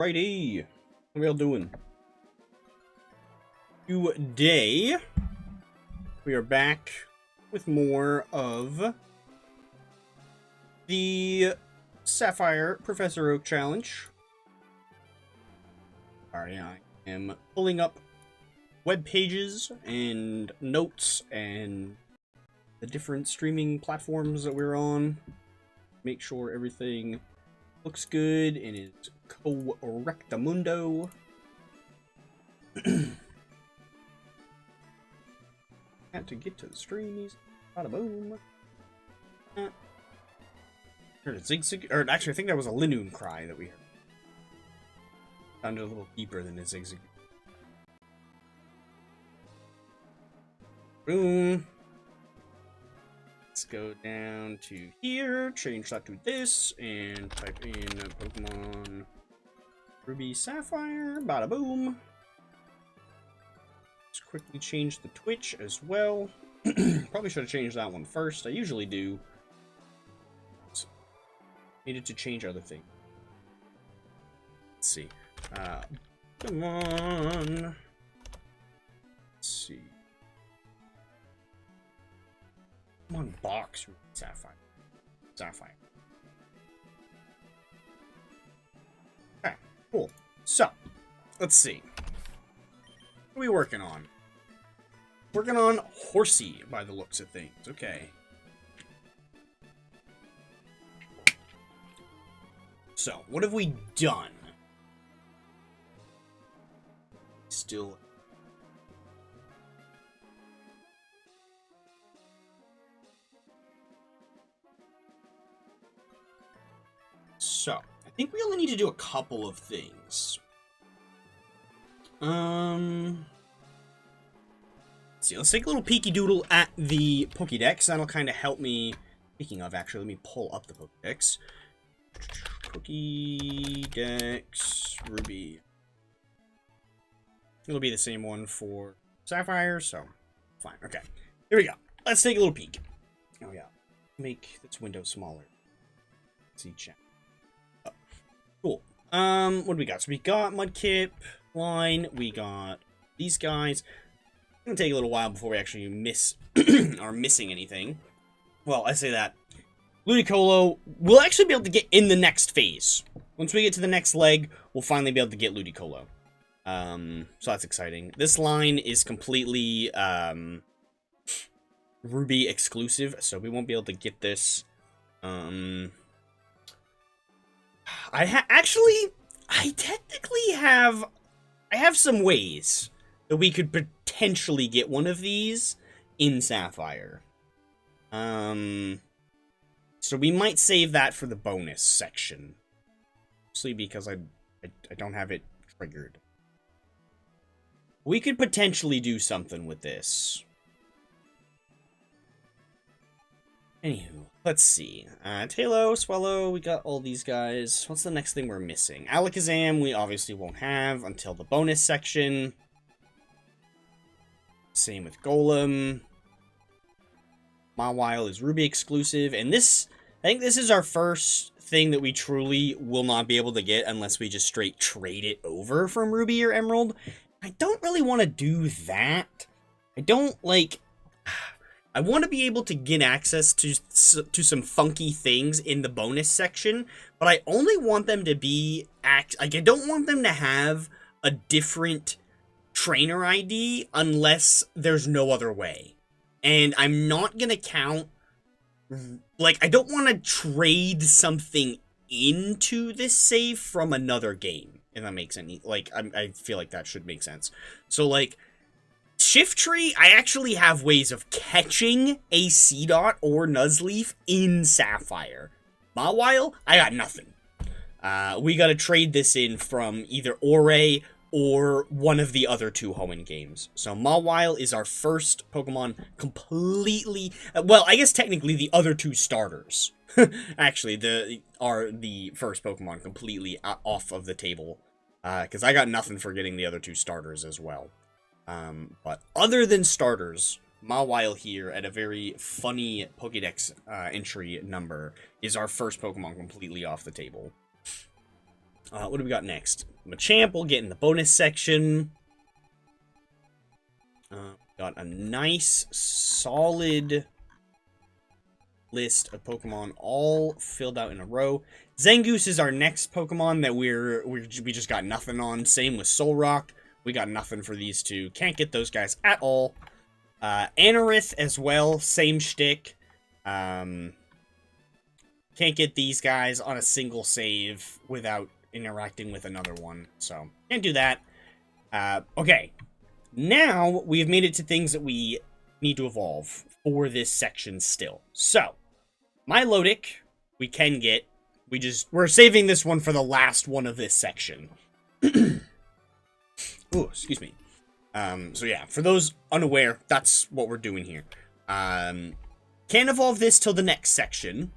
Righty, what are we all doing? Today, we are back with more of the Sapphire Professor Oak Challenge. Sorry, I am pulling up web pages and notes and the different streaming platforms that we're on. Make sure everything looks good and is correctamundo. Had to get to the streamies. Bada boom. Heard a zigzag, or actually, I think that was a Linoon cry that we heard. Sounded a little deeper than a zigzag. Boom. Let's go down to here, change that to this, and type in Pokemon Ruby Sapphire. Bada boom. Let's quickly change the Twitch as well. Probably should have changed that one first. I usually do. Needed to change other things. Let's see. Come on. Let's see. Come on, box Sapphire. Sapphire. Okay, cool. So, let's see. What are we working on? Working on Horsey, by the looks of things. Okay. So, what have we done? Still. So, I think we only need to do a couple of things. Let's see, let's take a little peeky doodle at the Pokédex. That'll kind of help me. Speaking of, actually, let me pull up the Pokédex. Pokédex Ruby. It'll be the same one for Sapphire, so fine. Okay, here we go. Let's take a little peek. Oh yeah, make this window smaller. Let's see, chat. Oh, cool. What do we got? So we got Mudkip line. We got these guys. It's gonna take a little while before we actually are missing anything. Well, I say that. Ludicolo, we'll actually be able to get in the next phase. Once we get to the next leg, we'll finally be able to get Ludicolo. So that's exciting. This line is completely, Ruby exclusive, so we won't be able to get this. I technically have some ways that we could potentially get one of these in Sapphire. So we might save that for the bonus section. Mostly because I don't have it triggered. We could potentially do something with this. Anywho, let's see. Tailo, Swallow, we got all these guys. What's the next thing we're missing? Alakazam, we obviously won't have until the bonus section. Same with Golem. Mawile is Ruby exclusive, and this, I think this is our first thing that we truly will not be able to get unless we just straight trade it over from Ruby or Emerald. I don't really want to do that. I don't, like, I want to be able to get access to some funky things in the bonus section, but I only want them to be, like, I don't want them to have a different trainer ID unless there's no other way. And I'm not gonna count, like, I don't want to trade something into this save from another game, if that makes any, like, I feel like that should make sense. So, like, Shiftry, I actually have ways of catching a Seedot or Nuzleaf in Sapphire. Mawile, I got nothing. We gotta trade this in from either Ore or one of the other two Hoenn games. So Mawile is our first Pokemon completely, well, I guess technically the other two starters. Actually, are the first Pokemon completely off of the table. Because I got nothing for getting the other two starters as well. But other than starters, Mawile here at a very funny Pokédex entry number is our first Pokemon completely off the table. What do we got next? Machamp will get in the bonus section. Got a nice, solid list of Pokemon all filled out in a row. Zangoose is our next Pokemon that we just got nothing on. Same with Solrock. We got nothing for these two. Can't get those guys at all. Anorith as well. Same shtick. Can't get these guys on a single save without interacting with another one. So, can't do that. Okay. Now, we've made it to things that we need to evolve for this section still. So, Milotic, we can get. We're saving this one for the last one of this section. Ooh, excuse me. So yeah, for those unaware, that's what we're doing here. Can't evolve this till the next section.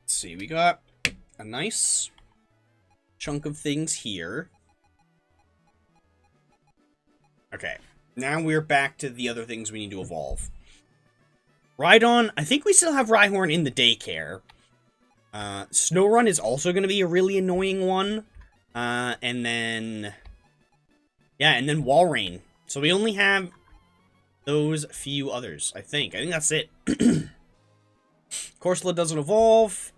Let's see, we got a nice chunk of things here. Okay, now we're back to the other things we need to evolve. Rhydon, I think we still have Rhyhorn in the daycare. Snorunt is also going to be a really annoying one. And then Walrein. So we only have those few others, I think. I think that's it. Corsola doesn't evolve.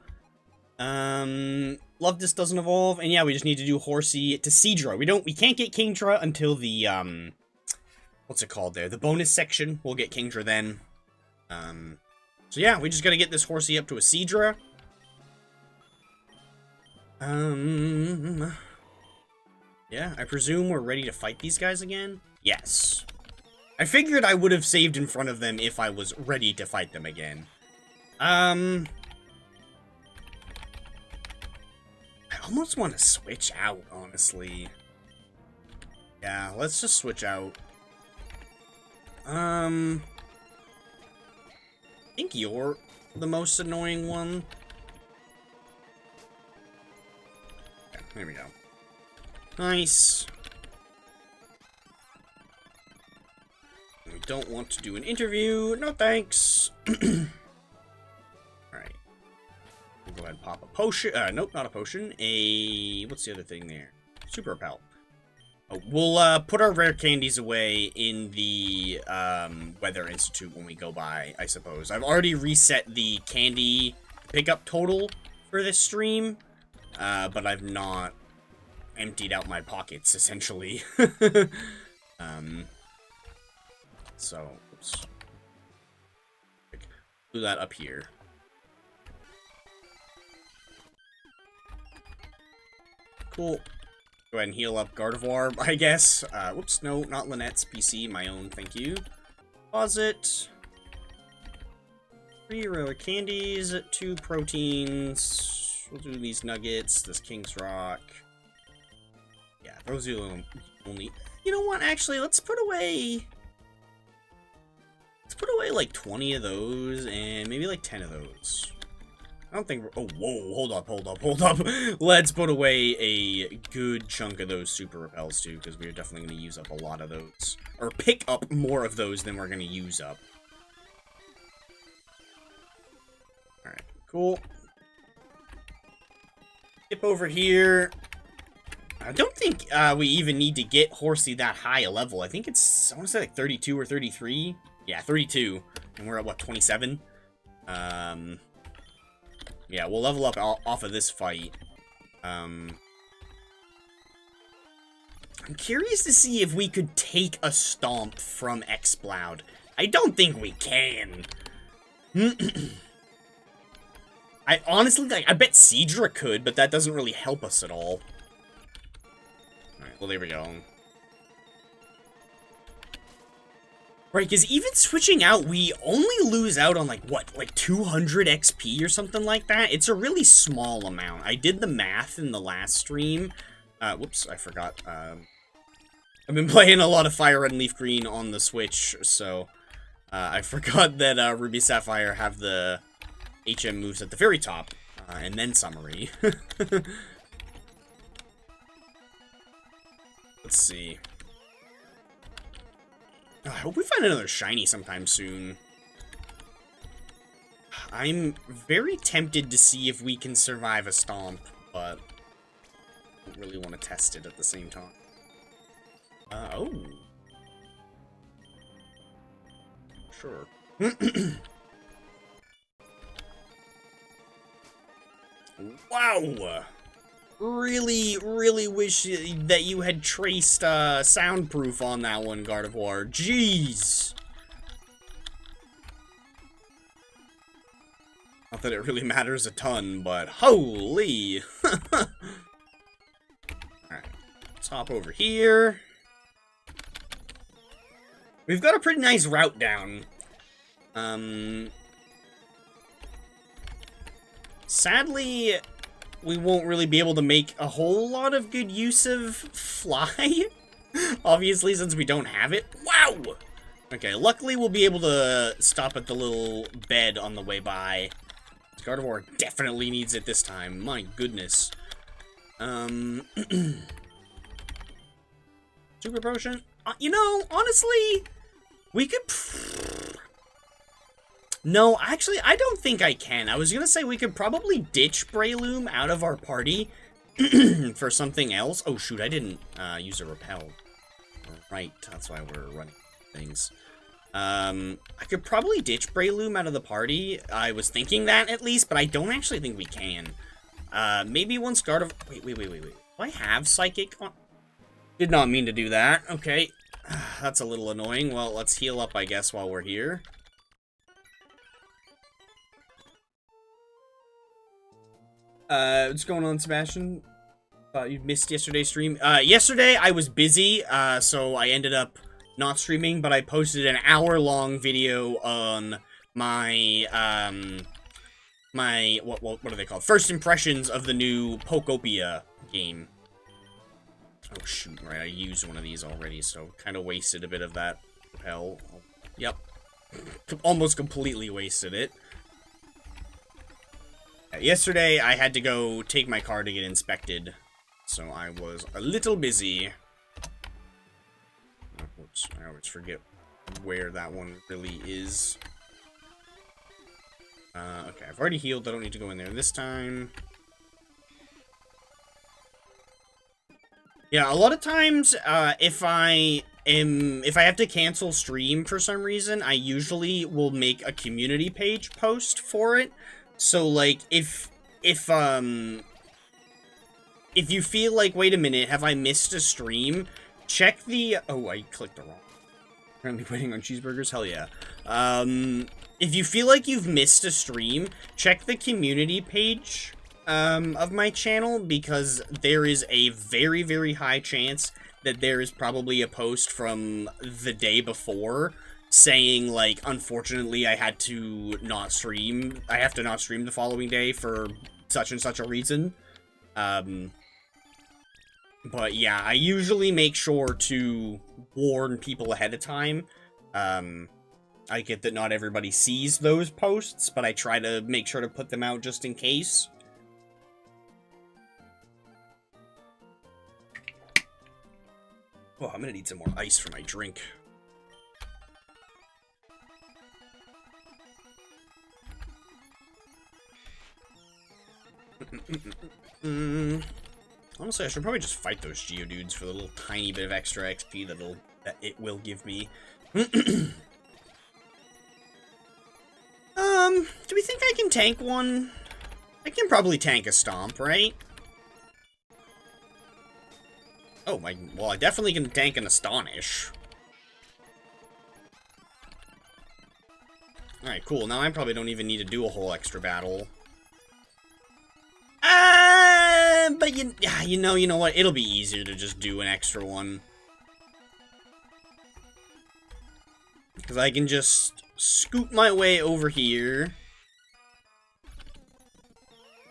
Lovedus doesn't evolve. And yeah, we just need to do Horsey to Seadra. We can't get Kingdra until the, what's it called there? The bonus section. We'll get Kingdra then. So yeah, we just gotta get this Horsey up to a Seadra. Yeah, I presume we're ready to fight these guys again? Yes. I figured I would have saved in front of them if I was ready to fight them again. I almost want to switch out, honestly. Yeah, let's just switch out. I think you're the most annoying one. Okay, there we go. Nice. We don't want to do an interview. No thanks. Alright. We'll go ahead and pop a potion. Nope, not a potion. What's the other thing there? Super Repel. Oh, we'll put our rare candies away in the Weather Institute when we go by, I suppose. I've already reset the candy pickup total for this stream, but I've not emptied out my pockets, essentially. So, oops. Do that up here. Cool. Go ahead and heal up Gardevoir, I guess. Whoops, no, not Lynette's PC, my own, thank you. Pause it. 3 rare candies, 2 proteins. We'll do these nuggets, this King's Rock. Yeah, those are the only... You know what, actually, let's put away like 20 of those, and maybe like 10 of those. I don't think we're... Oh, whoa, hold up. Let's put away a good chunk of those Super Repels, too, because we're definitely going to use up a lot of those. Or pick up more of those than we're going to use up. Alright, cool. Skip over here. I don't think we even need to get Horsey that high a level. I think it's, I want to say like 32 or 33. Yeah, 32. And we're at, what, 27? Yeah, we'll level up off of this fight. I'm curious to see if we could take a Stomp from Exploud. I don't think we can. I honestly, like, I bet Seadra could, but that doesn't really help us at all. Alright, well, there we go. Right, because even switching out, we only lose out on, like, what, like 200 XP or something like that? It's a really small amount. I did the math in the last stream. Whoops, I forgot. I've been playing a lot of Fire Red and Leaf Green on the Switch, so I forgot that Ruby Sapphire have the HM moves at the very top, and then summary. Let's see. I hope we find another shiny sometime soon. I'm very tempted to see if we can survive a stomp, but I don't really want to test it at the same time. Oh. Sure. Wow! Really, really wish that you had traced soundproof on that one, Gardevoir. Jeez! Not that it really matters a ton, but holy! Alright, let's hop over here. We've got a pretty nice route down. Sadly, we won't really be able to make a whole lot of good use of fly. Obviously, since we don't have it. Wow! Okay, luckily we'll be able to stop at the little bed on the way by. Gardevoir definitely needs it this time. My goodness. Super potion? You know, honestly, we could... No, actually, I don't think I can. I was gonna say we could probably ditch Breloom out of our party for something else. Oh, shoot, I didn't use a repel. Right, that's why we're running things. I could probably ditch Breloom out of the party. I was thinking that, at least, but I don't actually think we can. Maybe once Gardevoir... Wait. Do I have Psychic on? Did not mean to do that. Okay. That's a little annoying. Well, let's heal up, I guess, while we're here. What's going on, Sebastian? Thought you missed yesterday's stream. Yesterday I was busy, so I ended up not streaming, but I posted an hour-long video on my, what are they called? First impressions of the new Pokopia game. Oh, shoot, right, I used one of these already, so kind of wasted a bit of that repel. Yep. Almost completely wasted it. Yesterday, I had to go take my car to get inspected, so I was a little busy. Oops, I always forget where that one really is. Okay, I've already healed. I don't need to go in there this time. Yeah, a lot of times, if I have to cancel stream for some reason, I usually will make a community page post for it. So, like, if you feel like, wait a minute, have I missed a stream? Check the... Oh, I clicked the wrong. Currently waiting on cheeseburgers? Hell yeah. If you feel like you've missed a stream, check the community page of my channel, because there is a very, very high chance that there is probably a post from the day before saying, like, unfortunately, I had to not stream. I have to not stream the following day for such and such a reason. But yeah, I usually make sure to warn people ahead of time. I get that not everybody sees those posts, but I try to make sure to put them out just in case. Oh, I'm gonna need some more ice for my drink. Honestly, I should probably just fight those Geodudes for the little tiny bit of extra XP that it will give me. Do we think I can tank one? I can probably tank a Stomp, right? Oh, well, I definitely can tank an Astonish. Alright, cool. Now I probably don't even need to do a whole extra battle. But you know what? It'll be easier to just do an extra one. Because I can just scoot my way over here.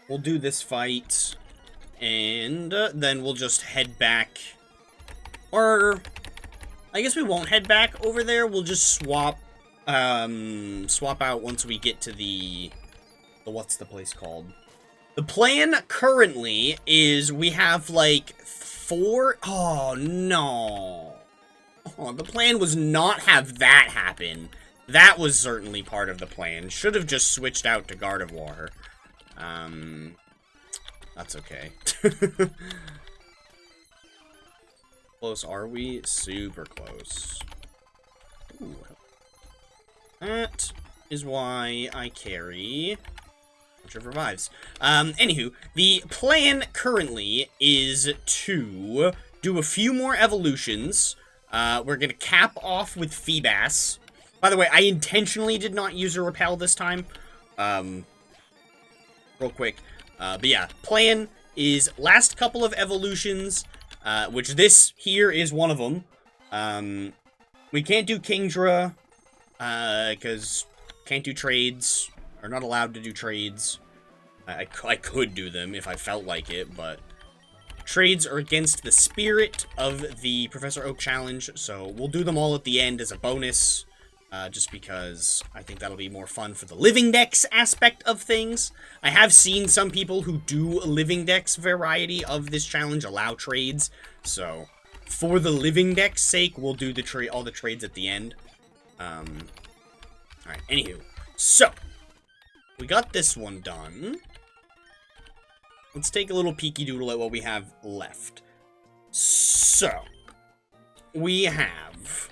We'll do this fight. And then we'll just head back. Or, I guess we won't head back over there. We'll just swap out once we get to the what's the place called? The plan currently is we have, like, 4... Oh, no. Oh, the plan was not have that happen. That was certainly part of the plan. Should have just switched out to Gardevoir. That's okay. Close are we? Super close. Ooh. That is why I carry bunch of revives. Anywho, the plan currently is to do a few more evolutions. We're gonna cap off with Feebas. By the way, I intentionally did not use a repel this time. Real quick. But yeah, plan is last couple of evolutions, which this here is one of them. We can't do Kingdra, because can't do trades, or not allowed to do trades. I could do them if I felt like it, but trades are against the spirit of the Professor Oak challenge, so we'll do them all at the end as a bonus. Just because I think that'll be more fun for the living dex aspect of things. I have seen some people who do a living dex variety of this challenge allow trades, so for the living dex sake, we'll do the all the trades at the end. Alright, anywho. So, we got this one done. Let's take a little peeky doodle at what we have left. So, we have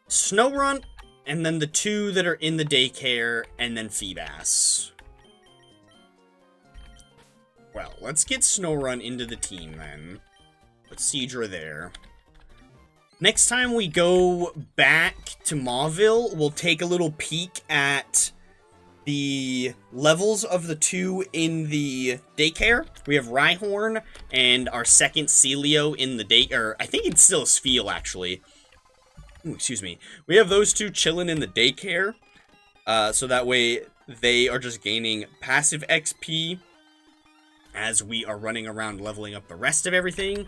Snorunt, and then the two that are in the daycare, and then Feebas. Well, let's get Snorunt into the team then. Put Seadra there. Next time we go back to Mauville, we'll take a little peek at the levels of the two in the daycare. We have Rhyhorn and our second Celio in the or I think it's still a Spheal, actually. Ooh, excuse me. We have those two chilling in the daycare, so that way they are just gaining passive XP as we are running around leveling up the rest of everything.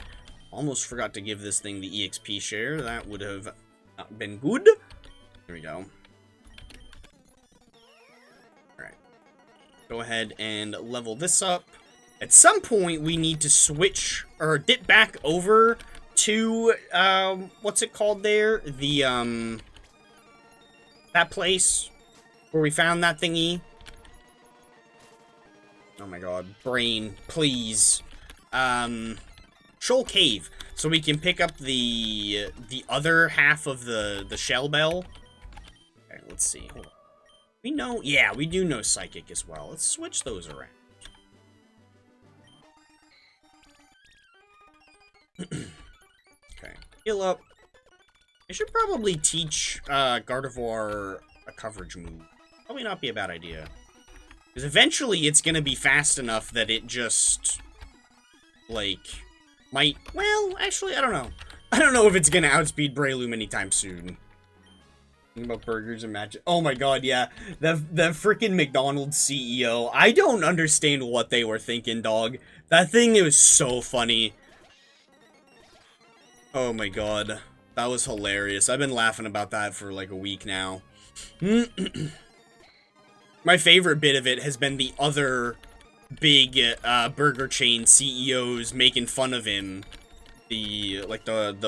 Almost forgot to give this thing the EXP share. That would have been good. Here we go. Alright. Go ahead and level this up. At some point, we need to switch, or dip back over to, what's it called there? The, that place where we found that thingy. Oh my god. Brain, please. Shoal Cave, so we can pick up the other half of the Shell Bell. Okay, let's see. Hold on. We know, yeah, we do know Psychic as well. Let's switch those around. Okay, heal up. I should probably teach Gardevoir a coverage move. Probably not be a bad idea. Because eventually it's gonna be fast enough that it just, like, might, well, actually, I don't know. I don't know if it's gonna outspeed Breloom anytime soon. Thinking about burgers and magic. Oh my god, yeah. The freaking McDonald's CEO. I don't understand what they were thinking, dog. That thing, it was so funny. Oh my god. That was hilarious. I've been laughing about that for like a week now. My favorite bit of it has been the other big burger chain CEOs making fun of him. The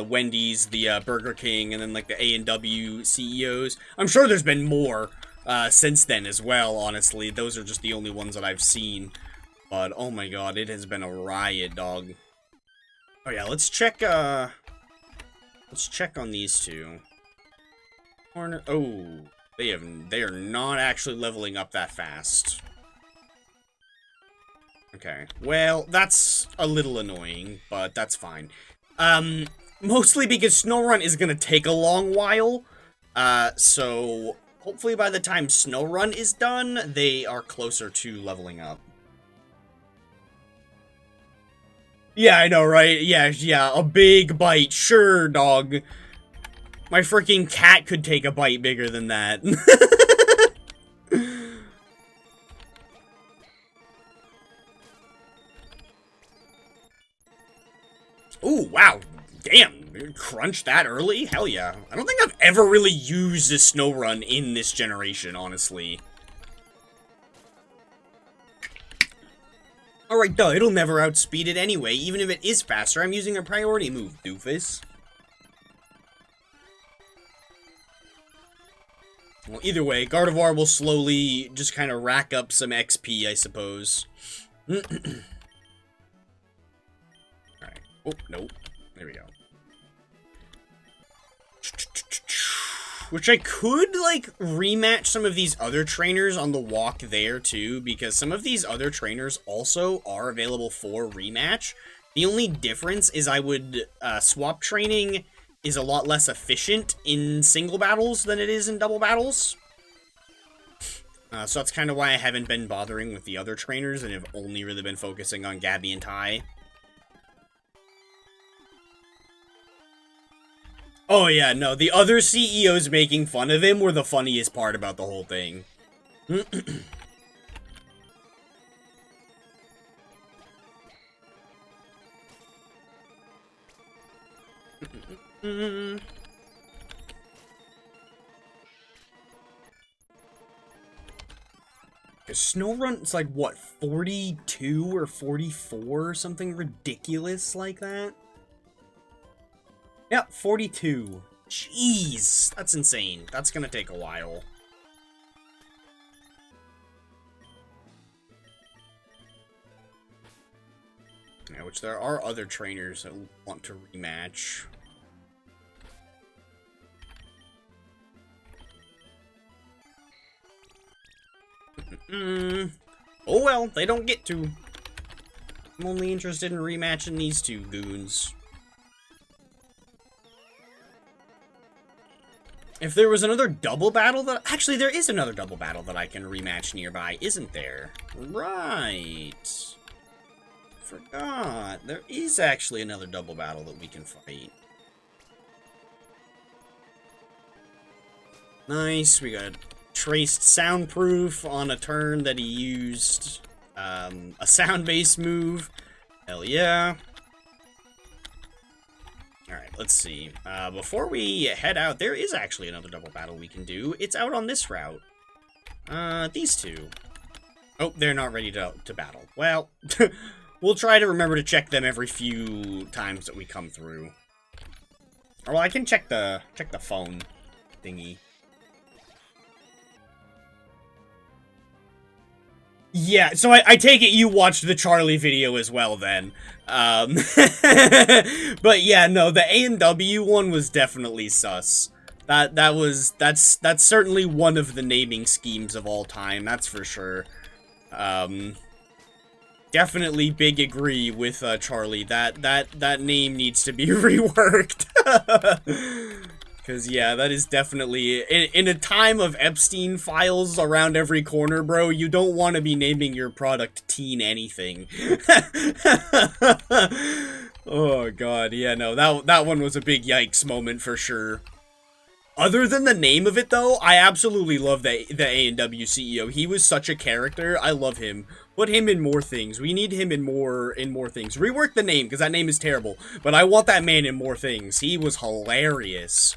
Wendy's, the Burger King, and then like the A&W CEOs. I'm sure there's been more since then as well, honestly. Those are just the only ones that I've seen. But oh my god, it has been a riot, dog. Oh yeah, let's check on these two. Oh, they are not actually leveling up that fast. Okay, well, that's a little annoying, but that's fine. Mostly because Snorunt is gonna take a long while, so hopefully by the time Snorunt is done, they are closer to leveling up. Yeah, I know, right? Yeah, a big bite, sure, dog. My freaking cat could take a bite bigger than that. Ooh, wow. Damn, crunch that early? Hell yeah. I don't think I've ever really used a Snorunt in this generation, honestly. Alright, duh, it'll never outspeed it anyway. Even if it is faster, I'm using a priority move, doofus. Well, either way, Gardevoir will slowly just kind of rack up some XP, I suppose. Alright. Oh, nope. There we go. Which I could, like, rematch some of these other trainers on the walk there, too, because some of these other trainers also are available for rematch. The only difference is I would, swap training is a lot less efficient in single battles than it is in double battles. So that's kind of why I haven't been bothering with the other trainers and have only really been focusing on Gabby and Ty. Oh yeah, no, the other CEOs making fun of him were the funniest part about the whole thing. Snorunt's like, what, 42 or 44 or something ridiculous like that? Yep, 42. Jeez, that's insane. That's gonna take a while. Yeah, which there are other trainers that want to rematch. Oh well, they don't get to. I'm only interested in rematching these two goons. If there was another double battle that... Actually, there is another double battle that I can rematch nearby, isn't there? Right. Forgot. There is actually another double battle that we can fight. Nice. We got traced soundproof on a turn that he used a sound-based move. Hell yeah. Alright, let's see. Before we head out, there is actually another double battle we can do. It's out on this route. These two. Oh, they're not ready to battle. Well, we'll try to remember to check them every few times that we come through. Or, well, I can check the phone thingy. Yeah, so I take it you watched the Charlie video as well, then. But yeah, no, the A&W one was definitely sus. That's certainly one of the naming schemes of all time, that's for sure. Definitely big agree with Charlie. That name needs to be reworked. Because, yeah, that is definitely... In a time of Epstein files around every corner, bro, you don't want to be naming your product Teen Anything. Oh, God, yeah, no, that one was a big yikes moment for sure. Other than the name of it, though, I absolutely love the A&W CEO. He was such a character. I love him. Put him in more things. We need him in more things. Rework the name, because that name is terrible. But I want that man in more things. He was hilarious.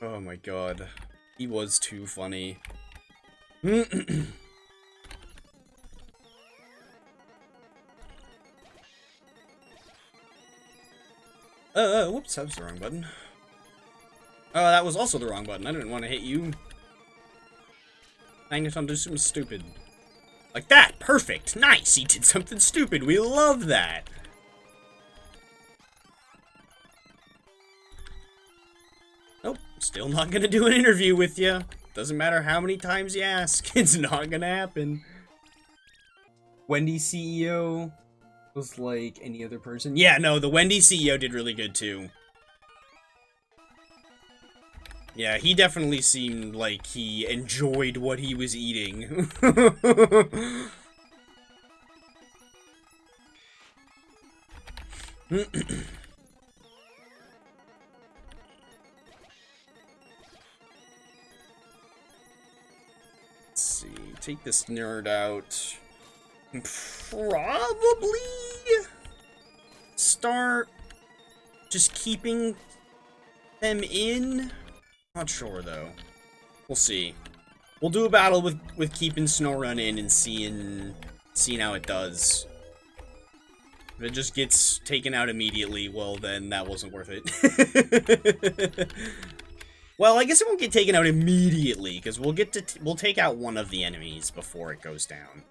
Oh my god. He was too funny. Whoops, that was the wrong button. That was also the wrong button. I didn't want to hit you. Dang it, I'm just something stupid. Like that! Perfect! Nice! He did something stupid! We love that! Nope, still not gonna do an interview with you. Doesn't matter how many times you ask, it's not gonna happen. Wendy CEO was like any other person. Yeah, no, the Wendy CEO did really good too. Yeah, he definitely seemed like he enjoyed what he was eating. Let's see, take this nerd out. Probably start just keeping them in. Not sure though. We'll see. We'll do a battle with keeping Snorunt in and seeing how it does. If it just gets taken out immediately, well, then that wasn't worth it. Well, I guess it won't get taken out immediately, because we'll take out one of the enemies before it goes down.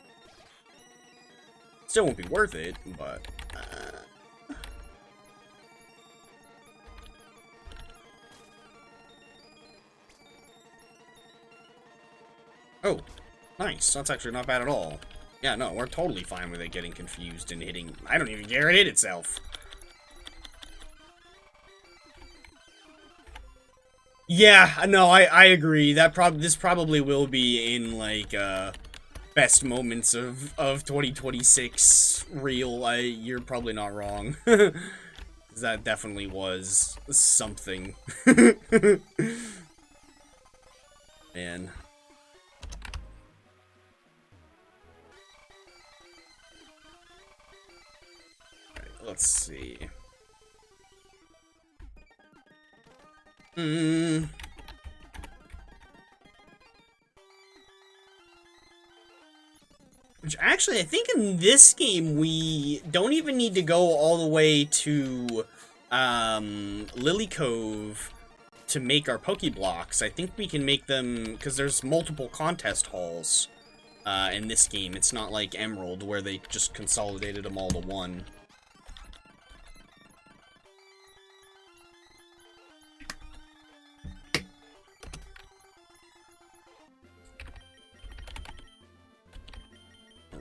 Still won't be worth it, but... Oh, nice. That's actually not bad at all. Yeah, no, we're totally fine with it getting confused and hitting... I don't even care it hit itself. Yeah, no, I agree. This probably will be in, like, best moments of 2026 reel. You're probably not wrong. That definitely was something. Man. Let's see. Which actually, I think in this game we don't even need to go all the way to Lily Cove to make our Pokeblocks. I think we can make them because there's multiple contest halls in this game. It's not like Emerald where they just consolidated them all to one.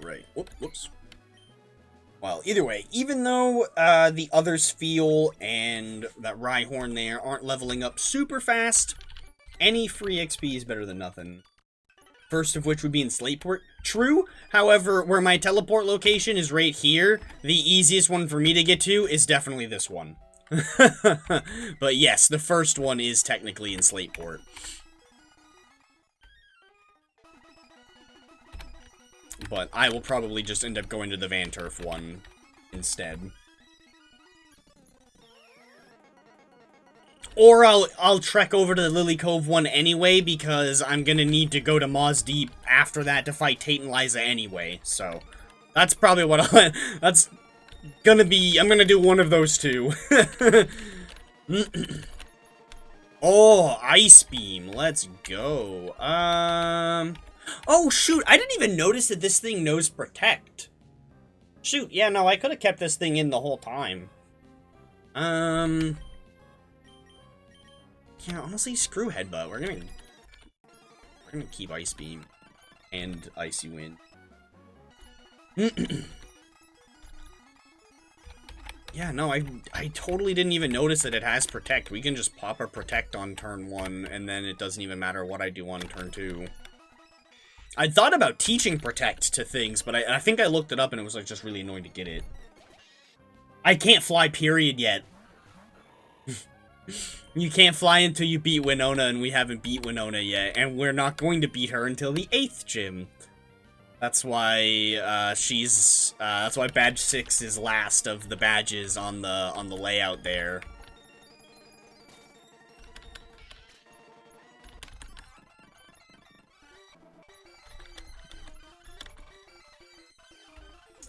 Right. Whoops. Well, either way, even though the other Spheal and that Rhyhorn there aren't leveling up super fast, any free XP is better than nothing. First of which would be in Slateport. True, however, where my teleport location is right here, the easiest one for me to get to is definitely this one. But yes, the first one is technically in Slateport. But I will probably just end up going to the Vanturf one instead. Or I'll trek over to the Lily Cove one anyway, because I'm gonna need to go to Moz Deep after that to fight Tate and Liza anyway. So, that's probably what that's gonna be, I'm gonna do one of those two. Oh, Ice Beam, let's go. Oh, shoot, I didn't even notice that this thing knows Protect. Shoot, yeah, no, I could have kept this thing in the whole time. Yeah, honestly, screw Headbutt. We're gonna keep Ice Beam and Icy Wind. Yeah, no, I totally didn't even notice that it has Protect. We can just pop a Protect on turn 1, and then it doesn't even matter what I do on turn 2. I thought about teaching Protect to things, but I think I looked it up and it was like just really annoying to get it. I can't fly, period, yet. You can't fly until you beat Winona, and we haven't beat Winona yet, and we're not going to beat her until the 8th gym. That's why that's why badge 6 is last of the badges on the layout there.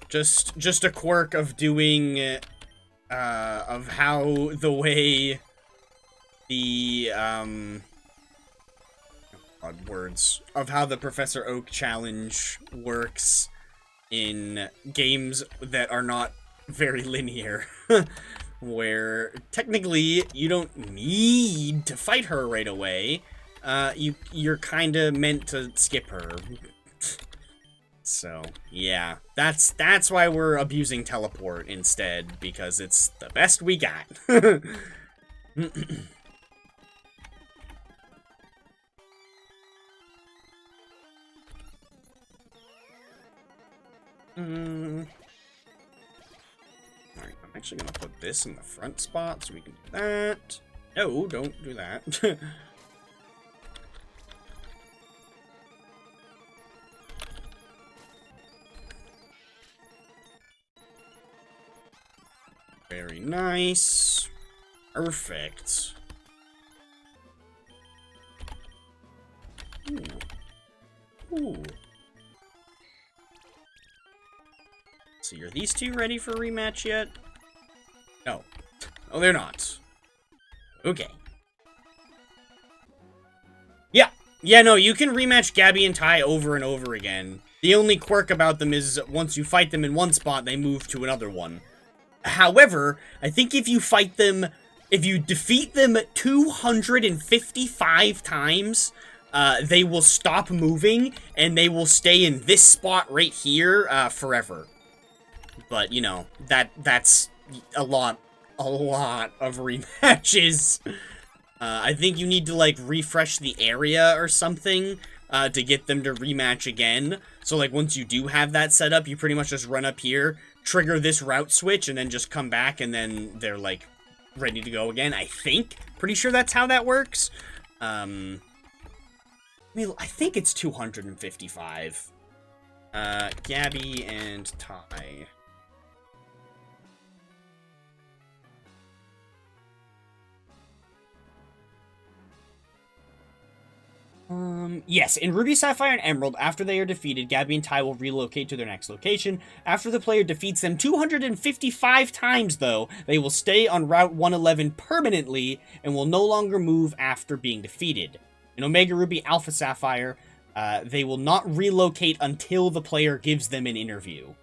Just a quirk of doing, of how the way the, odd words, of how the Professor Oak challenge works in games that are not very linear. Where, technically, you don't need to fight her right away. You're kinda meant to skip her. So, yeah. That's why we're abusing teleport instead, because it's the best we got. Alright, I'm actually gonna put this in the front spot so we can do that. No, don't do that. Very nice. Perfect. Ooh. Ooh. Let's see, are these two ready for a rematch yet? No. Oh, they're not. Okay. Yeah. Yeah, no, you can rematch Gabby and Ty over and over again. The only quirk about them is once you fight them in one spot, they move to another one. However, I think if you fight them, if you defeat them 255 times, they will stop moving, and they will stay in this spot right here, forever. But, you know, that's a lot of rematches. I think you need to, like, refresh the area or something, to get them to rematch again. So, like, once you do have that set up, you pretty much just run up here, trigger this route switch, and then just come back, and then they're, like, ready to go again, I think. Pretty sure that's how that works. I mean, I think it's 255. Gabby and Ty. Yes, in Ruby, Sapphire, and Emerald, after they are defeated, Gabby and Ty will relocate to their next location. After the player defeats them 255 times, though, they will stay on Route 111 permanently and will no longer move after being defeated. In Omega Ruby, Alpha Sapphire, they will not relocate until the player gives them an interview.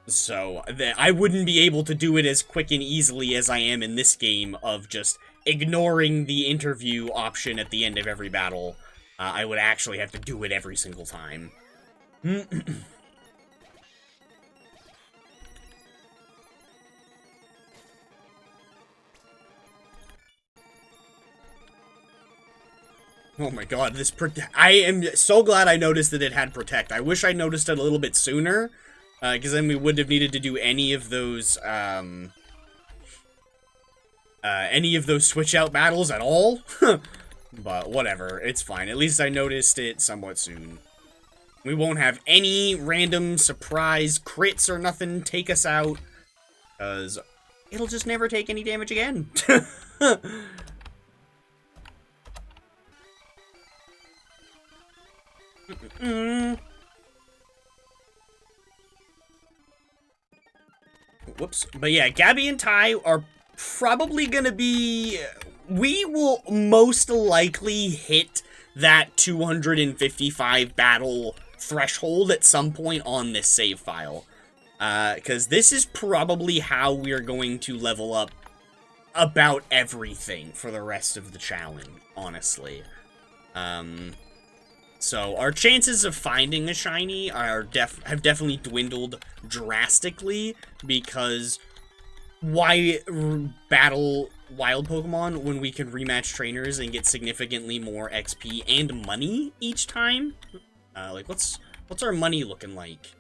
So, I wouldn't be able to do it as quick and easily as I am in this game of just ignoring the interview option at the end of every battle. I would actually have to do it every single time. Oh my god, this I am so glad I noticed that it had Protect. I wish I noticed it a little bit sooner, because then we wouldn't have needed to do any of those switch out battles at all. But whatever, it's fine. At least I noticed it somewhat soon. We won't have any random surprise crits or nothing take us out, because it'll just never take any damage again. Whoops. But yeah, Gabby and Ty are probably gonna be... We will most likely hit that 255 battle threshold at some point on this save file. Because this is probably how we're going to level up about everything for the rest of the challenge, honestly. So our chances of finding a shiny are have definitely dwindled drastically, because why battle wild Pokemon when we can rematch trainers and get significantly more XP and money each time? Like, what's our money looking like?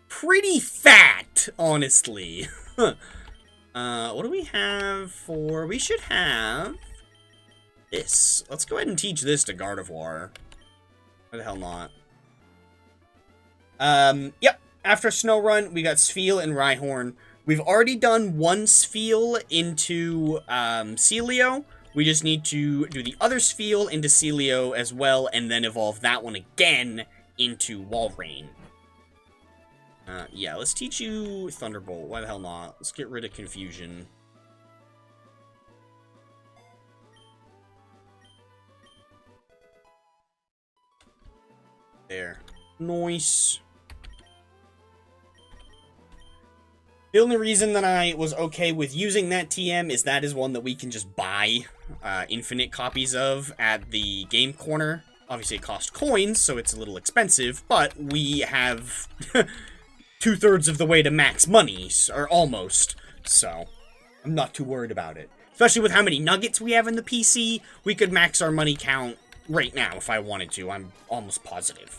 Pretty fat, honestly. What do we have for... We should have this. Let's go ahead and teach this to Gardevoir. Why the hell not? Yep. After Snow Run, we got Spheal and Rhyhorn. We've already done one Spheal into Celio. We just need to do the other Spheal into Celio as well, and then evolve that one again into Walrein. Yeah, let's teach you Thunderbolt. Why the hell not? Let's get rid of Confusion. There. Nice. The only reason that I was okay with using that TM is that is one that we can just buy infinite copies of at the game corner. Obviously it costs coins, so it's a little expensive, but we have 2/3 of the way to max money, or almost, so I'm not too worried about it. Especially with how many nuggets we have in the PC, we could max our money count right now if I wanted to. I'm almost positive.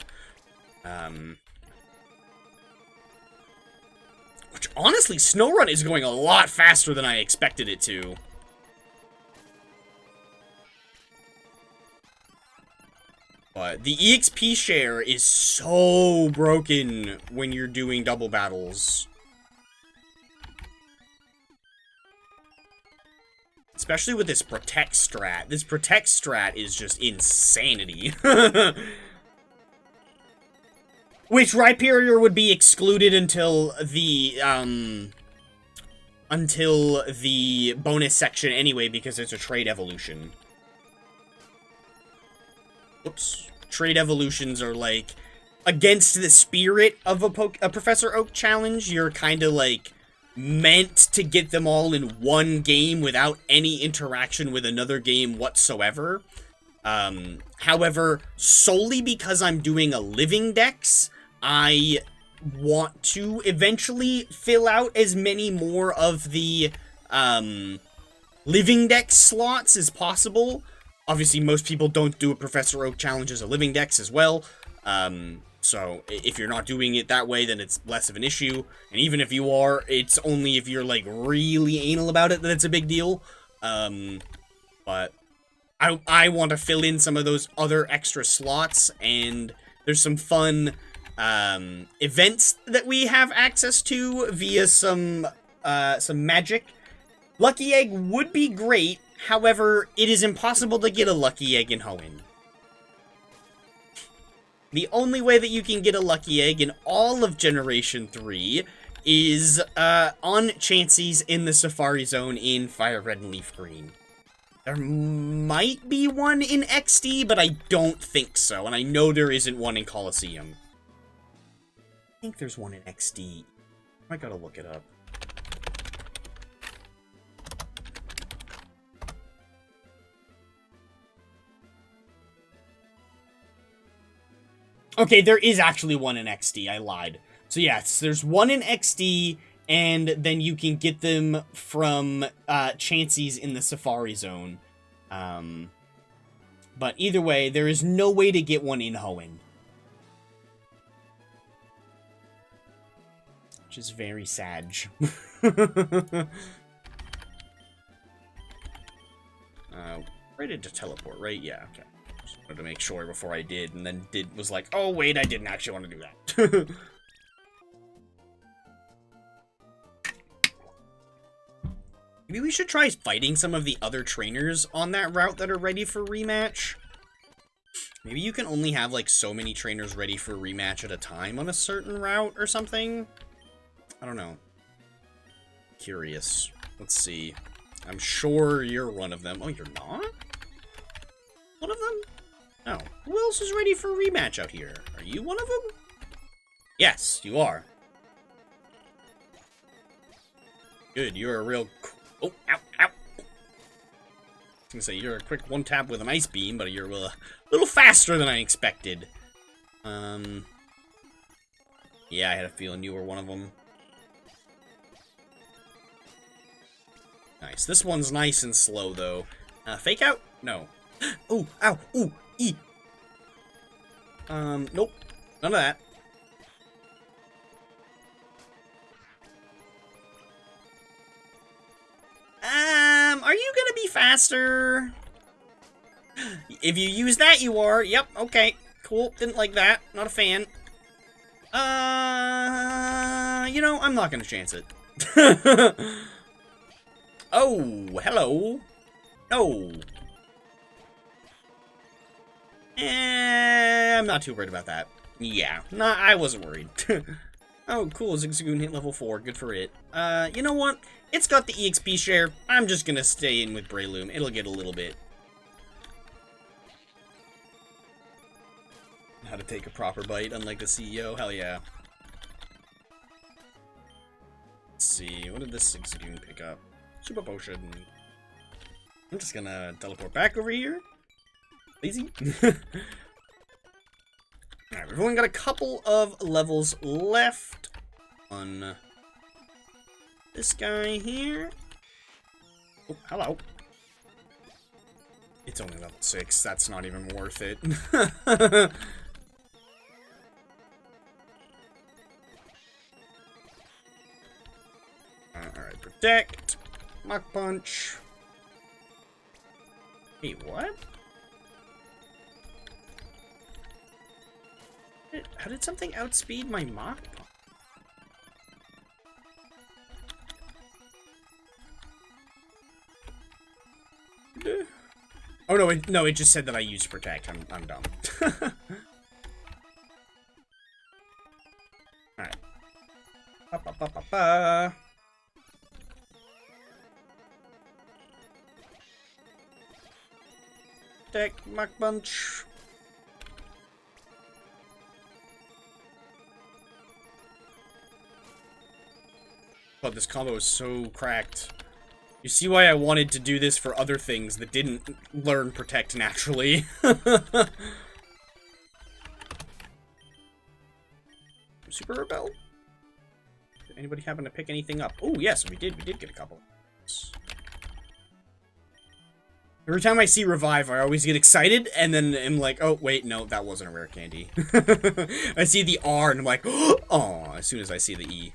Which, honestly, Snowrun is going a lot faster than I expected it to. But the EXP share is so broken when you're doing double battles. Especially with this Protect strat. This Protect strat is just insanity. Which Rhyperior would be excluded until the bonus section anyway, because it's a trait evolution. Oops. Trait evolutions are, like, against the spirit of a Professor Oak challenge. You're kind of, like, meant to get them all in one game without any interaction with another game whatsoever. However, solely because I'm doing a living dex, I want to eventually fill out as many more of the, living dex slots as possible. Obviously, most people don't do a Professor Oak challenge as a living dex as well, so if you're not doing it that way, then it's less of an issue, and even if you are, it's only if you're, like, really anal about it that it's a big deal, but I want to fill in some of those other extra slots, and there's some fun, events that we have access to via some magic. Lucky Egg would be great, however, it is impossible to get a Lucky Egg in Hoenn. The only way that you can get a Lucky Egg in all of Generation 3 is, on Chanseys in the Safari Zone in Fire Red and Leaf Green. There might be one in XD, but I don't think so, and I know there isn't one in Coliseum. I think there's one in XD. I gotta look it up. Okay, there is actually one in XD. I lied. So yes, there's one in XD, and then you can get them from Chanseys in the Safari Zone. But either way, there is no way to get one in Hoenn. Which is very sad. Ready to teleport, right? Yeah, okay. Just wanted to make sure before I did, and then was like, oh wait, I didn't actually want to do that. Maybe we should try fighting some of the other trainers on that route that are ready for rematch. Maybe you can only have, like, so many trainers ready for rematch at a time on a certain route or something? I don't know. Curious. Let's see. I'm sure you're one of them. Oh, you're not? One of them? Oh. Who else is ready for rematch out here? Are you one of them? Yes, you are. Good, you're a real... Oh, ow, ow. I was gonna say, you're a quick one-tap with an ice beam, but you're a little faster than I expected. Yeah, I had a feeling you were one of them. Nice. This one's nice and slow, though. Fake out? No. Ooh, ow, ooh, ee. Nope. None of that. Are you gonna be faster? If you use that, you are. Yep, okay. Cool. Didn't like that. Not a fan. You know, I'm not gonna chance it. Oh, hello. Oh. I'm not too worried about that. Yeah, nah, I wasn't worried. Oh, cool, Zigzagoon hit level 4, good for it. You know what? It's got the EXP share. I'm just gonna stay in with Breloom. It'll get a little bit. How to take a proper bite, unlike the CEO? Hell yeah. Let's see, what did this Zigzagoon pick up? Super Potion. I'm just gonna teleport back over here. Lazy. Alright, we've only got a couple of levels left on this guy here. Oh, hello. It's only level 6. That's not even worth it. Alright, protect. Mach punch. Wait, what? How did something outspeed my Mach punch? Oh no, it just said that I used protect. I'm dumb. Papa. Take Mach Bunch. But this combo is so cracked. You see why I wanted to do this for other things that didn't learn Protect naturally. Super Rebel? Did anybody happen to pick anything up? Oh, yes, we did. We did get a couple. Every time I see Revive, I always get excited, and then I'm like, oh, wait, no, that wasn't a rare candy. I see the R, and I'm like, oh, as soon as I see the E.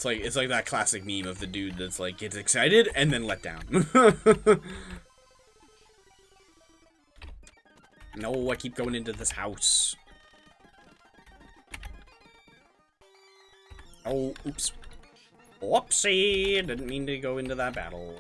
It's like that classic meme of the dude that's like gets excited and then let down. No, I keep going into this house. Oh, oops. Whoopsie! Didn't mean to go into that battle.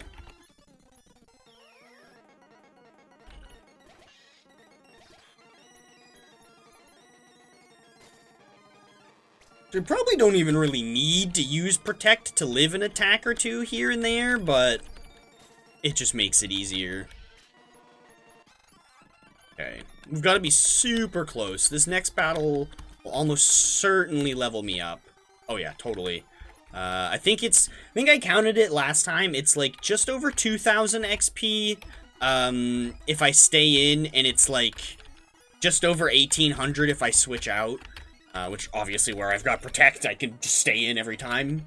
We probably don't even really need to use Protect to live an attack or two here and there, but it just makes it easier. Okay, we've got to be super close. This next battle will almost certainly level me up. Oh yeah, totally. I think I counted it last time. It's like just over 2,000 XP if I stay in, and it's like just over 1,800 if I switch out. Which, obviously, where I've got Protect, I can just stay in every time.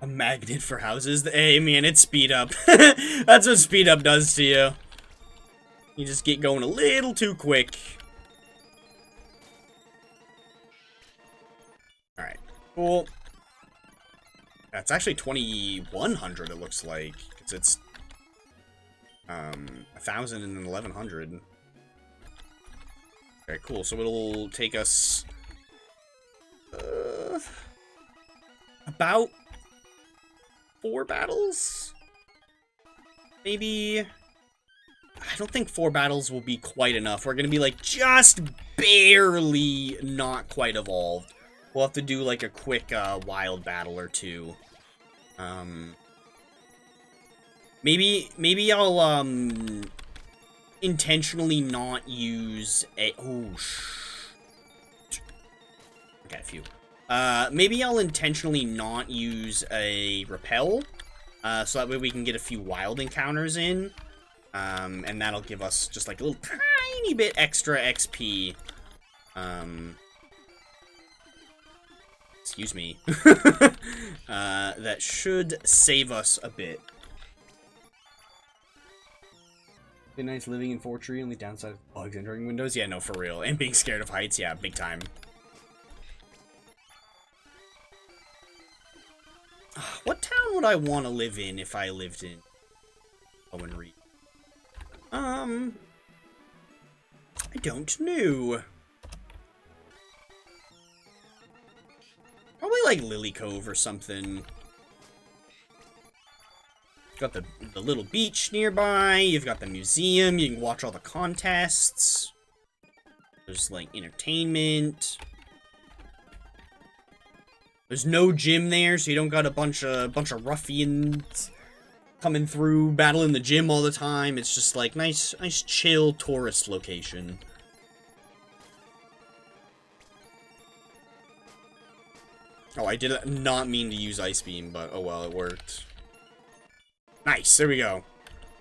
A magnet for houses? Hey, man, it's speed up. That's what speed up does to you. You just get going a little too quick. Alright, cool. That's actually 2,100, it looks like. Because it's 1,000 and 1,100. Okay, cool. So it'll take us about 4 battles? Maybe. I don't think 4 battles will be quite enough. We're gonna be like just barely not quite evolved. We'll have to do like a quick wild battle or two. Maybe I'll intentionally not use a... Oh, okay, phew. Maybe I'll intentionally not use a repel, so that way we can get a few wild encounters in, and that'll give us just like a little tiny bit extra XP. Excuse me. That should save us a bit. Been nice living in Fortree, only downside of bugs entering windows. Yeah, no, for real. And being scared of heights, yeah, big time. What town would I want to live in if I lived in Owen Reed? I don't know. Probably like Lily Cove or something. Got the little beach nearby, you've got the museum, you can watch all the contests. There's like entertainment. There's no gym there, so you don't got a bunch of ruffians coming through, battling the gym all the time. It's just like nice chill tourist location. Oh, I did not mean to use Ice Beam, but oh well, it worked. Nice, there we go.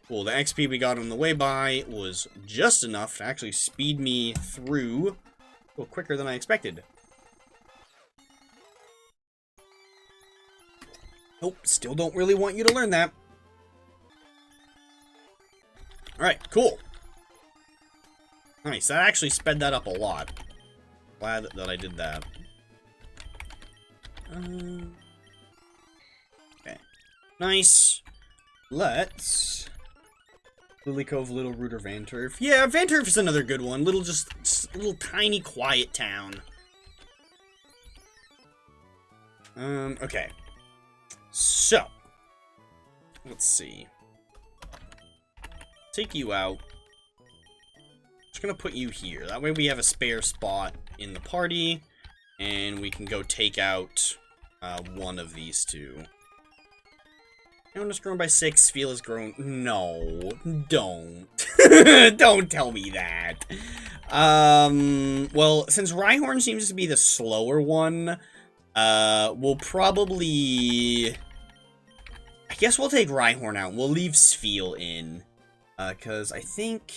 Cool, the XP we got on the way by was just enough to actually speed me through a little quicker than I expected. Nope, still don't really want you to learn that. Alright, cool. Nice, that actually sped that up a lot. Glad that I did that. Okay. Nice. Let's... Lily Cove, Little Root, or Vanturf. Yeah, Vanturf is another good one. Just a little tiny, quiet town. Okay. So. Let's see. Take you out. Just gonna put you here. That way we have a spare spot in the party, and we can go take out one of these two. Count is grown by 6. Feel is grown. No, don't. Don't tell me that. Well, since Rhyhorn seems to be the slower one, we'll probably... I guess we'll take Rhyhorn out. We'll leave Sfeel in. Because I think...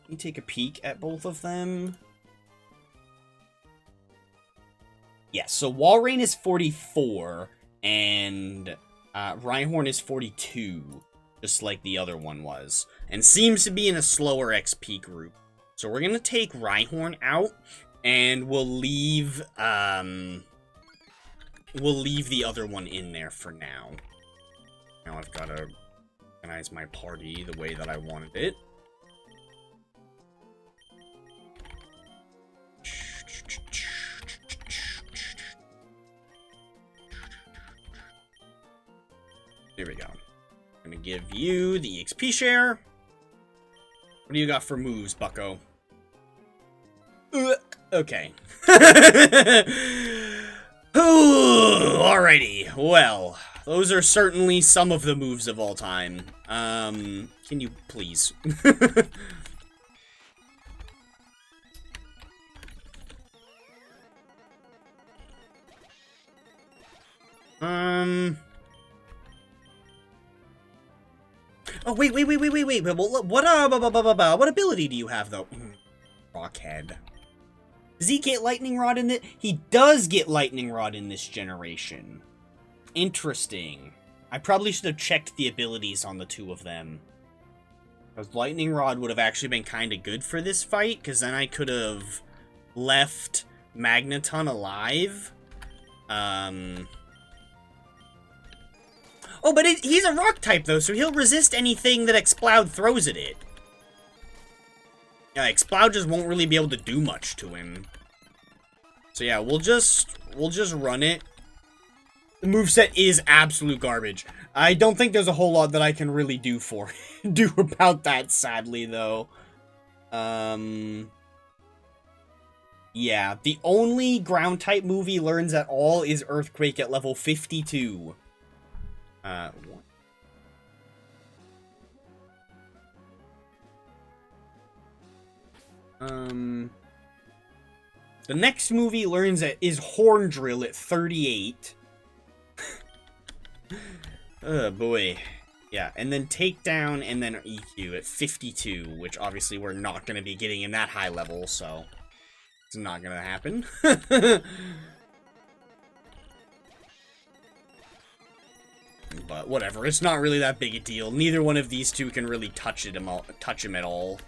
Let me take a peek at both of them. Yeah, so Walrein is 44, and Rhyhorn is 42, just like the other one was. And seems to be in a slower XP group. So we're going to take Rhyhorn out, and we'll leave the other one in there for now. Now I've got to organize my party the way that I wanted it. Here we go. I'm gonna give you the XP share. What do you got for moves, bucko? Okay. Alrighty. Well, those are certainly some of the moves of all time. Can you please? Oh, wait. What ability do you have, though? Rockhead. Does he get Lightning Rod in it? He does get Lightning Rod in this generation. Interesting. I probably should have checked the abilities on the two of them. Because Lightning Rod would have actually been kind of good for this fight, because then I could have left Magneton alive. Oh, but he's a rock type, though, so he'll resist anything that Exploud throws at it. Yeah, Exploud just won't really be able to do much to him. So yeah, we'll just run it. The moveset is absolute garbage. I don't think there's a whole lot that I can really do about that, sadly, though. Yeah, the only ground-type move he learns at all is Earthquake at level 52. What? The next move he learns is Horn Drill at 38. Oh boy. Yeah, and then Takedown and then EQ at 52, which obviously we're not going to be getting in that high level, so it's not going to happen. But whatever, it's not really that big a deal. Neither one of these two can really touch him at all.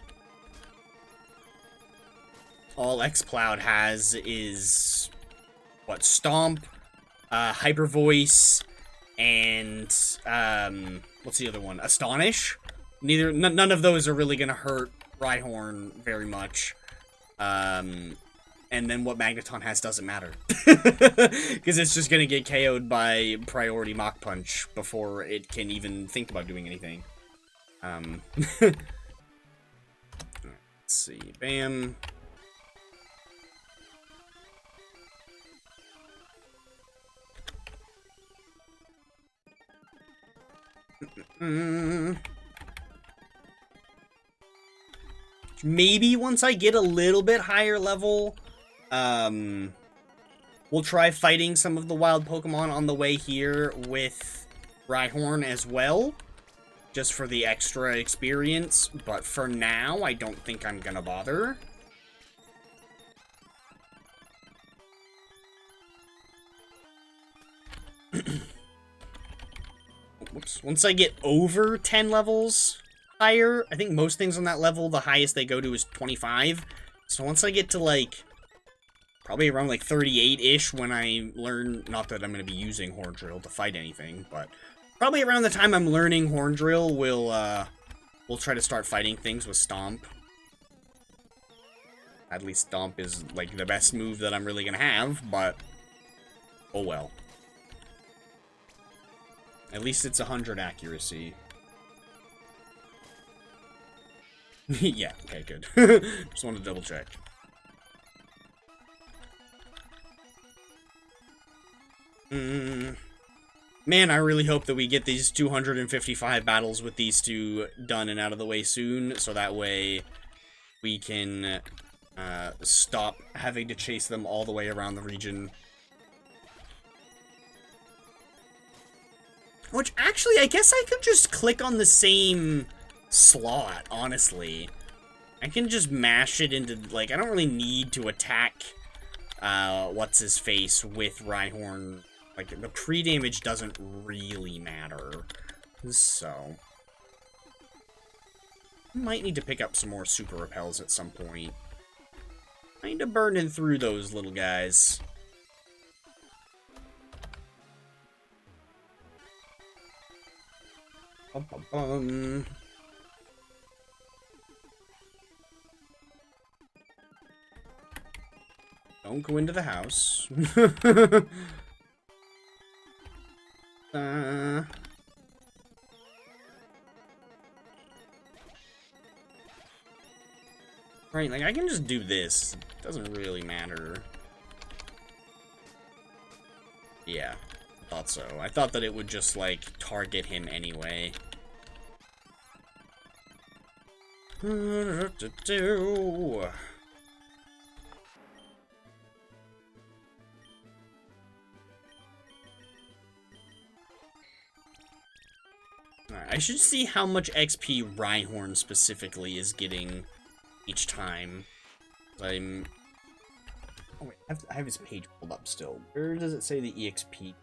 All Xcloud has is what? Stomp, Hyper Voice, and what's the other one? Astonish. None of those are really gonna hurt Rhyhorn very much. And then what Magneton has doesn't matter. Because it's just gonna get KO'd by Priority Mach Punch before it can even think about doing anything. Let's see. Bam. Maybe once I get a little bit higher level, we'll try fighting some of the wild Pokemon on the way here with Rhyhorn as well, just for the extra experience, but for now, I don't think I'm gonna bother. Whoops. Once I get over 10 levels higher, I think most things on that level, the highest they go to is 25. So once I get to, like, probably around, like, 38-ish when I learn, not that I'm going to be using Horn Drill to fight anything, but probably around the time I'm learning Horn Drill, we'll try to start fighting things with Stomp. At least Stomp is, like, the best move that I'm really going to have, but oh well. At least it's 100 accuracy. Yeah, okay, good. Just wanted to double check. Man, I really hope that we get these 255 battles with these two done and out of the way soon, so that way we can stop having to chase them all the way around the region. Which, actually, I guess I could just click on the same slot, honestly. I can just mash it into, like, I don't really need to attack, what's-his-face with Rhyhorn. Like, the pre-damage doesn't really matter. So. Might need to pick up some more super repels at some point. Kinda burning through those little guys. Bum, bum, bum. Don't go into the house. Right, like, I can just do this. It doesn't really matter. Yeah, I thought so. I thought that it would just, like, target him anyway. I should see how much XP Rhyhorn specifically is getting each time. I'm... Oh wait, I have his page pulled up still. Where does it say the EXP?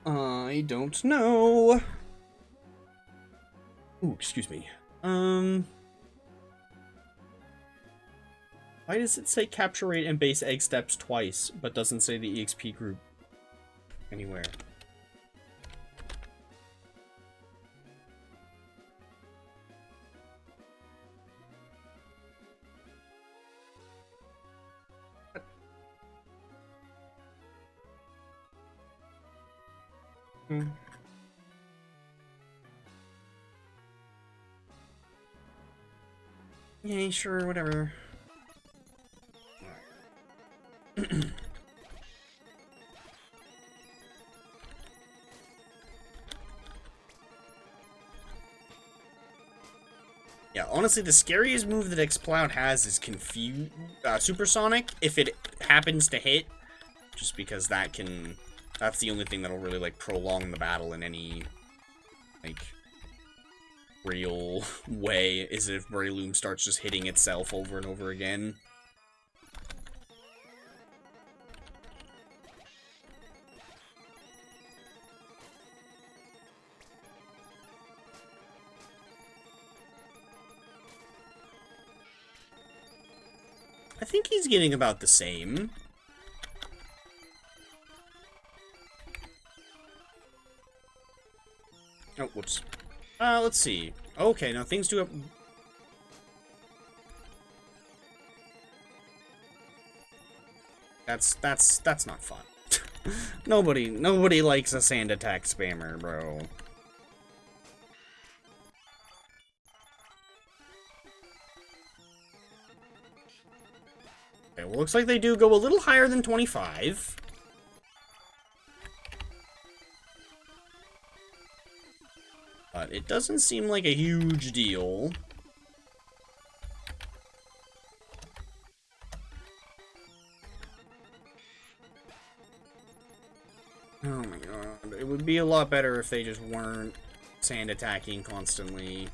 I don't know. Ooh, excuse me. Why does it say capture rate and base egg steps twice, but doesn't say the EXP group anywhere? Yeah, sure, whatever. Yeah, honestly, the scariest move that Xcloud has is Supersonic, if it happens to hit, just because that's the only thing that'll really, like, prolong the battle in any, like, real way, is if Breloom starts just hitting itself over and over again. I think he's getting about the same. Oh, whoops. Let's see. Okay, now things do have... That's not fun. Nobody likes a sand attack spammer, bro. Okay, well, looks like they do go a little higher than 25. But it doesn't seem like a huge deal. Oh my god. It would be a lot better if they just weren't sand attacking constantly.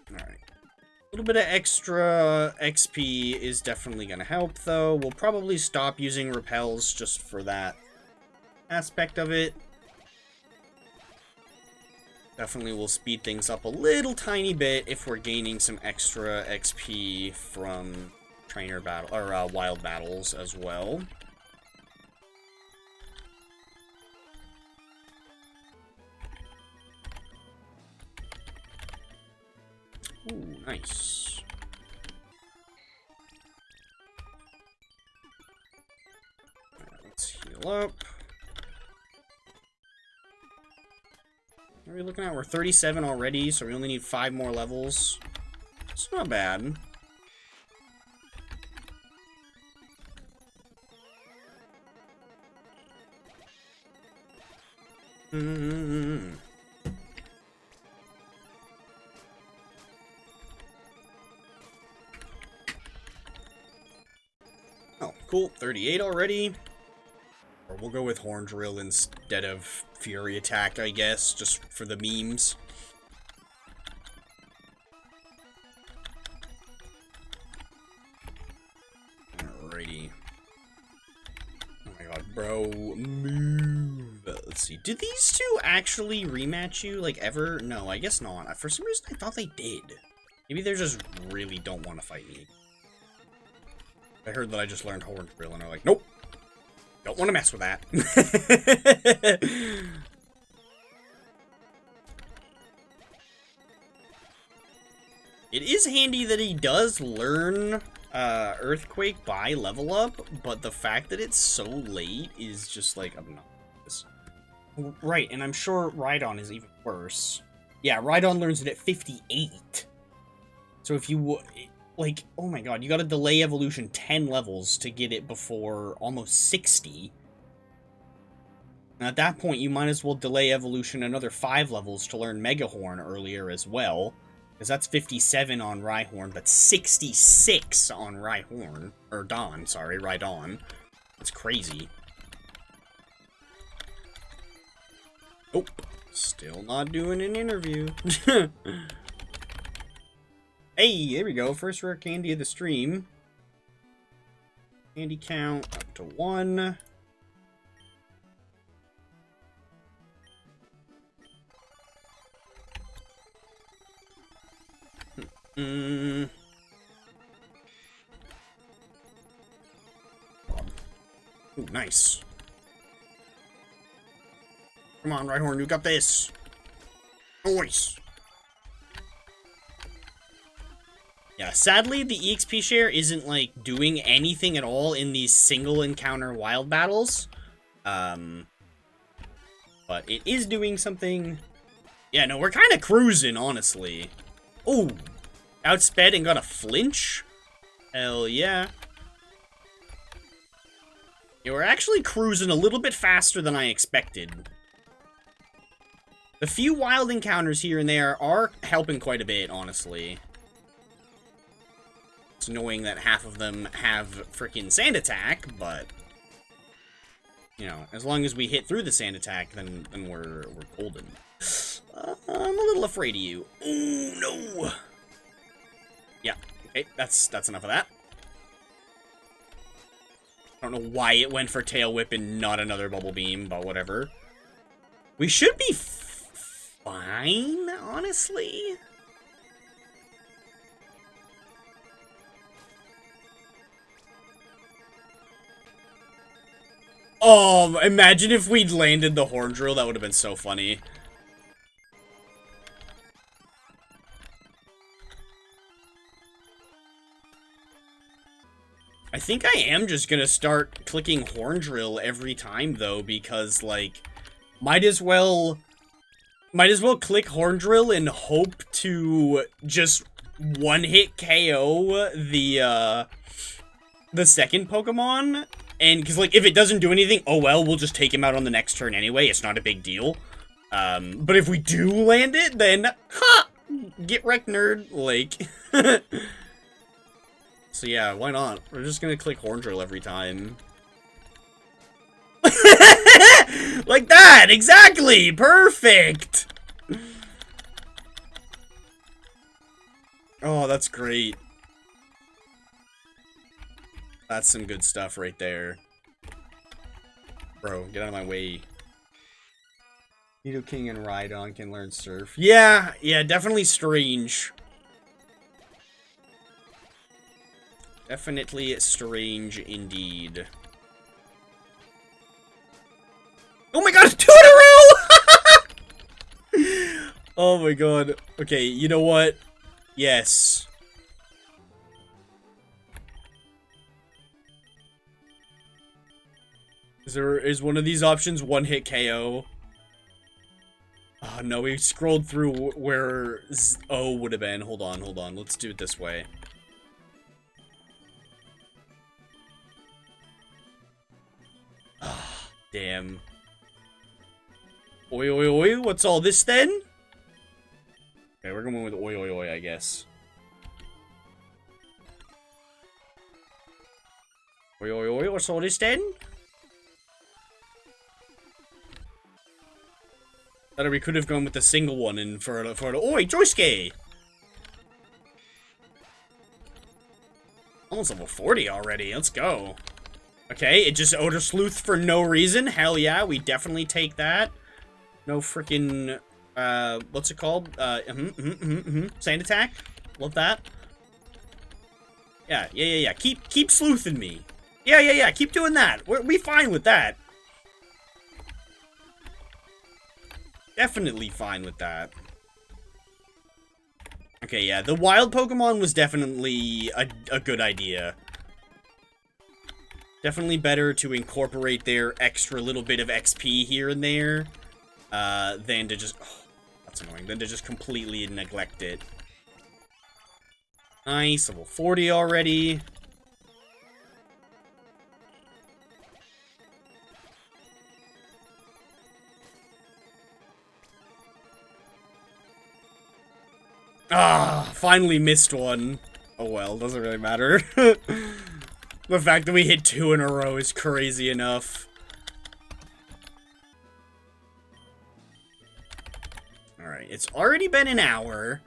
Alright. A little bit of extra XP is definitely going to help, though. We'll probably stop using repels just for that aspect of it. Definitely will speed things up a little tiny bit if we're gaining some extra XP from trainer battle or wild battles as well. Ooh, nice. Let's heal up. What are we looking at? We're 37 already, so we only need 5 more levels. It's not bad. Oh, cool. 38 already. Or we'll go with Horn Drill instead of Fury Attack, I guess, just for the memes. Alrighty. Oh my god, bro. Move. Let's see. Did these two actually rematch you, like, ever? No, I guess not. For some reason, I thought they did. Maybe they just really don't want to fight me. I heard that I just learned Horn Drill, and they're like, nope. Don't want to mess with that. It is handy that he does learn Earthquake by level up, but the fact that it's so late is just like obnoxious. Right, and I'm sure Rhydon is even worse. Yeah, Rhydon learns it at 58. So if you like, oh my god, you gotta delay evolution 10 levels to get it before almost 60. And at that point, you might as well delay evolution another 5 levels to learn Megahorn earlier as well. Because that's 57 on Rhyhorn, but 66 on Rhyhorn. Or Dawn, sorry, Rhydon. That's crazy. Nope. Still not doing an interview. Hey, there we go. First rare candy of the stream. Candy count up to 1. Ooh, nice. Come on, Rhyhorn, you got this. Nice. Yeah, sadly, the EXP share isn't, like, doing anything at all in these single encounter wild battles. But it is doing something. Yeah, no, we're kind of cruising, honestly. Oh, outsped and got a flinch? Hell yeah. Yeah, we're actually cruising a little bit faster than I expected. The few wild encounters here and there are helping quite a bit, honestly. It's annoying that half of them have freaking sand attack, but you know, as long as we hit through the sand attack, then we're golden. I'm a little afraid of you. Oh no. Yeah. Okay, that's enough of that. I don't know why it went for Tail Whip and not another Bubble Beam, but whatever. We should be fine, honestly. Oh, imagine if we'd landed the Horn Drill. That would have been so funny. I think I am just gonna start clicking Horn Drill every time, though, because, like, might as well click Horn Drill and hope to just one-hit KO the second Pokemon. And, because, like, if it doesn't do anything, oh well, we'll just take him out on the next turn anyway. It's not a big deal. But if we do land it, then, ha! Get wrecked, nerd. Like, so yeah, why not? We're just gonna click Horn Drill every time. Like that! Exactly! Perfect! Oh, that's great. That's some good stuff right there. Bro, get out of my way. Nidoking and Rhydon can learn Surf. Yeah, definitely strange. Definitely strange indeed. Oh my god, 2 in a row! Oh my god. Okay, you know what? Yes. Is one of these options one-hit KO? Oh, no, we scrolled through where O would have been. Hold on, hold on. Let's do it this way. Ah, damn. Oi, oi, oi. What's all this then? Okay, we're going with oi, oi, oi, I guess. Oi, oi, oi. What's all this then? Thought we could have gone with the single one and for the oi, Joysuke! Almost level 40 already. Let's go. Okay, it just Odor Sleuth for no reason. Hell yeah, we definitely take that. No freaking, what's it called? Sand attack. Love that. Yeah. Keep sleuthing me. Yeah. Keep doing that. We fine with that. Definitely fine with that. Okay, yeah, the wild Pokemon was definitely a good idea. Definitely better to incorporate their extra little bit of XP here and there, than to just... Oh, that's annoying. Than to just completely neglect it. Nice, level 40 already. Ah, finally missed one. Oh well, doesn't really matter. The fact that we hit 2 in a row is crazy enough. Alright, it's already been an hour.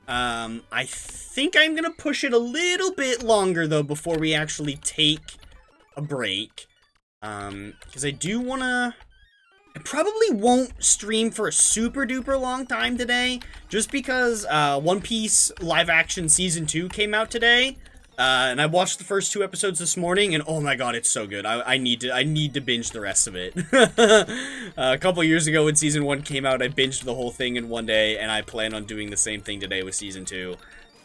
I think I'm gonna push it a little bit longer, though, before we actually take a break. Because I do wanna... I probably won't stream for a super duper long time today, just because One Piece live action season 2 came out today, and I watched the first 2 episodes this morning, and oh my god, it's so good. I need to binge the rest of it. A couple years ago when season 1 came out, I binged the whole thing in one day, and I plan on doing the same thing today with season 2.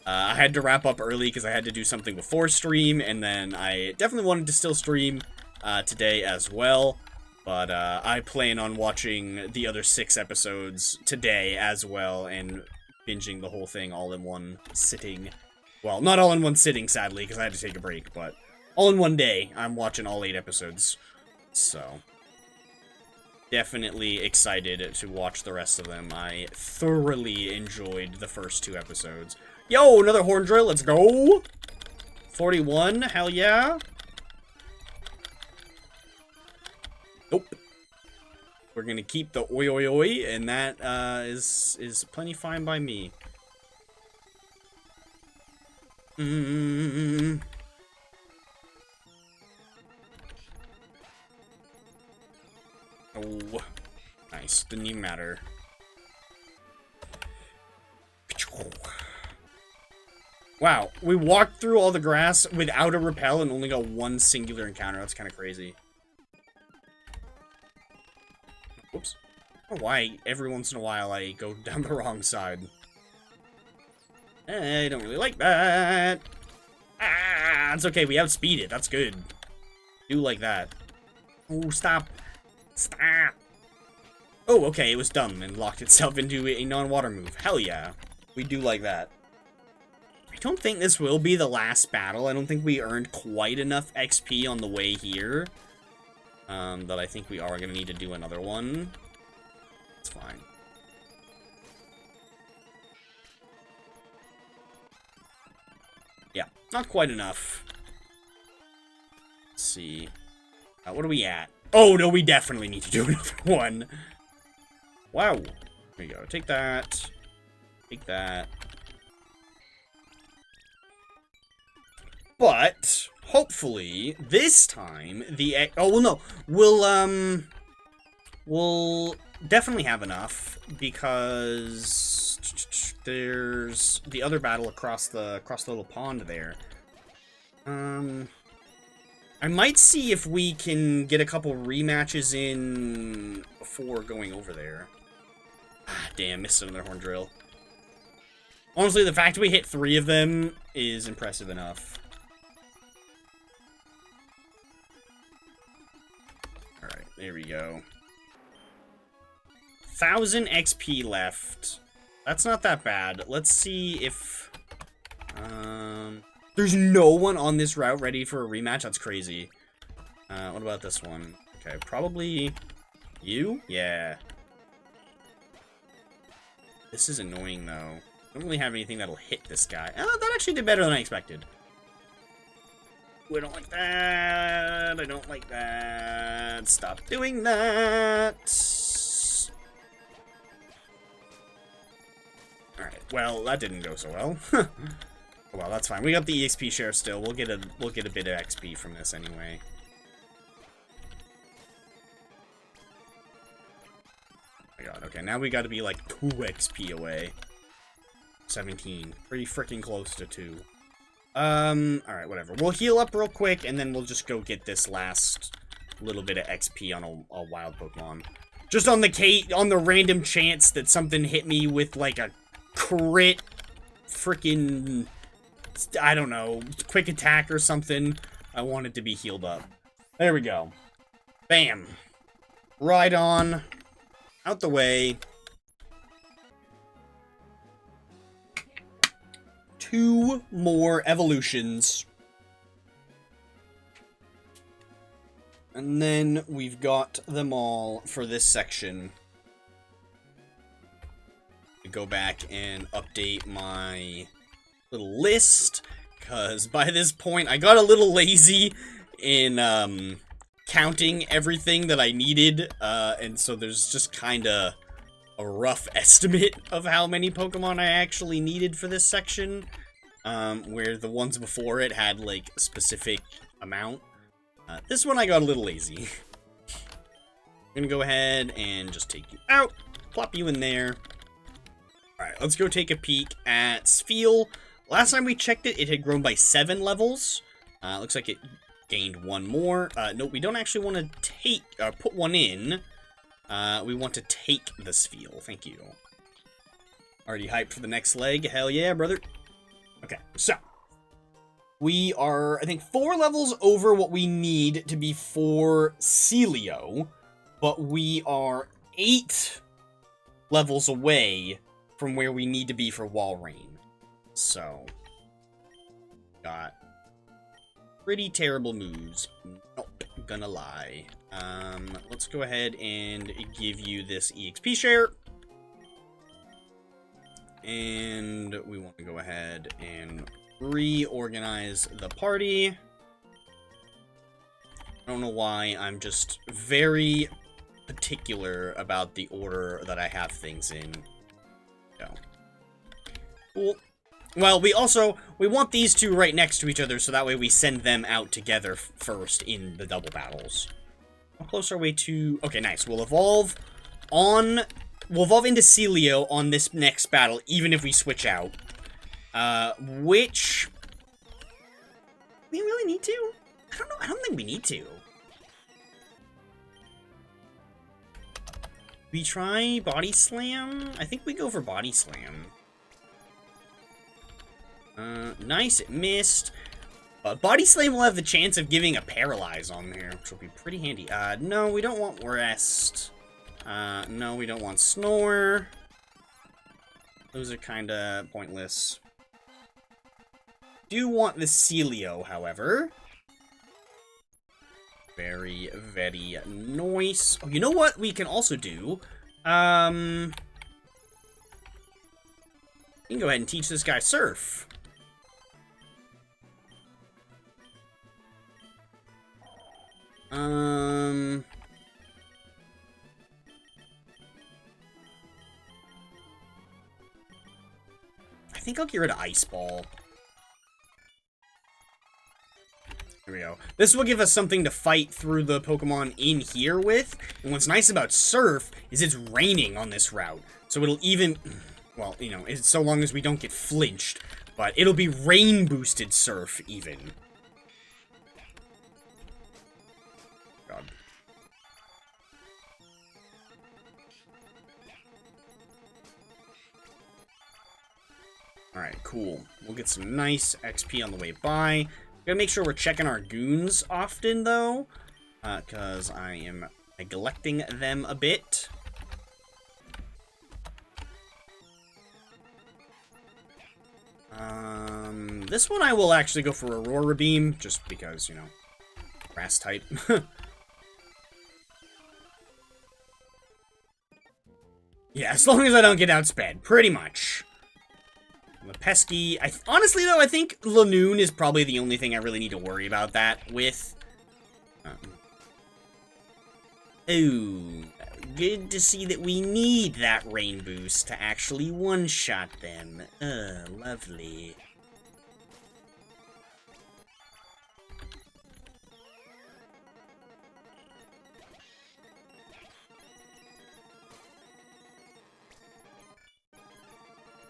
I had to wrap up early because I had to do something before stream, and then I definitely wanted to still stream today as well. But I plan on watching the other 6 episodes today as well, and binging the whole thing all in one sitting. Well, not all in one sitting, sadly, because I had to take a break, but all in one day, I'm watching all 8 episodes. So, definitely excited to watch the rest of them. I thoroughly enjoyed the first 2 episodes. Yo, another horn drill, let's go! 41, hell yeah! Nope. We're gonna keep the oi oi oi, and that is plenty fine by me. Oh, nice. Didn't even matter. Wow, we walked through all the grass without a repel and only got 1 singular encounter. That's kind of crazy. Whoops. I don't know why every once in a while I go down the wrong side. I don't really like that. Ah, it's okay. We outspeed it. That's good. Do like that. Oh, stop. Stop. Oh, okay. It was dumb and locked itself into a non-water move. Hell yeah. We do like that. I don't think this will be the last battle. I don't think we earned quite enough XP on the way here. That I think we are going to need to do another one. It's fine. Yeah, not quite enough. Let's see. What are we at? Oh, no, we definitely need to do another one. Wow. There we go. Take that. Take that. But hopefully this time oh well no, we'll definitely have enough because there's the other battle across the little pond there. I might see if we can get a couple rematches in before going over there. Ah, damn, missed another horn drill. Honestly, the fact we hit 3 of them is impressive enough. Alright, there we go. 1,000 XP left. That's not that bad. Let's see if... there's no one on this route ready for a rematch? That's crazy. What about this one? Okay, probably... you? Yeah. This is annoying, though. I don't really have anything that'll hit this guy. Oh, that actually did better than I expected. I don't like that. I don't like that. Stop doing that. Alright, well, that didn't go so well. Well, that's fine. We got the EXP share still. We'll get a bit of XP from this anyway. Oh my god, okay, now we gotta be like 2 XP away. 17. Pretty freaking close to 2. Alright, whatever. We'll heal up real quick, and then we'll just go get this last little bit of XP on a wild Pokemon. Just on the random chance that something hit me with, like, a crit freaking, I don't know, quick attack or something. I want it to be healed up. There we go. Bam. Right on. Out the way. 2 more evolutions. And then we've got them all for this section. Go back and update my little list, because by this point I got a little lazy in counting everything that I needed, and so there's just kind of a rough estimate of how many Pokemon I actually needed for this section, where the ones before it had like a specific amount. This one I got a little lazy. I'm gonna go ahead and just take you out, plop you in there. Alright, let's go take a peek at Spheal. Last time we checked it, it had grown by 7 levels. Looks like it gained 1 more. No, we don't actually want to put one in. We want to take the Spheal. Thank you. Already hyped for the next leg. Hell yeah, brother. Okay, so. We are, I think, 4 levels over what we need to be for Celio. But we are 8 levels away from where we need to be for Walrein. So, got pretty terrible moves. Nope, gonna lie. Let's go ahead and give you this EXP share. And we want to go ahead and reorganize the party. I don't know why, I'm just very particular about the order that I have things in. So, cool. Well, we want these 2 right next to each other, so that way we send them out together first in the double battles. How close are we to... Okay, nice. We'll evolve into Celio on this next battle, even if we switch out. Which... we really need to? I don't know. I don't think we need to. We try Body Slam? I think we go for Body Slam. Nice, it missed. Body Slam will have the chance of giving a Paralyze on there, which will be pretty handy. No, we don't want Rest. No, we don't want Snore. Those are kinda pointless. Do want the Celio, however. Very, very nice. Oh, you know what we can also do? We can go ahead and teach this guy Surf. I think I'll get rid of Ice Ball. Here we go. This will give us something to fight through the Pokemon in here with. And what's nice about Surf is it's raining on this route. So it'll even... well, you know, it's so long as we don't get flinched. But it'll be rain-boosted Surf, even. God. Alright, cool. We'll get some nice XP on the way by. Gotta make sure we're checking our goons often, though, because I am neglecting them a bit. This one I will actually go for Aurora Beam, just because, you know, grass type. Yeah, as long as I don't get outsped, pretty much. The pesky... honestly, though, I think Lanoon is probably the only thing I really need to worry about that with. Oh, good to see that we need that rain boost to actually one-shot them. Lovely.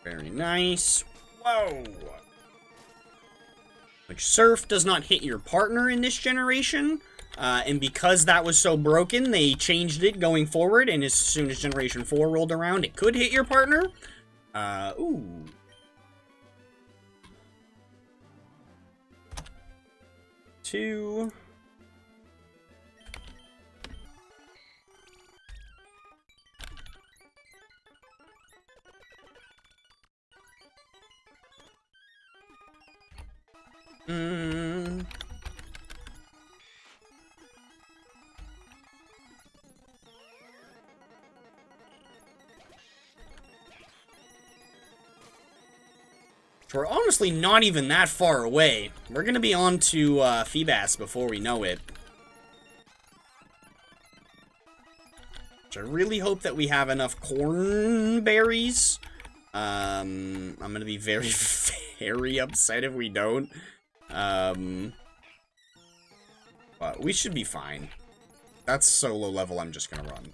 Very nice. Whoa! Which Surf does not hit your partner in this generation. And because that was so broken, they changed it going forward. And as soon as Generation 4 rolled around, it could hit your partner. Ooh. Two. We're honestly not even that far away. We're gonna be on to Feebas before we know it. Which I really hope that we have enough corn berries. I'm gonna be very, very upset if we don't. But we should be fine. That's so low level, I'm just gonna run.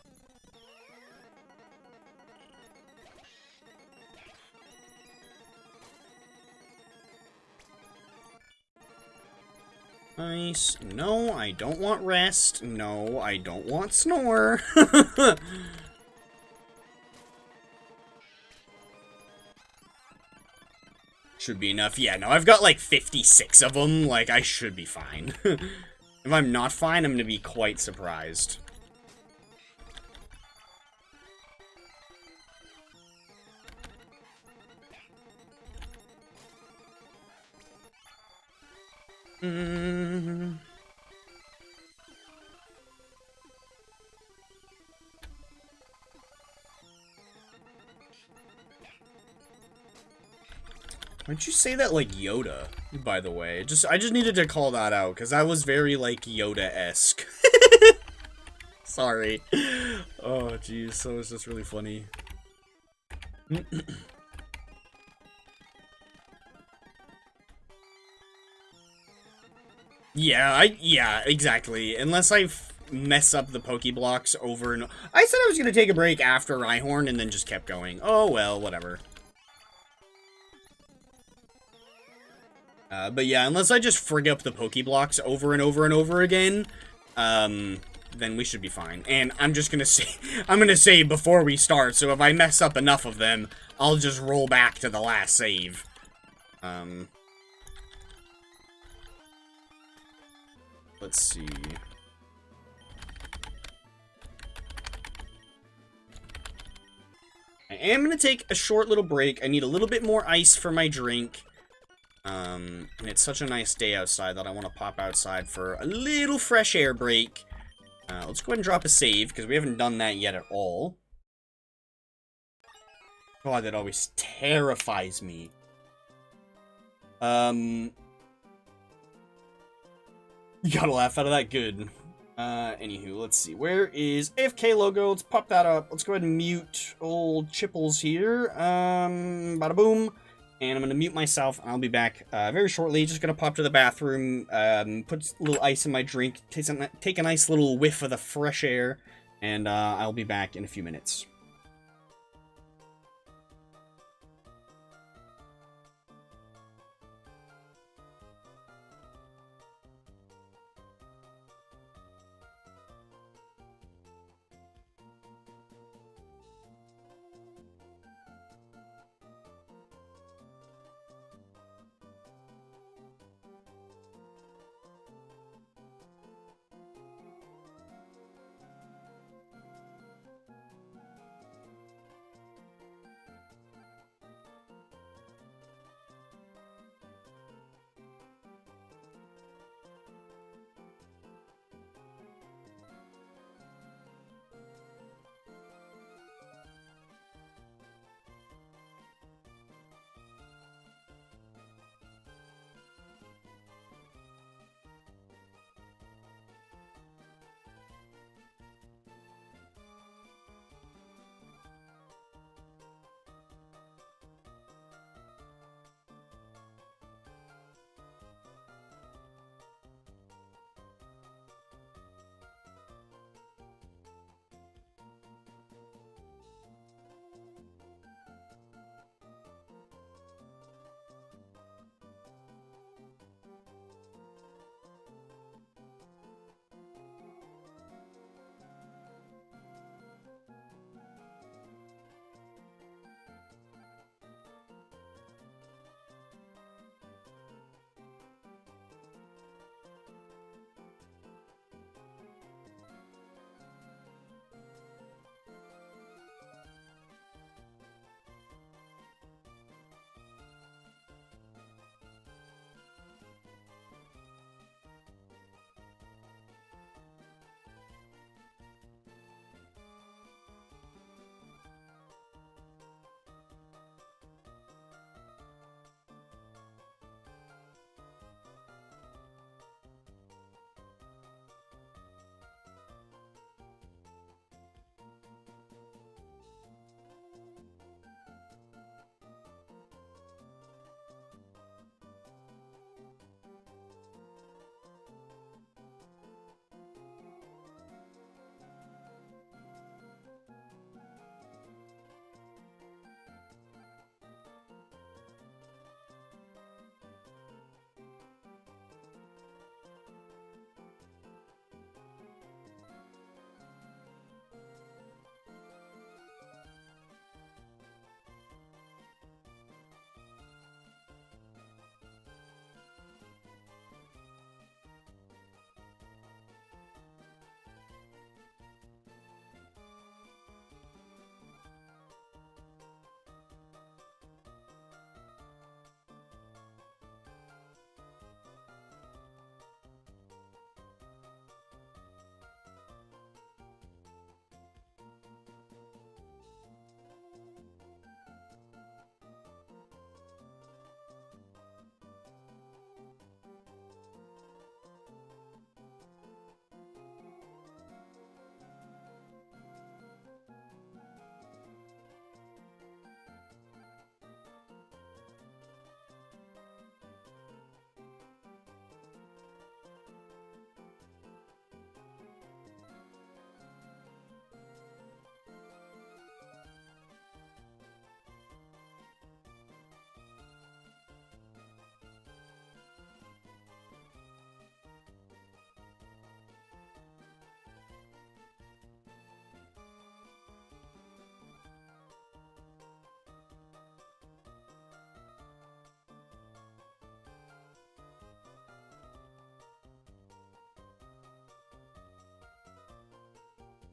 Nice. No, I don't want rest. No, I don't want snore. Should be enough. Yeah, no, I've got like 56 of them. Like, I should be fine. If I'm not fine, I'm gonna be quite surprised. Why'd you say that like Yoda, by the way? I just needed to call that out, because that was very, like, Yoda-esque. Sorry. Oh, jeez, that was just really funny. Yeah, exactly. Unless I mess up the Pokeblocks over and... I said I was gonna take a break after Rhyhorn and then just kept going. Oh, well, whatever. But yeah, unless I just frig up the Pokeblocks over and over and over again, then we should be fine. And I'm just gonna say... I'm gonna save before we start, so if I mess up enough of them, I'll just roll back to the last save. Let's see. I am going to take a short little break. I need a little bit more ice for my drink. And it's such a nice day outside that I want to pop outside for a little fresh air break. Let's go ahead and drop a save, because we haven't done that yet at all. God, that always terrifies me. You gotta laugh out of that. Good. Anywho, let's see. Where is AFK logo? Let's pop that up. Let's go ahead and mute old Chipples here. Bada boom. And I'm gonna mute myself, and I'll be back very shortly. Just gonna pop to the bathroom, put a little ice in my drink, take a nice little whiff of the fresh air, and I'll be back in a few minutes.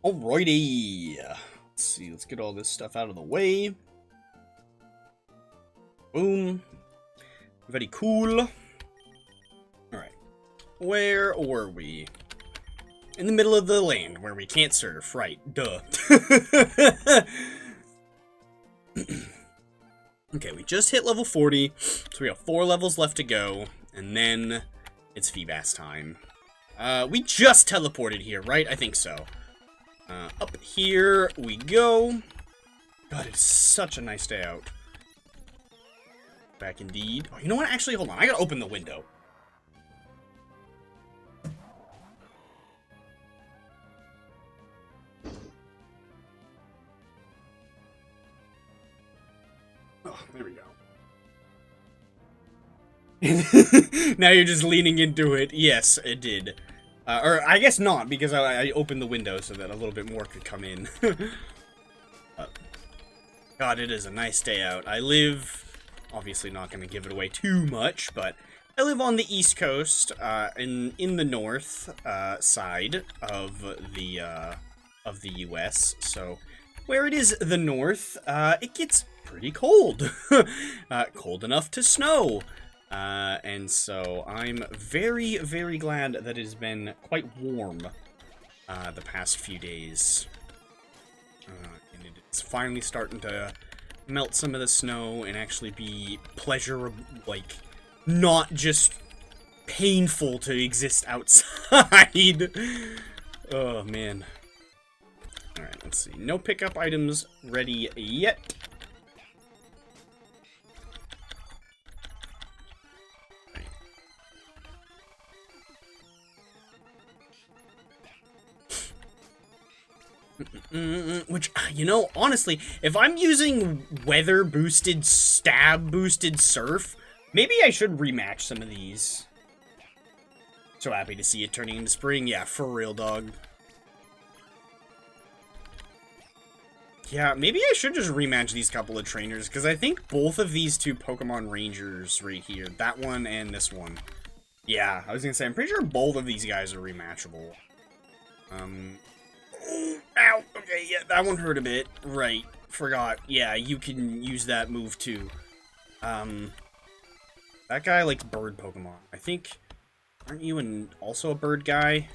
Alrighty. Let's see, let's get all this stuff out of the way. Boom. Very cool. Alright. Where were we? In the middle of the land, where we can't surf. Right. Duh. Okay, we just hit level 40, so we have 4 levels left to go, and then it's Feebas time. We just teleported here, right? I think so. Up here we go. God, it's such a nice day out. Back indeed. Oh, you know what? Actually, hold on. I gotta open the window. Oh, there we go. Now you're just leaning into it. Yes, it did. Or I guess not, because I opened the window so that a little bit more could come in. God, it is a nice day out. I live, obviously not going to give it away too much, but I live on the East Coast, in the north side of the U.S. So where it is the north, it gets pretty cold, cold enough to snow. And so I'm very, very glad that it has been quite warm the past few days. And it's finally starting to melt some of the snow and actually be pleasurable, like, not just painful to exist outside. Oh, man. Alright, let's see. No pickup items ready yet. Which, you know, honestly, if I'm using weather-boosted, stab-boosted surf, maybe I should rematch some of these. So happy to see it turning into spring. Yeah, for real, dog. Yeah, maybe I should just rematch these couple of trainers, because I think both of these two Pokemon Rangers right here, that one and this one. Yeah, I was gonna say, I'm pretty sure both of these guys are rematchable. Ow! Okay, yeah, that one hurt a bit. Right, forgot. Yeah, you can use that move too. That guy likes bird Pokemon. I think, aren't you also a bird guy?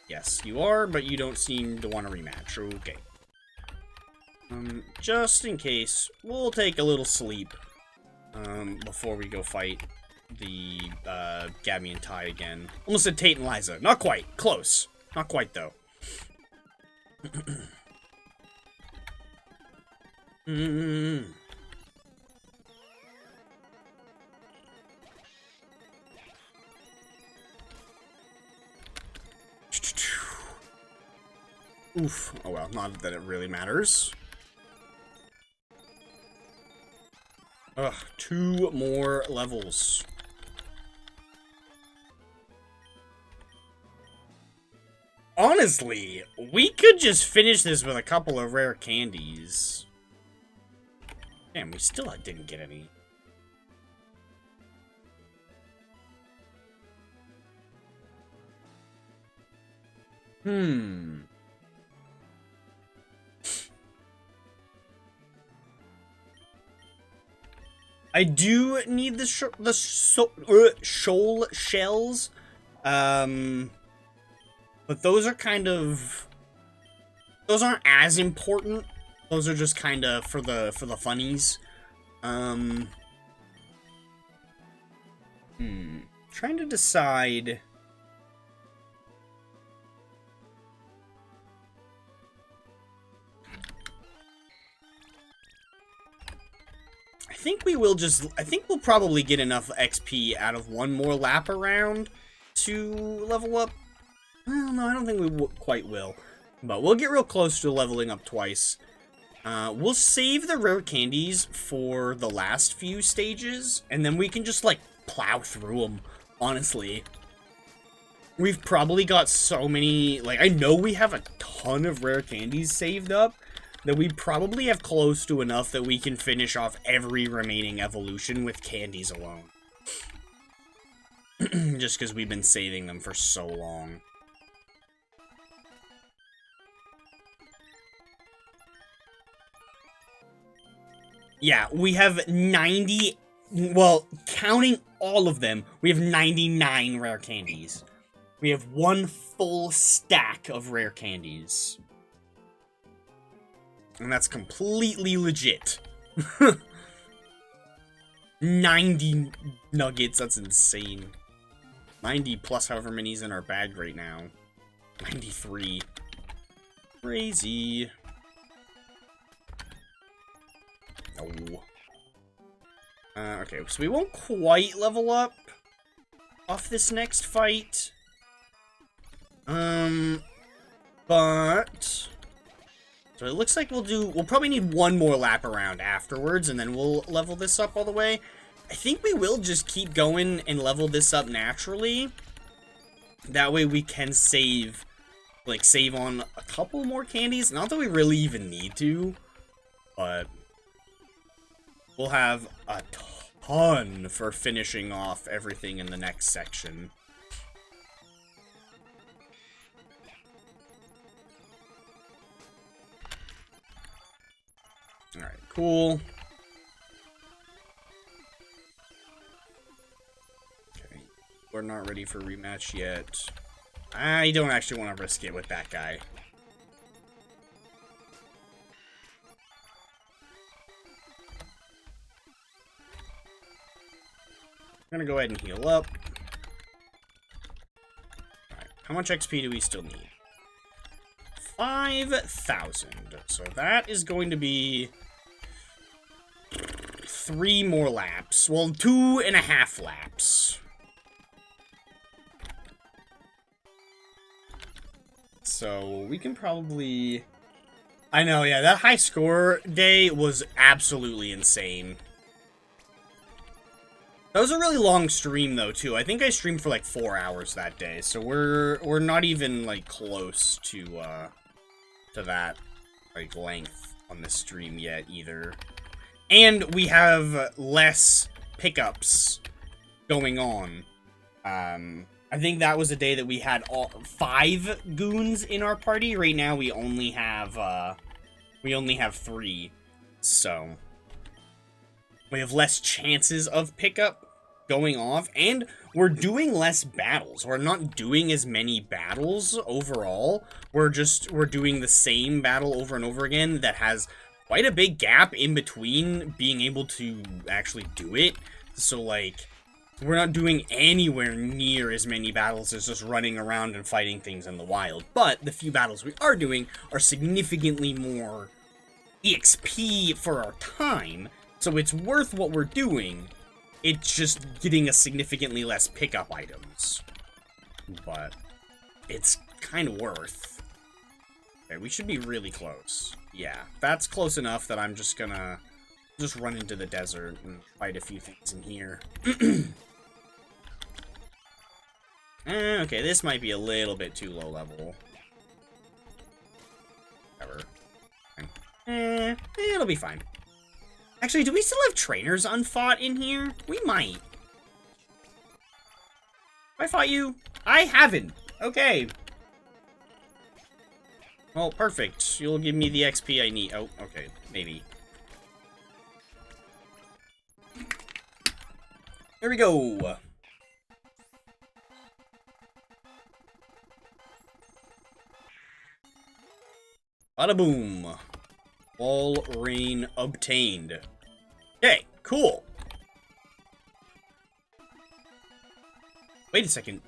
Yes, you are, but you don't seem to want to rematch. Okay. Just in case, we'll take a little sleep, before we go fight the, Gabby and Ty again. Almost said Tate and Liza. Not quite. Close. Not quite, though. Oof. Oh well, not that it really matters. Ugh, 2 more levels. Honestly, we could just finish this with a couple of rare candies. Damn, we still didn't get any. I do need the shoal shells, but those are kind of, those aren't as important. Those are just kind of for the funnies. Trying to decide. I think we will just, I think we'll probably get enough XP out of one more lap around to level up. Well, no, I don't think we quite will. But we'll get real close to leveling up twice. We'll save the rare candies for the last few stages, and then we can just, like, plow through them, honestly. We've probably got so many, like, I know we have a ton of rare candies saved up, that we probably have close to enough that we can finish off every remaining evolution with candies alone. Just because we've been saving them for so long. Yeah, we have 90... Well, counting all of them, we have 99 rare candies. We have one full stack of rare candies. And that's completely legit. 90 nuggets, that's insane. 90 plus however many's in our bag right now. 93. Crazy. No. Okay, so we won't quite level up off this next fight. But... So it looks like we'll probably need one more lap around afterwards, and then we'll level this up all the way. I think we will just keep going and level this up naturally. That way we can save on a couple more candies. Not that we really even need to, but we'll have a ton for finishing off everything in the next section. Alright, cool. Okay, we're not ready for rematch yet. I don't actually want to risk it with that guy. I'm gonna go ahead and heal up. Alright, how much XP do we still need? 5,000. So that is going to be 3 more laps. Well, 2.5 laps. So we can probably... I know, yeah, that high score day was absolutely insane. That was a really long stream, though, too. I think I streamed for, like, 4 hours that day. So we're not even, like, close to that, like, length on the stream yet, either. And we have less pickups going on. I think that was a day that we had all 5 goons in our party. Right now, we only have 3. So we have less chances of pickup going off, and we're doing less battles. We're not doing as many battles overall. We're doing the same battle over and over again that has quite a big gap in between being able to actually do it. So, like, we're not doing anywhere near as many battles as just running around and fighting things in the wild. But the few battles we are doing are significantly more EXP for our time, so it's worth what we're doing. It's just getting us significantly less pickup items. But it's kind of worth. Okay, we should be really close. Yeah, that's close enough that I'm just gonna run into the desert and fight a few things in here. Okay, this might be a little bit too low level. Whatever. It'll be fine. Actually, do we still have trainers unfought in here? We might. I fought you. I haven't. Okay. Well, perfect. You'll give me the XP I need. Oh, okay. Maybe. Here we go. Bada boom. Wall rain obtained. Okay, cool. Wait a second.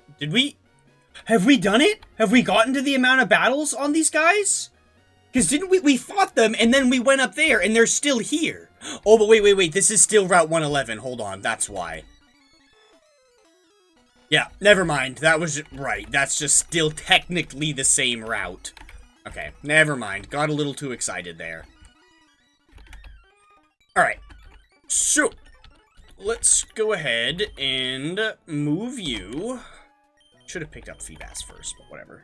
Have we done it? Have we gotten to the amount of battles on these guys? Because didn't we fought them and then we went up there and they're still here. Oh, but wait. This is still Route 111. Hold on. That's why. Yeah, never mind. That was right. That's just still technically the same route. Okay, never mind. Got a little too excited there. Alright. So, let's go ahead and move you. Should have picked up Feebas first, but whatever.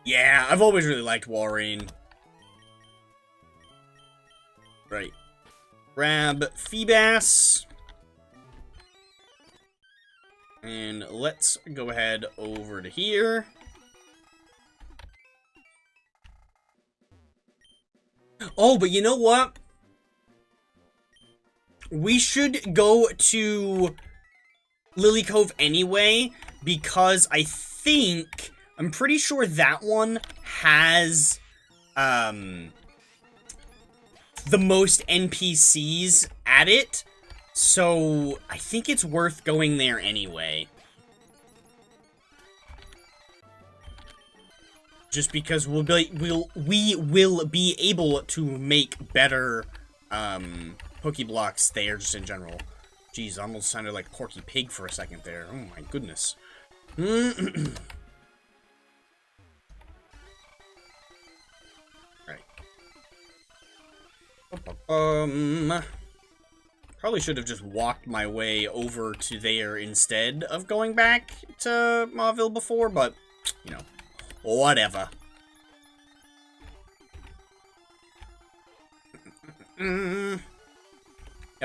Yeah, I've always really liked Walrein. Right. Grab Feebas. And let's go ahead over to here. Oh, but you know what? we should go to Lily Cove anyway, because I'm pretty sure that one has, the most NPCs at it, so I think it's worth going there anyway. Just because we will be able to make better, Pokeblocks there, just in general. Jeez, I almost sounded like Porky Pig for a second there. Oh my goodness. Alright. Probably should have just walked my way over to there instead of going back to Mauville before, but, you know, whatever. Yeah,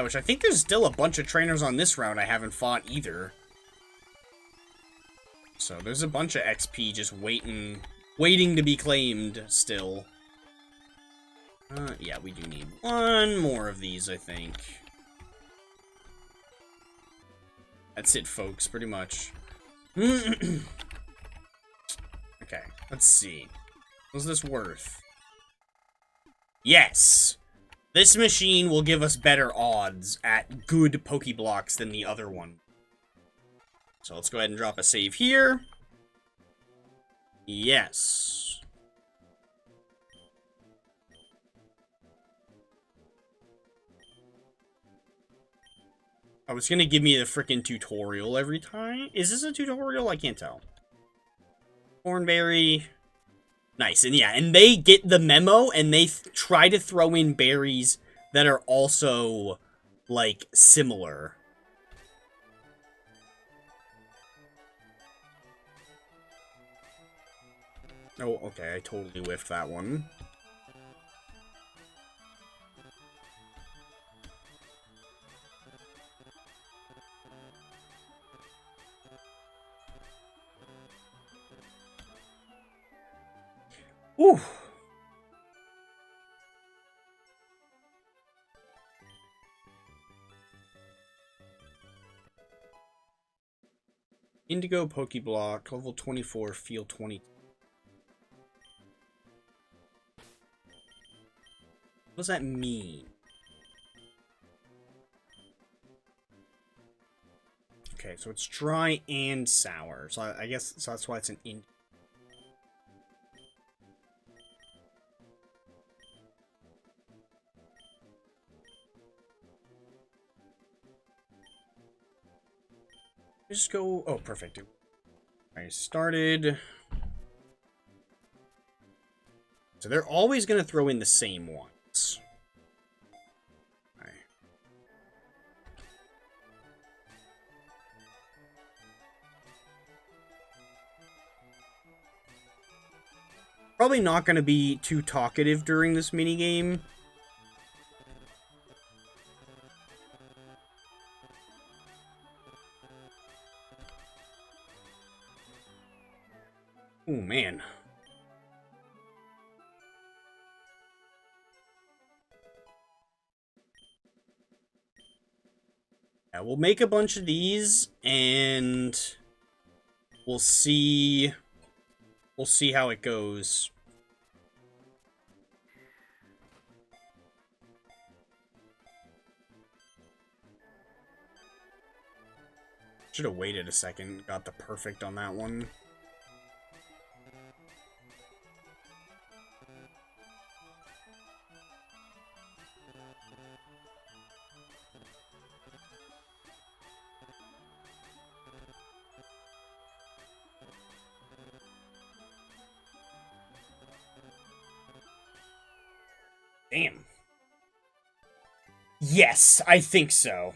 which I think there's still a bunch of trainers on this route I haven't fought either. So there's a bunch of XP just waiting to be claimed still. Yeah, we do need one more of these, I think. That's it, folks, pretty much. Okay, let's see. What's this worth? Yes! This machine will give us better odds at good Pokeblocks than the other one. So let's go ahead and drop a save here. Yes. I was gonna give me the frickin' tutorial every time. Is this a tutorial? I can't tell. Thornberry. Nice, and yeah, and they get the memo, and they try to throw in berries that are also, like, similar. Oh, okay, I totally whiffed that one. Ooh. Indigo Pokeblock, level 24, field 20. What does that mean? Okay, so it's dry and sour. So I guess so that's why it's an Indigo. Just go. Oh, perfect. I started. So they're always going to throw in the same ones. Right. Probably not going to be too talkative during this minigame. Oh, man. Yeah, we'll make a bunch of these, and we'll see how it goes. Should have waited a second, got the perfect on that one. Damn. Yes, I think so.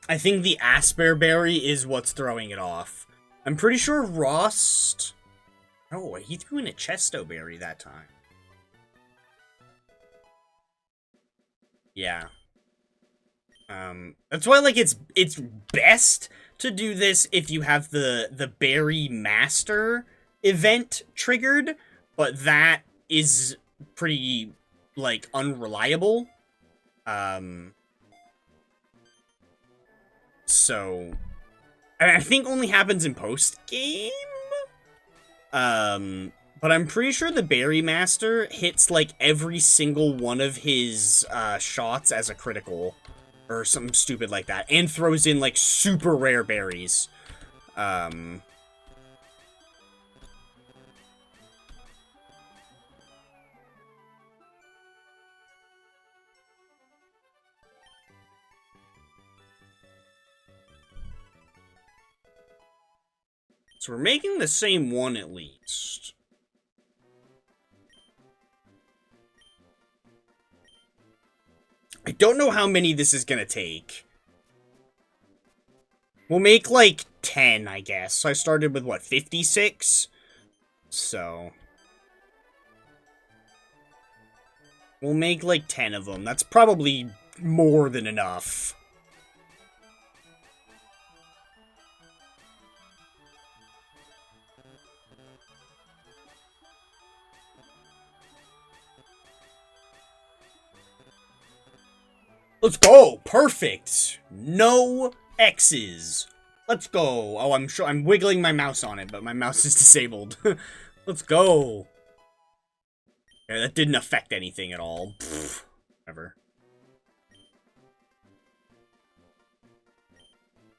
I think the Asperberry is what's throwing it off. I'm pretty sure Rost... Oh, he threw in a Chesto Berry that time. Yeah. That's why, like, it's best to do this if you have the Berry Master event triggered, but that is pretty, like, unreliable. So, and I think only happens in post-game? But I'm pretty sure the Berry Master hits, like, every single one of his, shots as a critical. Or something stupid like that. And throws in, like, super rare berries. So we're making the same one at least. I don't know how many this is gonna take. We'll make, like, 10, I guess. So I started with, what, 56? So... we'll make, like, 10 of them. That's probably more than enough. Let's go! Perfect! No X's. Let's go. Oh, I'm sure I'm wiggling my mouse on it, but my mouse is disabled. Let's go. Yeah, that didn't affect anything at all. Pfft, whatever.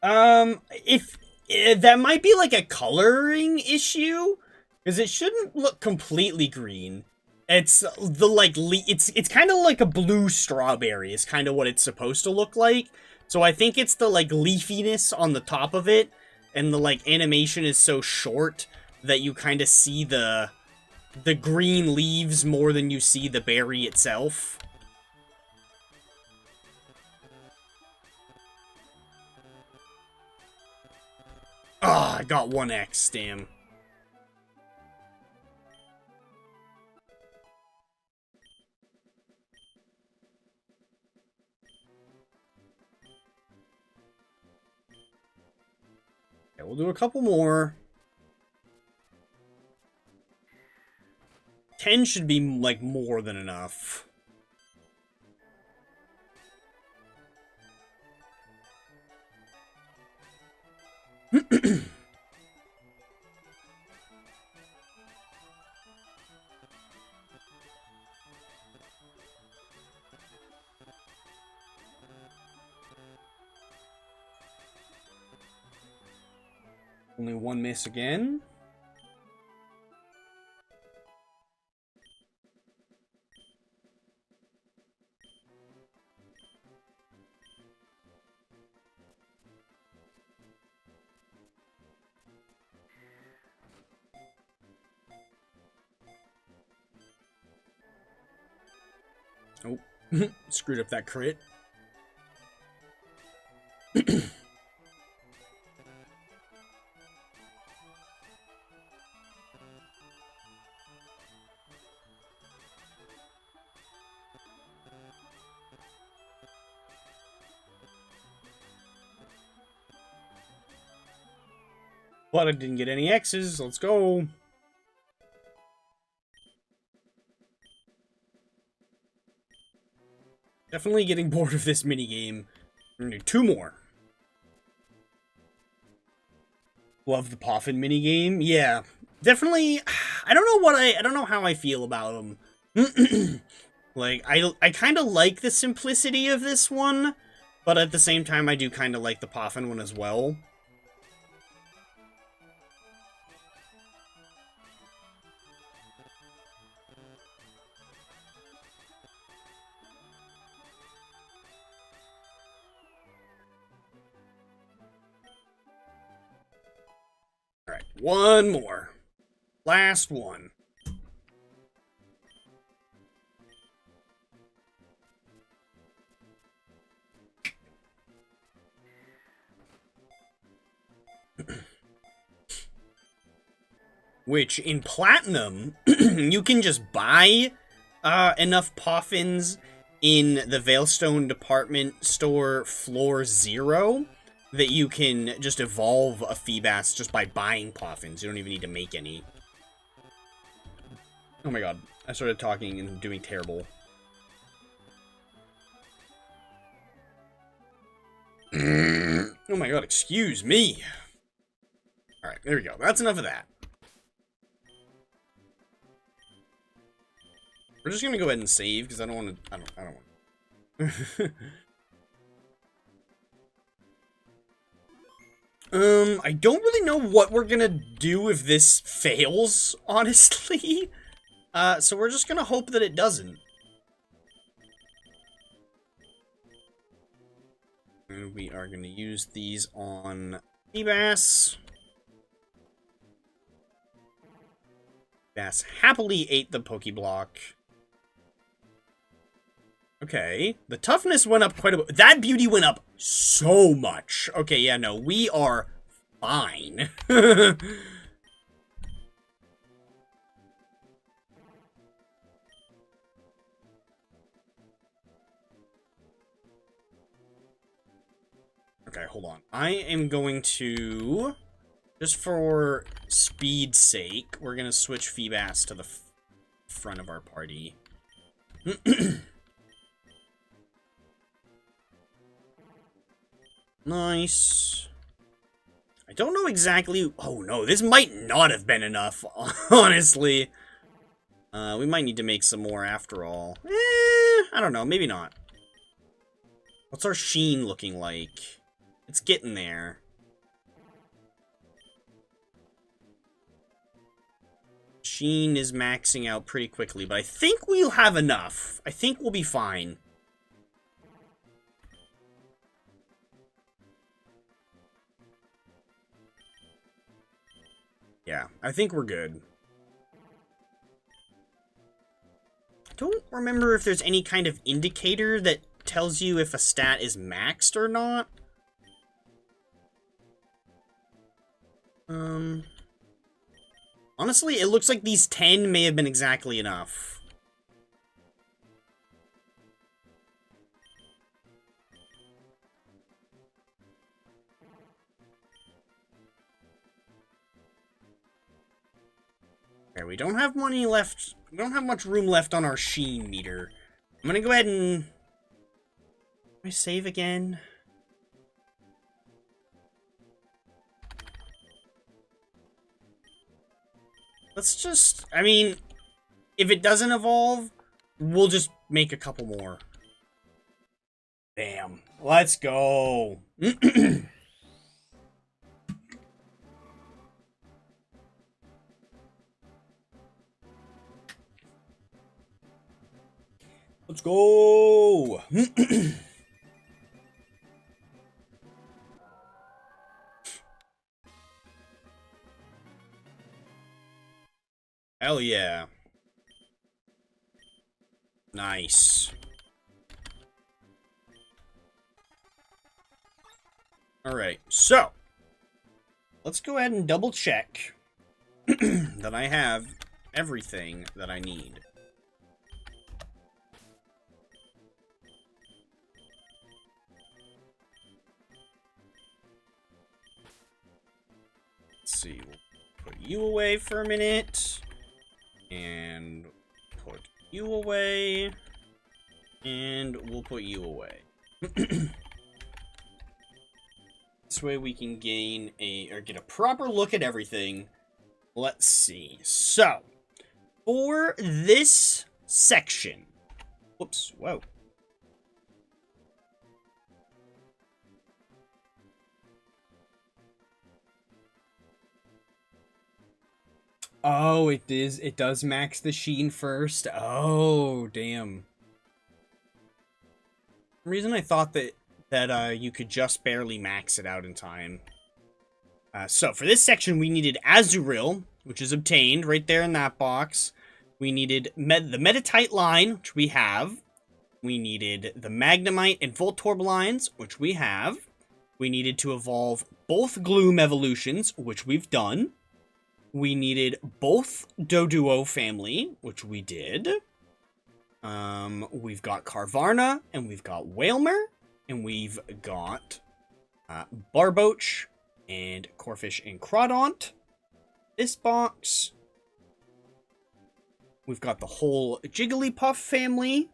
That might be like a coloring issue, because it shouldn't look completely green. It's the, like, it's kind of like a blue strawberry is kind of what it's supposed to look like. So I think it's the, like, leafiness on the top of it, and the, like, animation is so short that you kind of see the green leaves more than you see the berry itself. Ah, I got 1x, damn. Okay, we'll do a couple more. 10 should be, like, more than enough. Only one miss again. Oh, screwed up that crit. But I didn't get any X's. Let's go. Definitely getting bored of this minigame. We're gonna do 2 more. Love the Poffin minigame. Yeah. Definitely, I don't know how I feel about them. Like, I kind of like the simplicity of this one, but at the same time, I do kind of like the Poffin one as well. Alright, one more. Last one. Which, in Platinum, you can just buy enough Poffins in the Veilstone department store floor 0 that you can just evolve a Feebas just by buying Poffins. You don't even need to make any. Oh my god, I started talking and doing terrible. Oh my god, excuse me. Alright, there we go. That's enough of that. We're just gonna go ahead and save, because I don't want to... I don't want to... I don't really know what we're gonna do if this fails, honestly. So we're just gonna hope that it doesn't. And we are gonna use these on Bass. Bass happily ate the Pokeblock. Okay, the toughness went up quite a bit. That beauty went up so much. Okay, yeah, no, we are fine. Okay, hold on. I am going to, just for speed's sake, we're going to switch Feebas to the front of our party. Nice. I don't know exactly... Oh, no, this might not have been enough, honestly. We might need to make some more after all. I don't know, maybe not. What's our sheen looking like? It's getting there. Sheen is maxing out pretty quickly, but I think we'll have enough. I think we'll be fine. Yeah, I think we're good. I don't remember if there's any kind of indicator that tells you if a stat is maxed or not. Honestly, it looks like these 10 may have been exactly enough. Okay, we don't have money left. We don't have much room left on our sheen meter. I'm gonna go ahead and... Can I save again? Let's just... I mean, if it doesn't evolve, we'll just make a couple more. Damn. Let's go. Let's go! Hell yeah. Nice. Alright, so. Let's go ahead and double check that I have everything that I need. Let's see, we'll put you away for a minute. And put you away. And we'll put you away. This way we can gain get a proper look at everything. Let's see. So, for this section. Whoops, whoa. Oh, it is. It does max the sheen first. Oh, damn. For some reason I thought that you could just barely max it out in time. So for this section, we needed Azuril, which is obtained right there in that box. We needed the Metatite line, which we have. We needed the Magnemite and Voltorb lines, which we have. We needed to evolve both Gloom evolutions, which we've done. We needed both Doduo family, which we did. We've got Carvarna, and we've got Whalmer, and we've got Barboach, and Corphish and Crawdaunt. This box, we've got the whole Jigglypuff family.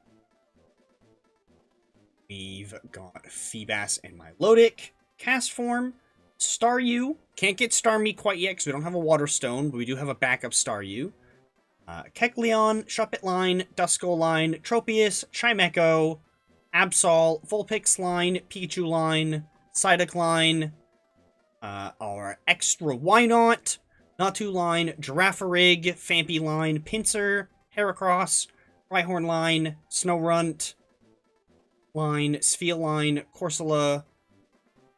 We've got Feebas and Milotic. Cast Form, Staryu. Can't get Starmie quite yet because we don't have a Water Stone, but we do have a backup Staryu. Kecleon, Shuppet-line, Duskull-line, Tropius, Chimecho, Absol, Vulpix-line, Pikachu-line, Psyduck-line, our extra Wynot, Natu-line, Girafarig, Phanpy-line, Pinsir, Heracross, Rhyhorn-line, Snorunt-line, Sphere-line, Corsola,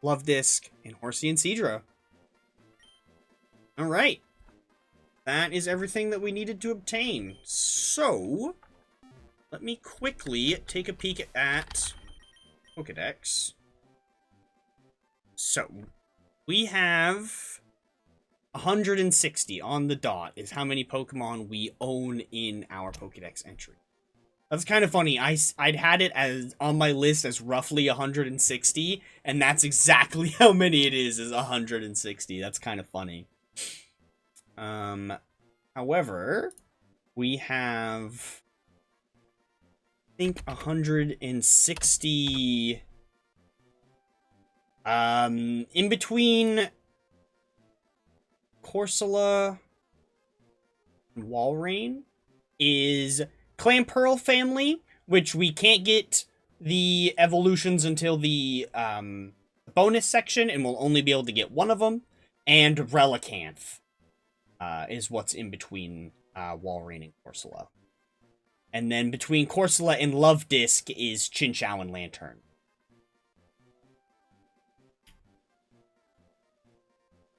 Luvdisc, and Horsey and Seadra. Alright. That is everything that we needed to obtain. So, let me quickly take a peek at Pokedex. So, we have 160 on the dot is how many Pokemon we own in our Pokedex entry. That's kind of funny. I'd had it as on my list as roughly 160, and that's exactly how many it is 160. That's kind of funny. However, we have, I think, 160, in between Corsola and Walrein is Clamperl family, which we can't get the evolutions until the bonus section, and we'll only be able to get one of them, and Relicanth. Is what's in between Walrein and Corsola. And then between Corsola and Luvdisc is Chinchou and Lantern.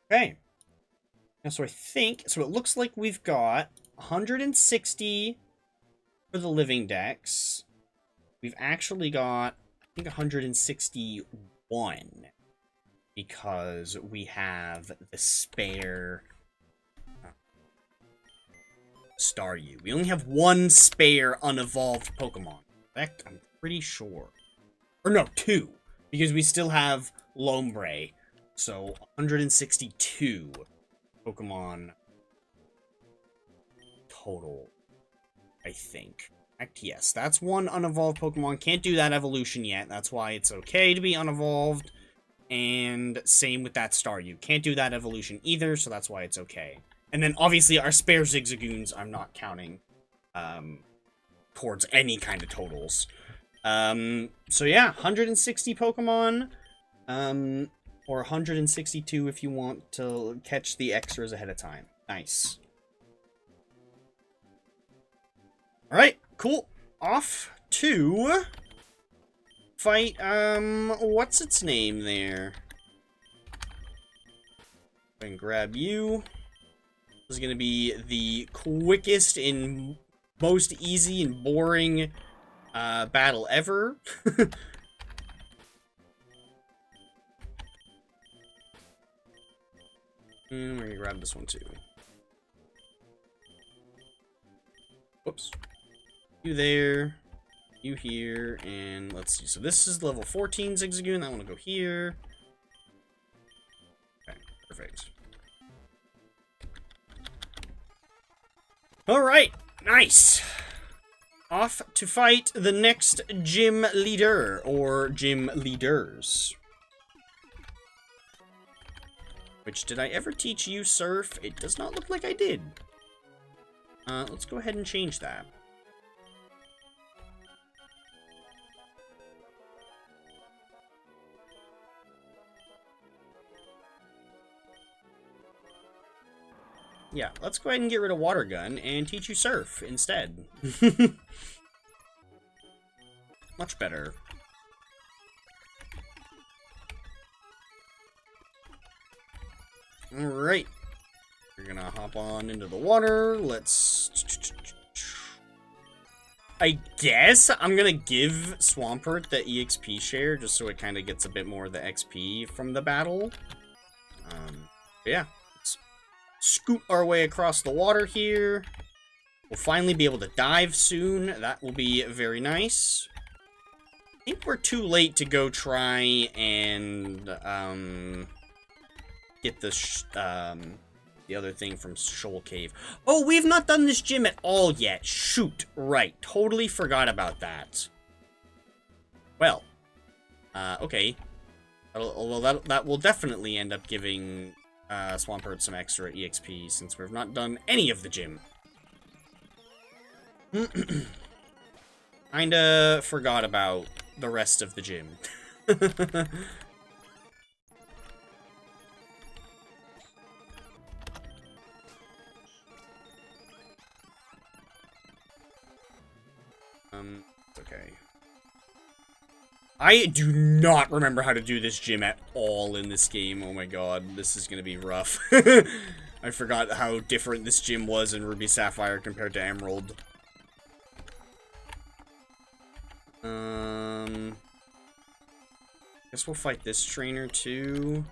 Okay. Now, so it looks like we've got 160 for the living dex. We've actually got, I think, 161. Because we have the spare Staryu. We only have one spare unevolved Pokemon. In fact, I'm pretty sure. Or no, 2. Because we still have Lombre. So, 162 Pokemon total, I think. In fact, yes, that's one unevolved Pokemon. Can't do that evolution yet. That's why it's okay to be unevolved. And same with that Staryu. Can't do that evolution either, so that's why it's okay. And then, obviously, our spare Zigzagoons I'm not counting towards any kind of totals. So yeah, 160 Pokemon, or 162 if you want to catch the extras ahead of time. Nice. Alright, cool. Off to fight, what's its name there? I can grab you. This is going to be the quickest and most easy and boring battle ever. And we're going to grab this one too. Whoops. You there. You here. And let's see. So this is level 14 Zigzagoon. I want to go here. Okay, perfect. Alright, nice. Off to fight the next gym leader, or gym leaders. Which, did I ever teach you Surf? It does not look like I did. Let's go ahead and change that. Yeah, let's go ahead and get rid of Water Gun and teach you Surf instead. Much better. Alright. We're gonna hop on into the water. Let's... I guess I'm gonna give Swampert the EXP share just so it kind of gets a bit more of the XP from the battle. Yeah. Scoot our way across the water here. We'll finally be able to dive soon. That will be very nice. I think we're too late to go try and get the other thing from Shoal Cave. Oh, we've not done this gym at all yet. Shoot. Right. Totally forgot about that. Well. Okay. Well, that will definitely end up giving Swampert some extra EXP, since we've not done any of the gym. Kinda forgot about the rest of the gym. Okay. I do not remember how to do this gym at all in this game. Oh my god, this is gonna be rough. I forgot how different this gym was in Ruby Sapphire compared to Emerald. Guess we'll fight this trainer too.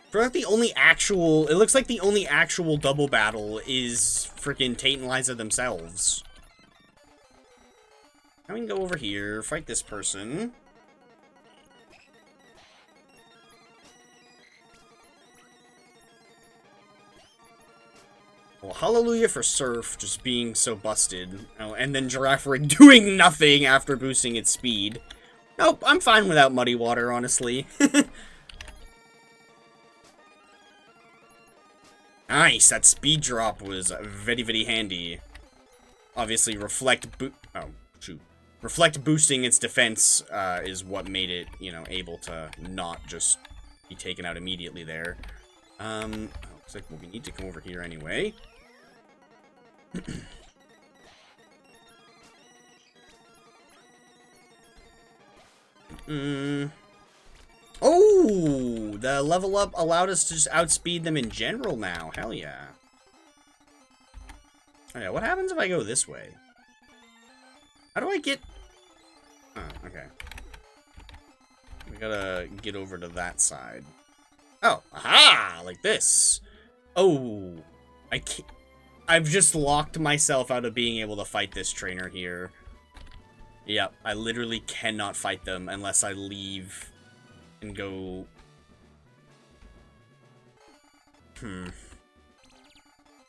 I feel like the only actual, it looks like the only actual double battle is freaking Tate and Liza themselves. Now we can go over here, fight this person. Well, hallelujah for Surf just being so busted. Oh, and then Girafferic doing nothing after boosting its speed. Nope, I'm fine without Muddy Water, honestly. Nice, that speed drop was very, very handy. Obviously, Reflect boosting its defense is what made it, you know, able to not just be taken out immediately there. Looks like we need to come over here anyway. Oh, the level up allowed us to just outspeed them in general now. Hell yeah. Oh yeah, what happens if I go this way? How do I get... Oh, okay. We gotta get over to that side. Oh, aha! Like this. Oh, I can't... I've just locked myself out of being able to fight this trainer here. Yep, I literally cannot fight them unless I leave and go...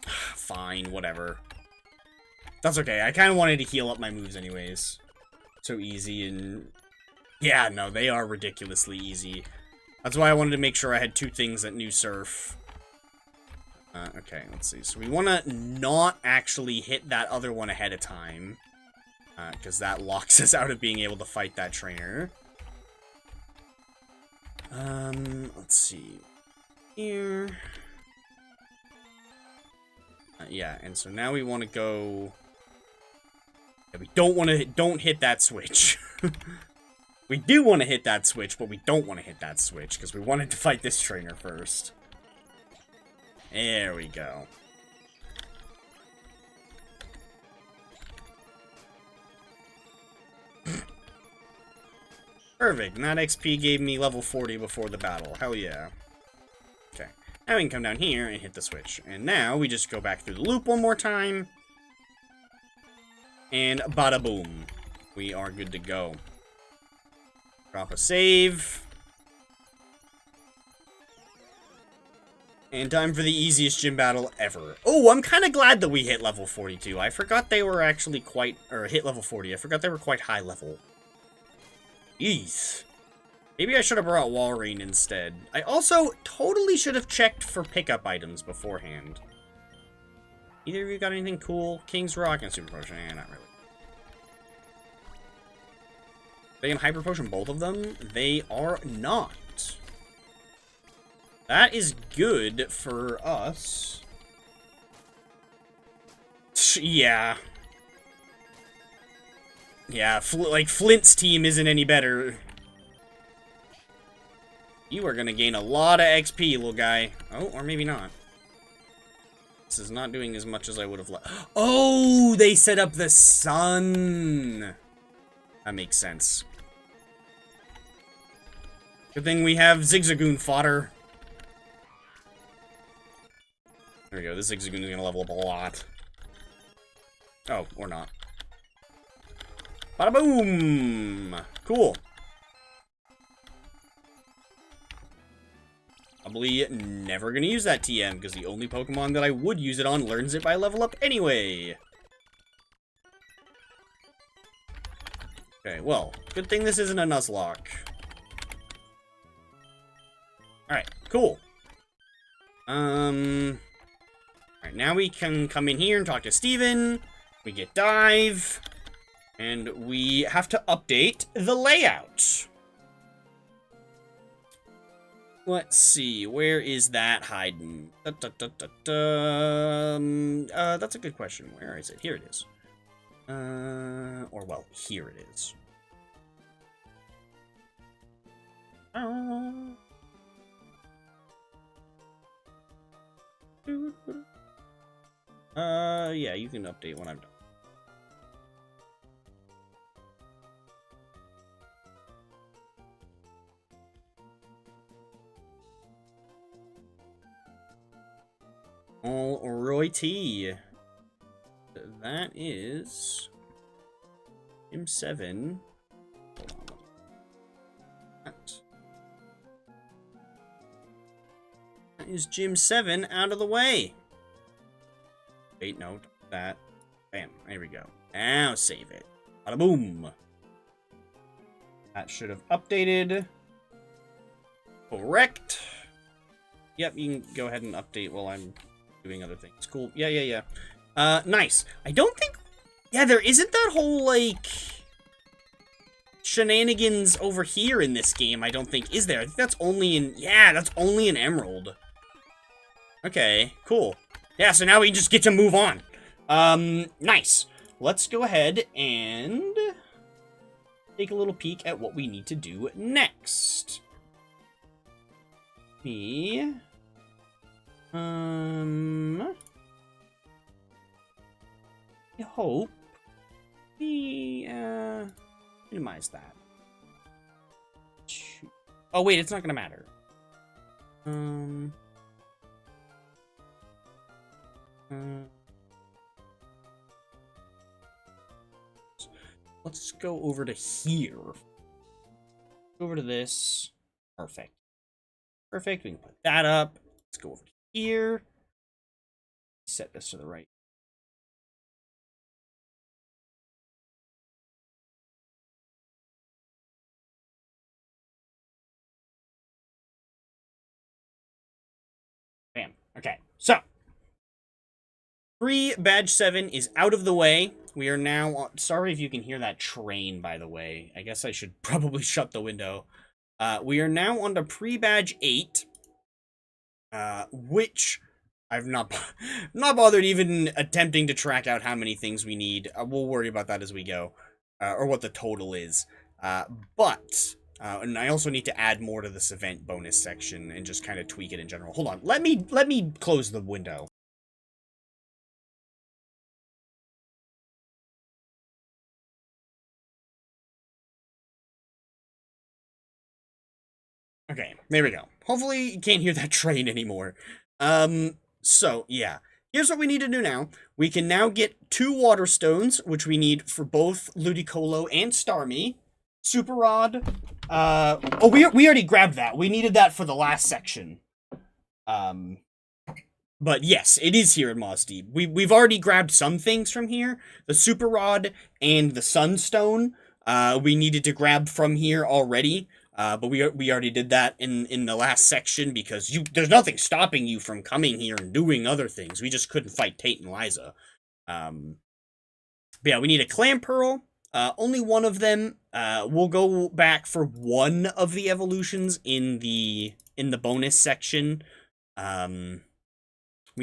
Fine, whatever. That's okay, I kind of wanted to heal up my moves anyways. So easy and... Yeah, no, they are ridiculously easy. That's why I wanted to make sure I had two things that knew Surf. Okay, let's see. So we want to not actually hit that other one ahead of time. Because that locks us out of being able to fight that trainer. Let's see. Here. Yeah, and so now we want to go... Yeah, we don't hit that switch. We do want to hit that switch, but we don't want to hit that switch, because we wanted to fight this trainer first. There we go. Perfect, and that XP gave me level 40 before the battle. Hell yeah. Okay, now we can come down here and hit the switch. And now we just go back through the loop one more time. And bada boom. We are good to go. Drop a save. And time for the easiest gym battle ever. Oh, I'm kind of glad that we hit level 42. I forgot they were actually quite... Or hit level 40. I forgot they were quite high level. Jeez. Maybe I should have brought Walrein instead. I also totally should have checked for pickup items beforehand. Either of you got anything cool? King's Rock and Super Potion? Eh, not really. They can Hyper Potion both of them? They are not. That is good for us. Yeah. Yeah, like, Flint's team isn't any better. You are gonna gain a lot of XP, little guy. Oh, or maybe not. This is not doing as much as I would have liked. Oh, they set up the sun. That makes sense. Good thing we have Zigzagoon fodder. There we go. This Zigzagoon is gonna level up a lot. Oh, or not. Bada boom! Cool. Probably never gonna use that TM, because the only Pokemon that I would use it on learns it by level up anyway. Okay, well, good thing this isn't a Nuzlocke. Alright, cool. Alright, now we can come in here and talk to Steven. We get dive. And we have to update the layout. Let's see, where is that hiding? That's a good question. Where is it? Here it is. Or well, here it is. Yeah, you can update when I'm done. Alrighty. That is Gym 7. Hold on. That is Gym 7 out of the way. Wait, no, that. Bam, there we go. Now save it. Bada boom. That should have updated. Correct. Yep, you can go ahead and update while I'm doing other things. Cool. Yeah. Nice. I don't think... Yeah, there isn't that whole, like... shenanigans over here in this game, I don't think, is there? I think that's only in... Yeah, that's only in Emerald. Okay, cool. Yeah, so now we just get to move on. Nice. Let's go ahead and... take a little peek at what we need to do next. I hope we, minimize that. Oh, wait, it's not gonna matter. Let's go over to here. Over to this. Perfect. Perfect, we can put that up. Let's go over to here. Set this to the right. Bam. Okay, so. Badge 7 is out of the way. We are now... Sorry if you can hear that train, by the way. I guess I should probably shut the window. We are now on to pre-badge 8, which I've not bothered even attempting to track out how many things we need. We'll worry about that as we go, or what the total is. And I also need to add more to this event bonus section and just kind of tweak it in general. Hold on, let me close the window. Okay, there we go. Hopefully you can't hear that train anymore. So, yeah. Here's what we need to do now. We can now get 2 water stones, which we need for both Ludicolo and Starmie. Super Rod. Oh, we already grabbed that. We needed that for the last section. But yes, it is here in Mosdeep. We've already grabbed some things from here. The Super Rod and the Sunstone, we needed to grab from here already. But we already did that in the last section because there's nothing stopping you from coming here and doing other things. We just couldn't fight Tate and Liza. But yeah, we need a Clam Pearl. Only one of them. We'll go back for one of the evolutions in the bonus section. We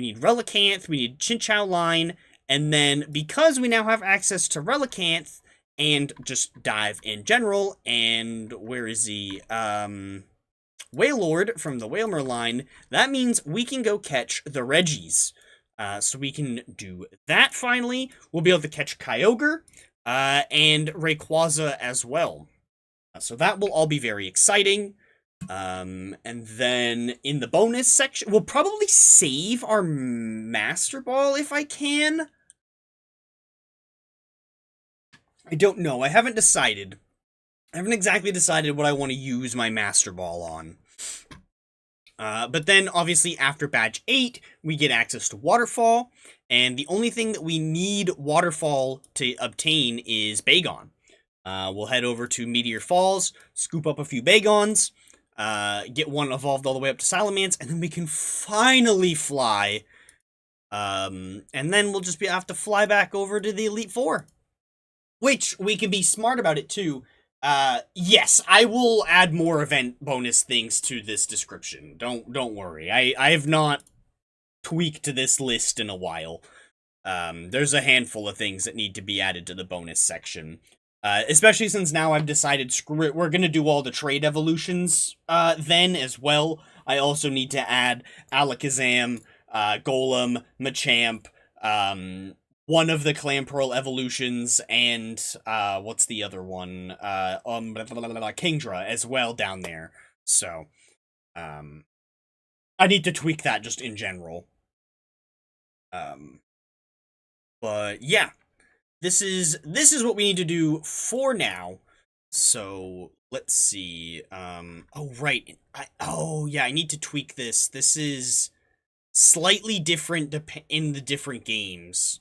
need Relicanth, we need Chinchou Line, and then because we now have access to Relicanth, and just dive in general, and where is he? Wailord from the Wailmer line. That means we can go catch the Reggies. So we can do that finally. We'll be able to catch Kyogre, and Rayquaza as well. So that will all be very exciting. And then in the bonus section, we'll probably save our Master Ball if I can. I don't know. I haven't decided. I haven't exactly decided what I want to use my Master Ball on. But then, obviously, after Badge 8, we get access to Waterfall. And the only thing that we need Waterfall to obtain is Bagon. We'll head over to Meteor Falls, scoop up a few Bagons, get one evolved all the way up to Salamence, and then we can finally fly. And then we'll just have to fly back over to the Elite Four. Which, we can be smart about it too. Yes, I will add more event bonus things to this description. Don't worry. I have not tweaked this list in a while. There's a handful of things that need to be added to the bonus section. Especially since now I've decided, screw it, we're gonna do all the trade evolutions, then as well. I also need to add Alakazam, Golem, Machamp, one of the Clamperl evolutions, and, what's the other one? Kingdra as well down there. So, I need to tweak that just in general. But yeah, this is what we need to do for now. So let's see. Oh right. I need to tweak this. This is slightly different in the different games.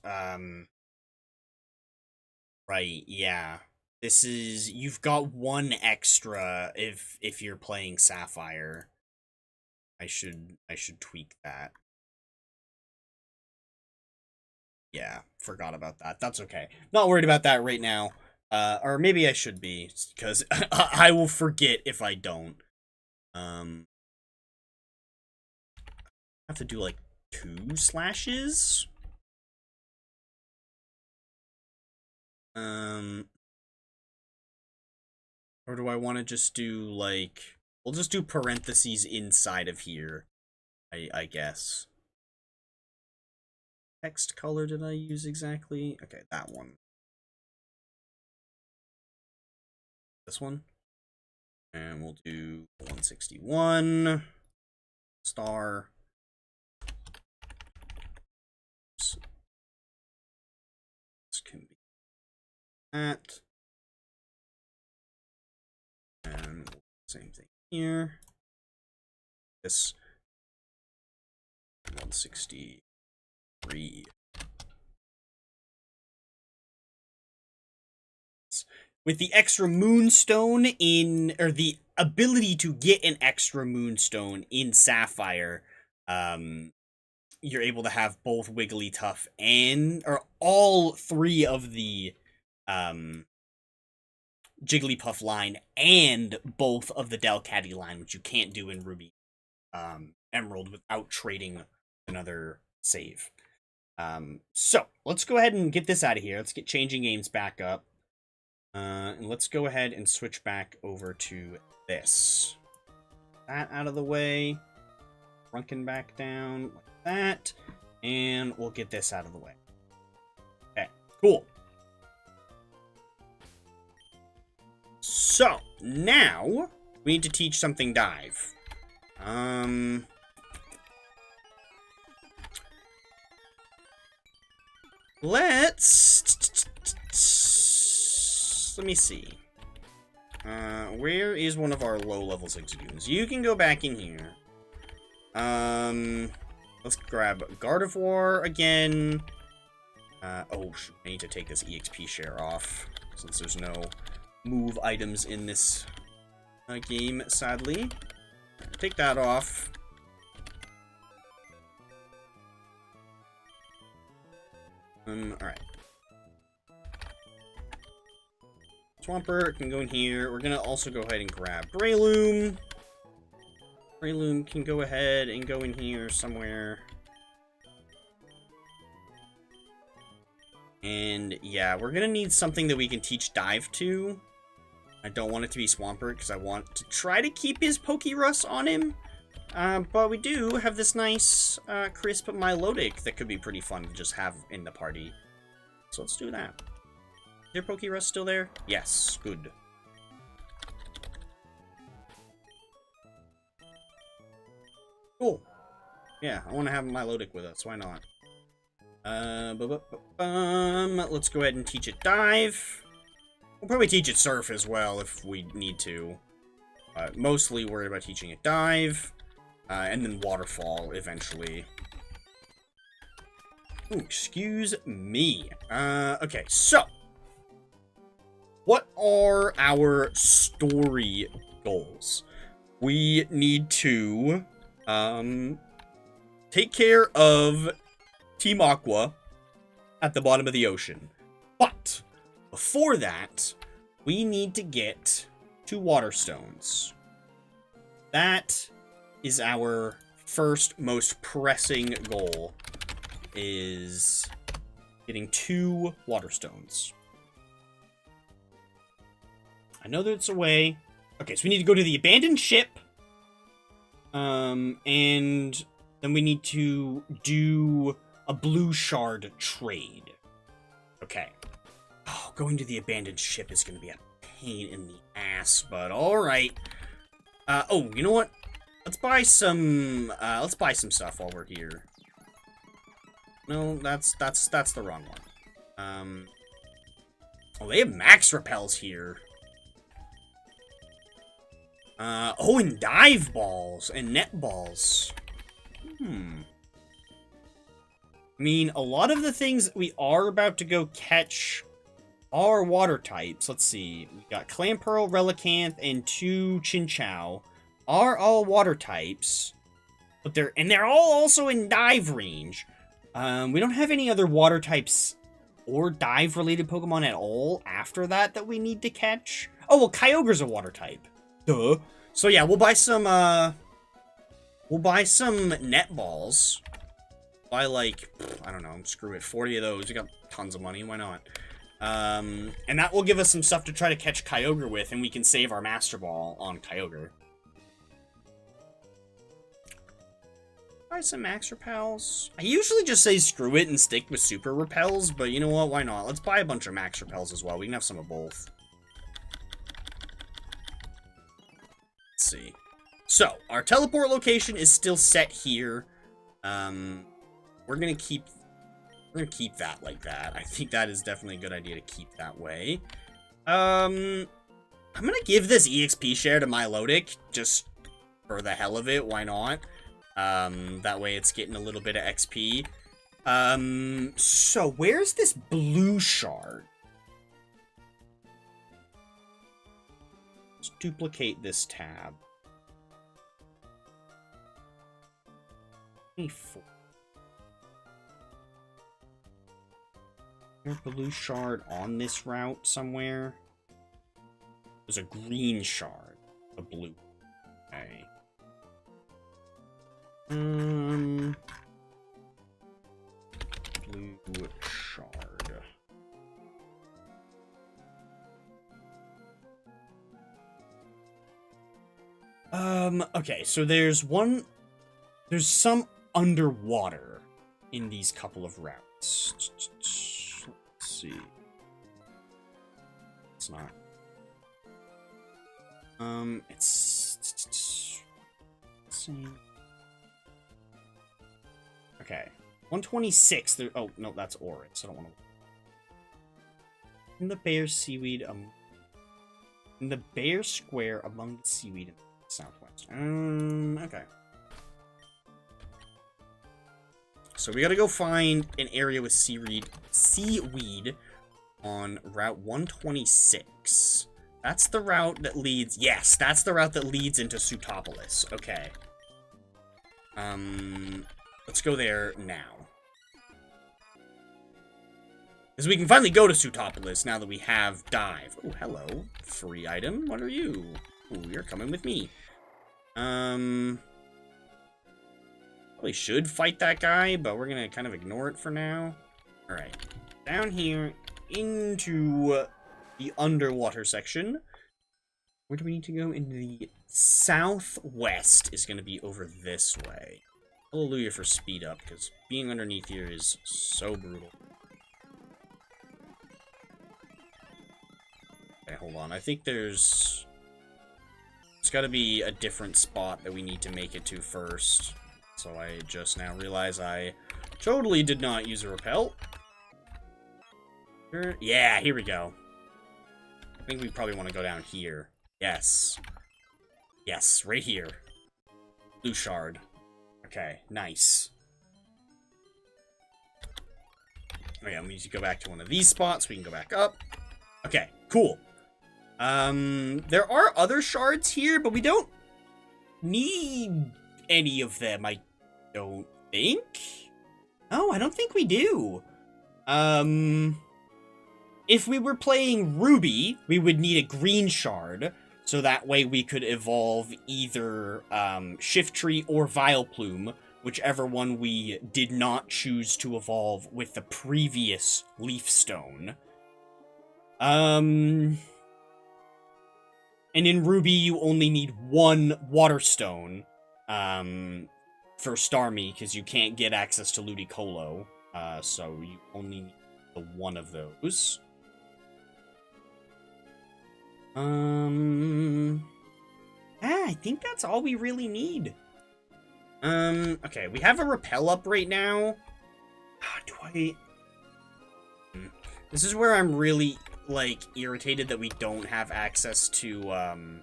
Right. Yeah. This is, you've got one extra if you're playing Sapphire. I should tweak that. Yeah, forgot about that. That's okay. Not worried about that right now. Or maybe I should be, because I will forget if I don't. I have to do, like, 2 slashes? Or do I want to just do, like... We'll just do parentheses inside of here, I guess. Text color did I use exactly? Okay, that one. This one. And we'll do 161 star. Oops. This can be that. And same thing here. This 163. With the extra moonstone in, or the ability to get an extra moonstone in Sapphire, you're able to have both Wigglytuff or all 3 of the Jigglypuff line and both of the Delcatty line, which you can't do in Ruby Emerald without trading another save. So let's go ahead and get this out of here. Let's get changing games back up. And let's go ahead and switch back over to this. That out of the way. Runkin back down like that. And we'll get this out of the way. Okay, cool. So, now we need to teach something dive. Let me see. Where is one of our low-level Zigzagoons? You can go back in here. Let's grab Gardevoir again. Oh, shoot, I need to take this EXP share off, since there's no move items in this game, sadly. Take that off. Alright. Swampert can go in here. We're gonna also go ahead and grab Breloom. Breloom can go ahead and go in here somewhere. And yeah, we're gonna need something that we can teach Dive to. I don't want it to be Swampert because I want to try to keep his Pokerus on him. But we do have this nice crisp Milotic that could be pretty fun to just have in the party. So let's do that. Is your Pokerus still there? Yes, good. Cool. Yeah, I want to have Milotic with us. Why not? Let's go ahead and teach it Dive. We'll probably teach it Surf as well if we need to. Mostly worried about teaching it Dive. And then Waterfall eventually. Ooh, excuse me. Okay, so. what are our story goals? We need to take care of Team Aqua at the bottom of the ocean. But before that, we need to get 2 water stones. That is our first most pressing goal, is getting 2 water stones. I know there's a way. Okay, so we need to go to the abandoned ship. And then we need to do a blue shard trade. Okay. Oh, going to the abandoned ship is going to be a pain in the ass, but alright. Oh, you know what? Let's buy some stuff while we're here. No, that's the wrong one. Oh, they have max repels here. Oh, and dive balls and net balls. I mean, a lot of the things that we are about to go catch are water types. Let's see. We got Clampearl, Relicanth, and 2 Chinchou. Are all water types. But they're all also in dive range. We don't have any other water types or dive-related Pokemon at all after that we need to catch. Oh, well, Kyogre's a water type. Duh. So yeah, we'll buy some net balls. Buy like, I don't know, screw it, 40 of those. We got tons of money, why not? And that will give us some stuff to try to catch Kyogre with, and we can save our Master Ball on Kyogre. Buy some Max Repels. I usually just say screw it and stick with Super Repels, but you know what, why not? Let's buy a bunch of Max Repels as well. We can have some of both. Let's see. So, our teleport location is still set here. We're gonna keep that like that. I think that is definitely a good idea to keep that way. I'm gonna give this EXP share to Milotic, just for the hell of it, why not? That way it's getting a little bit of XP. So where's this blue shard? Let's duplicate this tab. 24. Is there a blue shard on this route somewhere? There's a green shard. A blue. Okay. Blue shard. Okay, so there's some underwater in these couple of routes. Let's see. It's not. Let's see. Okay. 126. There. Oh, no, that's Oryx. I don't want to. In the bear seaweed. In the bear square among the seaweed in the southwest. Okay. So we gotta go find an area with seaweed on Route 126. That's the route that leads... Yes, that's the route that leads into Sutopolis. Okay. Let's go there now. Because we can finally go to Sutopolis now that we have Dive. Oh, hello. Free item. What are you? Oh, you're coming with me. Probably should fight that guy, but we're gonna kind of ignore it for now. Alright. Down here into the underwater section. Where do we need to go? In the southwest is gonna be over this way. Hallelujah for speed up, because being underneath here is so brutal. Okay, hold on. I think there's gotta be a different spot that we need to make it to first. So I just now realize I totally did not use a repel. Yeah, here we go. I think we probably want to go down here. Yes. Yes, right here. Blue shard. Okay, nice. Oh yeah, we need to go back to one of these spots. We can go back up. Okay, cool. There are other shards here, but we don't need any of them, I don't think. Oh, I don't think we do. If we were playing Ruby, we would need a green shard, so that way we could evolve either Shiftry or Vileplume, whichever one we did not choose to evolve with the previous Leaf Stone. And in Ruby, you only need one Water Stone for Starmie, because you can't get access to Ludicolo, so you only need the one of those. I think that's all we really need. Okay, we have a repel up right now. This is where I'm really, like, irritated that we don't have access to,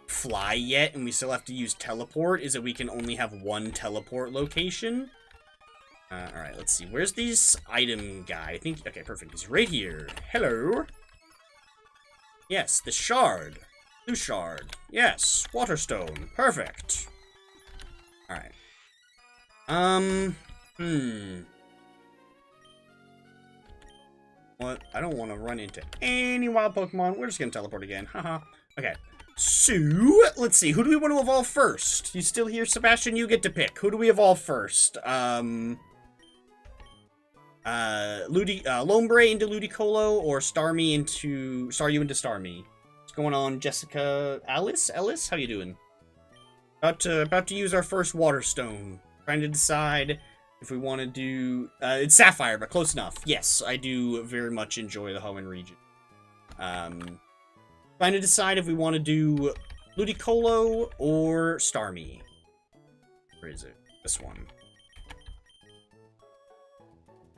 fly yet, and we still have to use teleport, is that we can only have one teleport location. Alright, let's see. Where's this item guy? I think, okay, perfect. He's right here. Hello. Yes, the shard. Blue shard. Yes, Waterstone. Perfect. Alright. What? I don't want to run into any wild Pokemon. We're just gonna teleport again. Haha. Okay. So, let's see. Who do we want to evolve first? You still here, Sebastian? You get to pick. Who do we evolve first? Lombre into Ludicolo, or Starmie into Staryu into Starmie? What's going on, Jessica? Ellis? How you doing? About to use our first Water Stone. Trying to decide if we want to do it's Sapphire, but close enough. Yes, I do very much enjoy the Hoenn region. Trying to decide if we want to do Ludicolo or Starmie. Where is it? This one.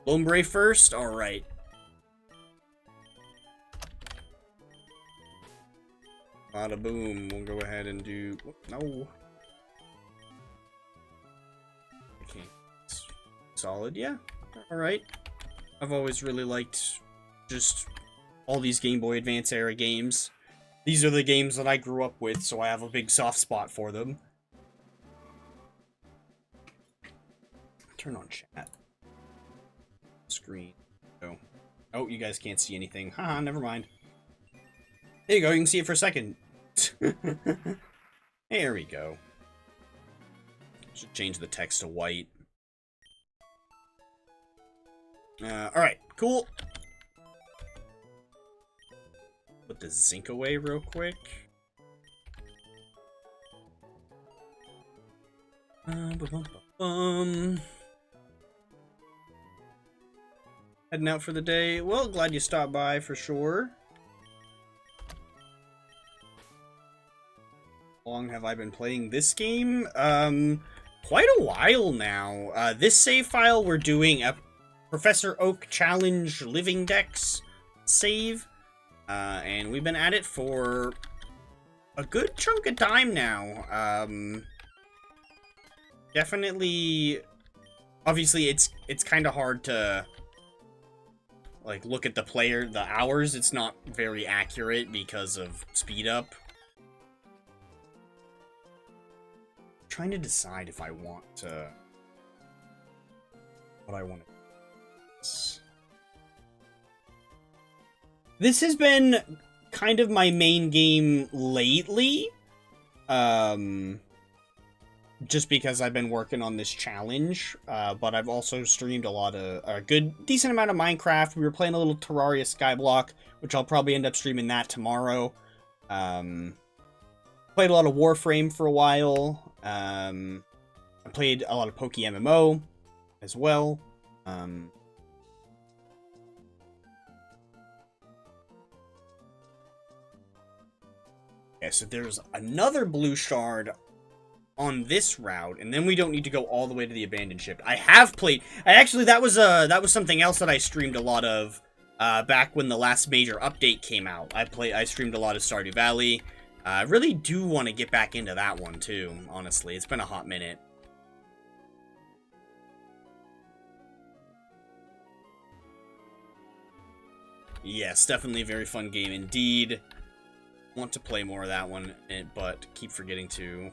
Lombre first? Alright. Bada boom. We'll go ahead and do... No. Okay. Solid, yeah. Alright. I've always really liked just all these Game Boy Advance era games. These are the games that I grew up with, so I have a big soft spot for them. Turn on chat. Screen. Oh, you guys can't see anything. Haha, never mind. There you go, you can see it for a second. There we go. Should change the text to white. Alright, cool. Put the zinc away real quick. Heading out for the day. Well, glad you stopped by for sure. How long have I been playing this game? Quite a while now. This save file, we're doing a Professor Oak Challenge Living Dex save. And we've been at it for a good chunk of time now. Definitely, obviously, it's kind of hard to like look at the hours. It's not very accurate because of speed up. I'm trying to decide if I want to what I want to. This has been kind of my main game lately. Just because I've been working on this challenge, but I've also streamed a decent amount of Minecraft. We were playing a little Terraria Skyblock, which I'll probably end up streaming that tomorrow. Played a lot of Warframe for a while. I played a lot of Poke MMO as well. Okay, so there's another blue shard on this route, and then we don't need to go all the way to the abandoned ship. I have played. Actually, that was something else that I streamed a lot of back when the last major update came out. I streamed a lot of Stardew Valley. I really do want to get back into that one too. Honestly, it's been a hot minute. Yes, definitely a very fun game indeed. Want to play more of that one, but keep forgetting to.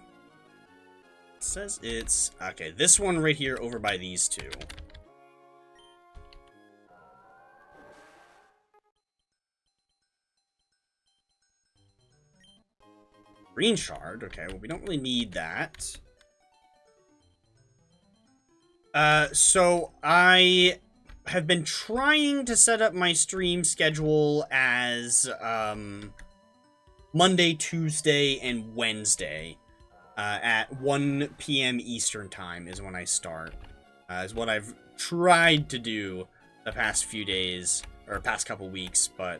It says it's... Okay, this one right here over by these two. Green shard. Okay, well, we don't really need that. So I have been trying to set up my stream schedule as, Monday, Tuesday, and Wednesday. At 1 p.m. Eastern time is when I start. Is what I've tried to do the past few days, or past couple weeks, but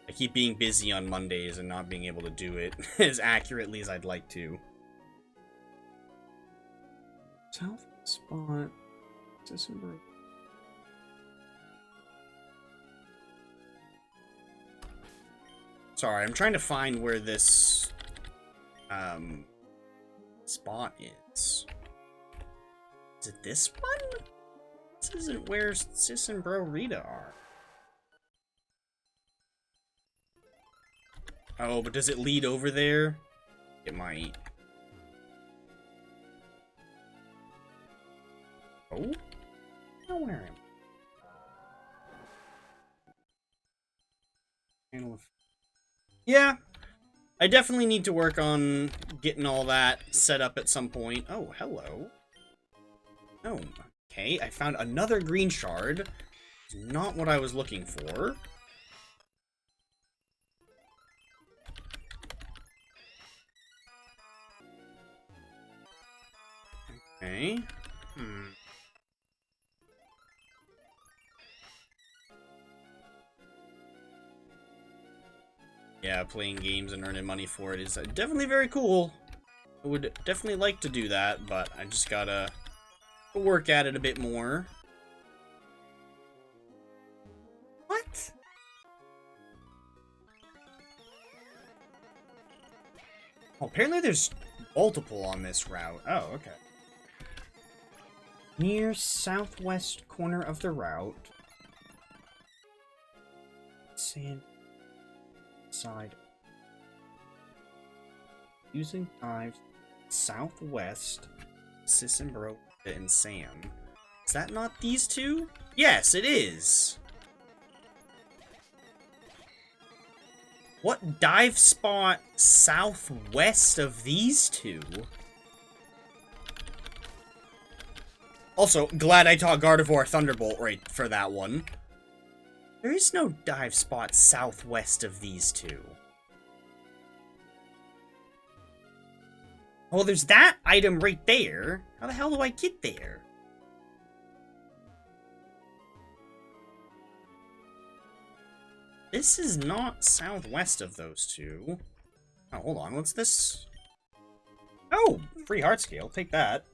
I keep being busy on Mondays and not being able to do it as accurately as I'd like to. South spot. December. Sorry, I'm trying to find where this spot is. Is it this one? This isn't where Sis and Bro Rita are. Oh, but does it lead over there? It might. Oh? No, where am I? Yeah. I definitely need to work on getting all that set up at some point. Oh, hello. Oh, okay. I found another green shard. Not what I was looking for. Okay. Yeah, playing games and earning money for it is definitely very cool. I would definitely like to do that, but I just gotta work at it a bit more. What? Oh, apparently there's multiple on this route. Oh, okay. Near southwest corner of the route. Sand side. Using knives southwest. Sis and Bro and Sam. Is that not these two? Yes, it is. What dive spot southwest of these two? Also, glad I taught Gardevoir Thunderbolt right for that one. There is no dive spot southwest of these two. Well, there's that item right there. How the hell do I get there? This is not southwest of those two. Oh, hold on. What's this? Oh, free heart scale. Take that.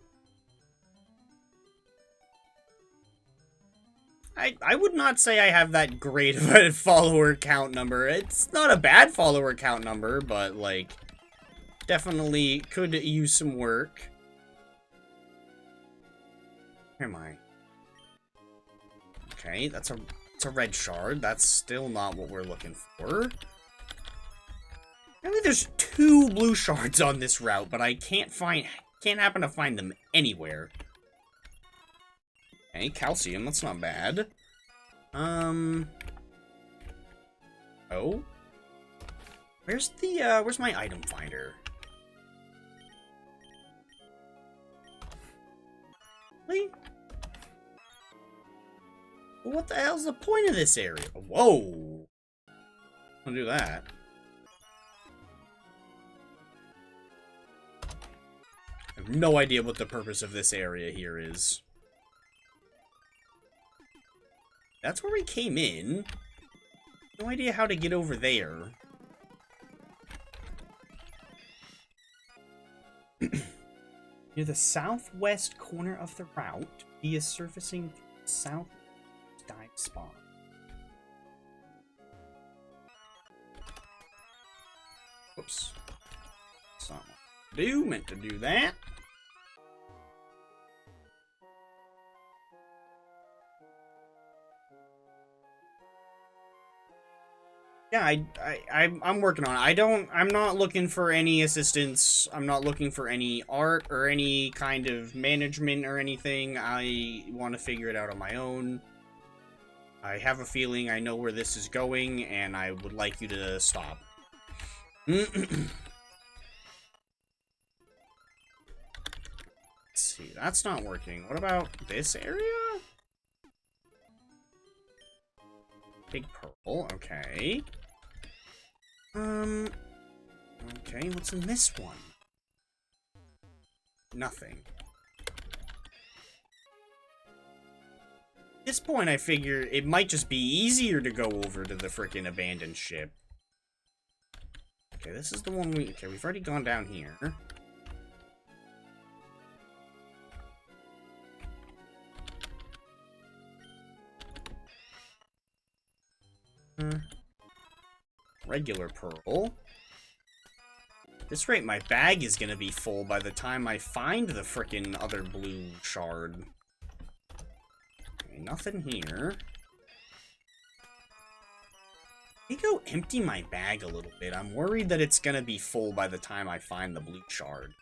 I would not say I have that great of a follower count number. It's not a bad follower count number, but, like, definitely could use some work. Where am I? Okay, that's a red shard. That's still not what we're looking for. Maybe there's 2 blue shards on this route, but I can't happen to find them anywhere. Okay, calcium, that's not bad. Oh? Where's my item finder? Really? Well, what the hell's the point of this area? Whoa! I'll do that. I have no idea what the purpose of this area here is. That's where we came in. No idea how to get over there. Near the southwest corner of the route, via surfacing south dive spot. Whoops. That's not what I do. Meant to do that. Yeah, I'm working on it. I'm not looking for any assistance. I'm not looking for any art or any kind of management or anything. I want to figure it out on my own. I have a feeling I know where this is going, and I would like you to stop. Let's see, that's not working. What about this area? Big purple, okay. Okay, what's in this one? Nothing. At this point, I figure it might just be easier to go over to the frickin' abandoned ship. Okay, this is the one we... Okay, we've already gone down here. Regular pearl. At this rate, my bag is gonna be full by the time I find the frickin' other blue shard. Okay, nothing here. Let me go empty my bag a little bit. I'm worried that it's gonna be full by the time I find the blue shard.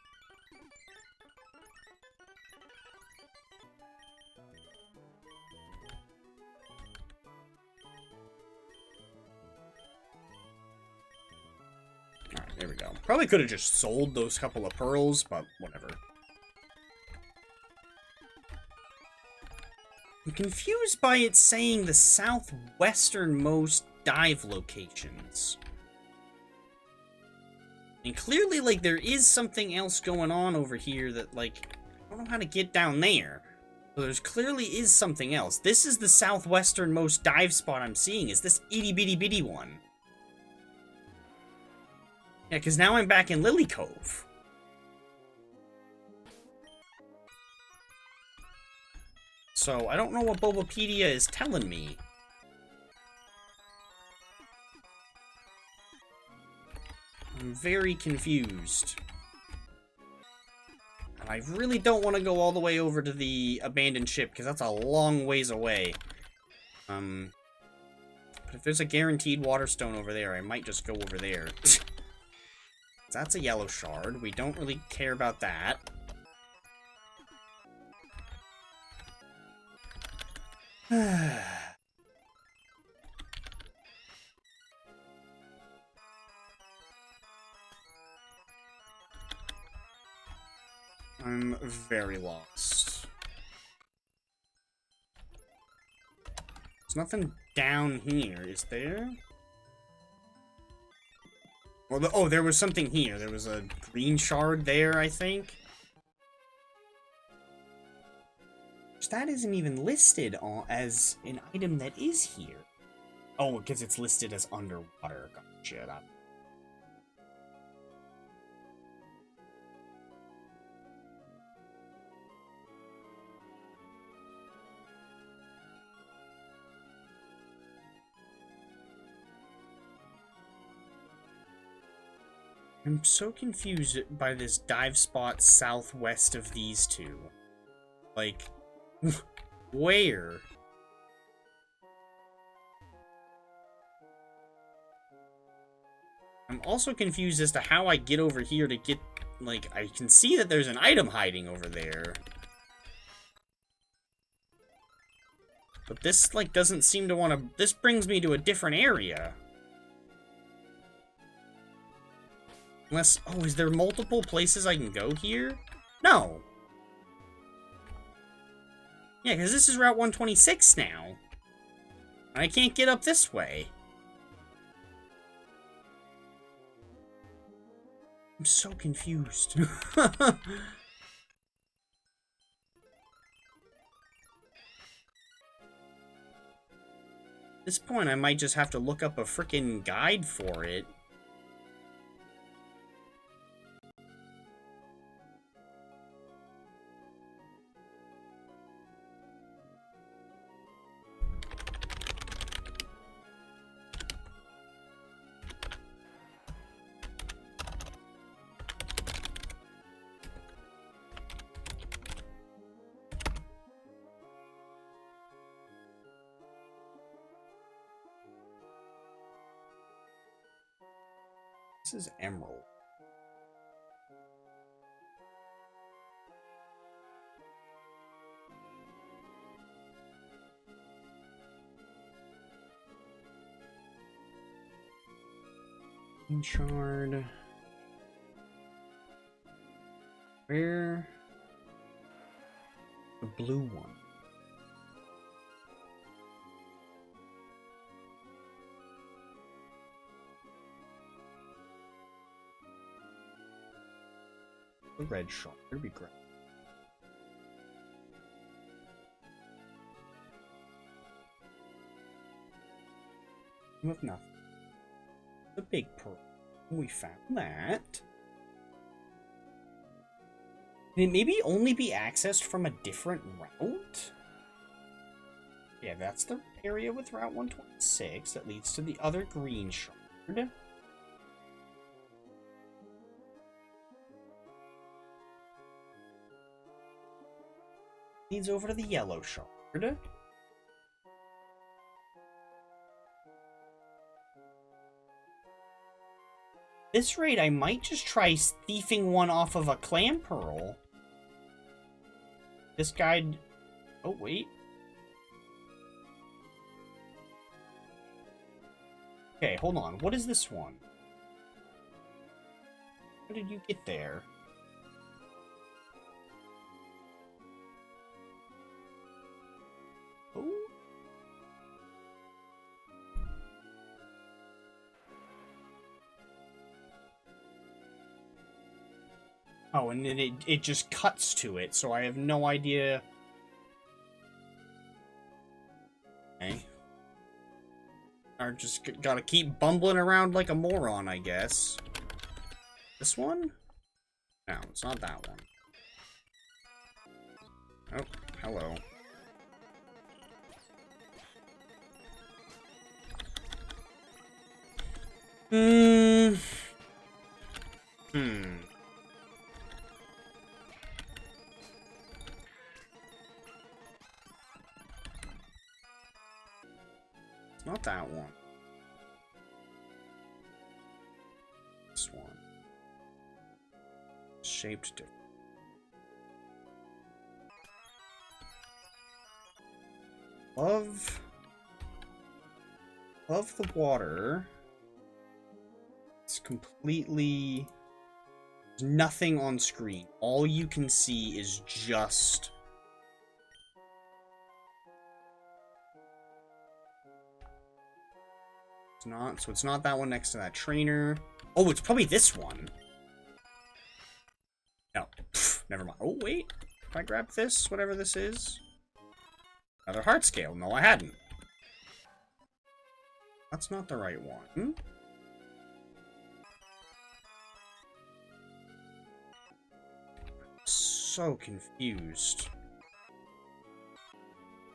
Alright, there we go. Probably could have just sold those couple of pearls, but whatever. I'm confused by it saying the southwesternmost dive locations. And clearly, like, there is something else going on over here that, like, I don't know how to get down there. So there's clearly is something else. This is the southwesternmost dive spot I'm seeing. Is this itty-bitty-bitty one? Yeah, because now I'm back in Lily Cove. So, I don't know what Bulbapedia is telling me. I'm very confused. And I really don't want to go all the way over to the abandoned ship, because that's a long ways away. But if there's a guaranteed water stone over there, I might just go over there. That's a yellow shard. We don't really care about that. I'm very lost. There's nothing down here, is there? Well, oh, there was something here. There was a green shard there, I think. That isn't even listed as an item that is here. Oh, because it's listed as underwater. Gotcha. I'm so confused by this dive spot southwest of these two. Like, where? I'm also confused as to how I get over here to get, like, I can see that there's an item hiding over there. But this, like, doesn't seem to want to... This brings me to a different area. Unless... Oh, is there multiple places I can go here? No. Yeah, because this is Route 126 now. I can't get up this way. I'm so confused. At this point, I might just have to look up a frickin' guide for it. This is emerald. Shard. Where? The blue one. The red shard would be great. You have nothing. The big pearl. We found that. Can it maybe only be accessed from a different route? Yeah, that's the area with Route 126 that leads to the other green shard. Leads over to the yellow shard. This rate, I might just try thieving one off of a clam pearl. This guy... Oh, wait. Okay, hold on. What is this one? How did you get there? Oh. Oh, and then it just cuts to it, so I have no idea. Okay. I just gotta keep bumbling around like a moron, I guess. This one? No, it's not that one. Oh, hello. It's not that one. This one. Shaped different. Above the water. It's completely... There's nothing on screen. All you can see is just... It's not, so it's not that one next to that trainer. Oh, it's probably this one. No, pfft, never mind. Oh, wait. If I grab this, whatever this is. Another heart scale. No, I hadn't. That's not the right one. So confused.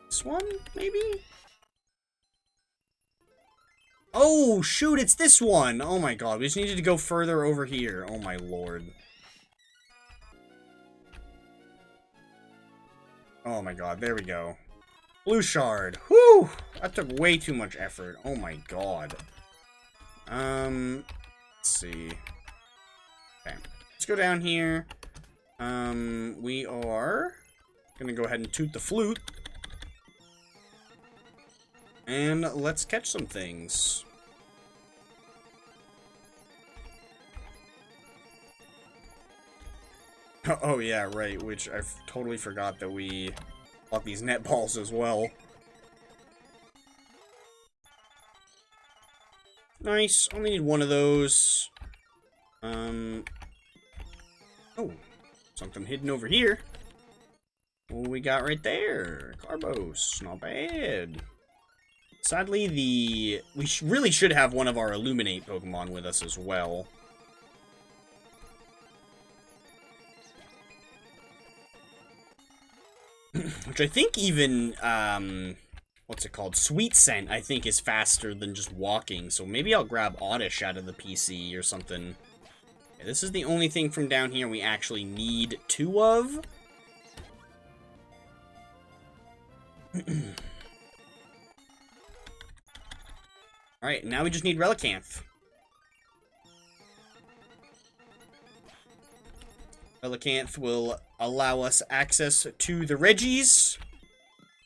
This one, maybe? Oh, shoot, it's this one! Oh my god, we just needed to go further over here. Oh my lord. Oh my god, there we go. Blue shard. Whew! That took way too much effort. Oh my god. Let's see. Okay, let's go down here. We are gonna go ahead and toot the flute. And let's catch some things. Oh yeah, right, which I totally forgot that we bought these net balls as well. Nice, only need one of those. Oh, something hidden over here. What we got right there? Carbos, not bad. Sadly, we really should have one of our Illuminate Pokemon with us as well. Which I think even, what's it called? Sweet Scent, I think, is faster than just walking. So maybe I'll grab Oddish out of the PC or something. Okay, this is the only thing from down here we actually need two of. Alright, now we just need Relicanth. Relicanth will allow us access to the Reggies.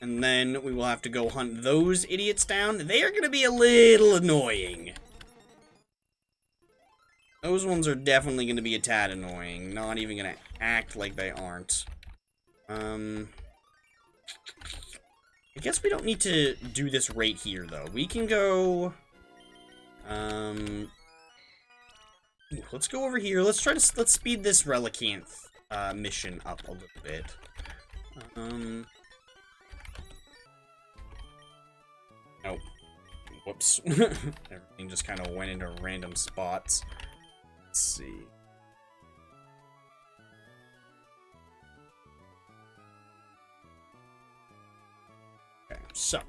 And then we will have to go hunt those idiots down. They are going to be a little annoying. Those ones are definitely going to be a tad annoying. Not even going to act like they aren't. I guess we don't need to do this right here, though. We can go... let's go over here. Let's speed this Relicanth mission up a little bit. Oh. Whoops. Everything just kind of went into random spots. Let's see. Okay, so.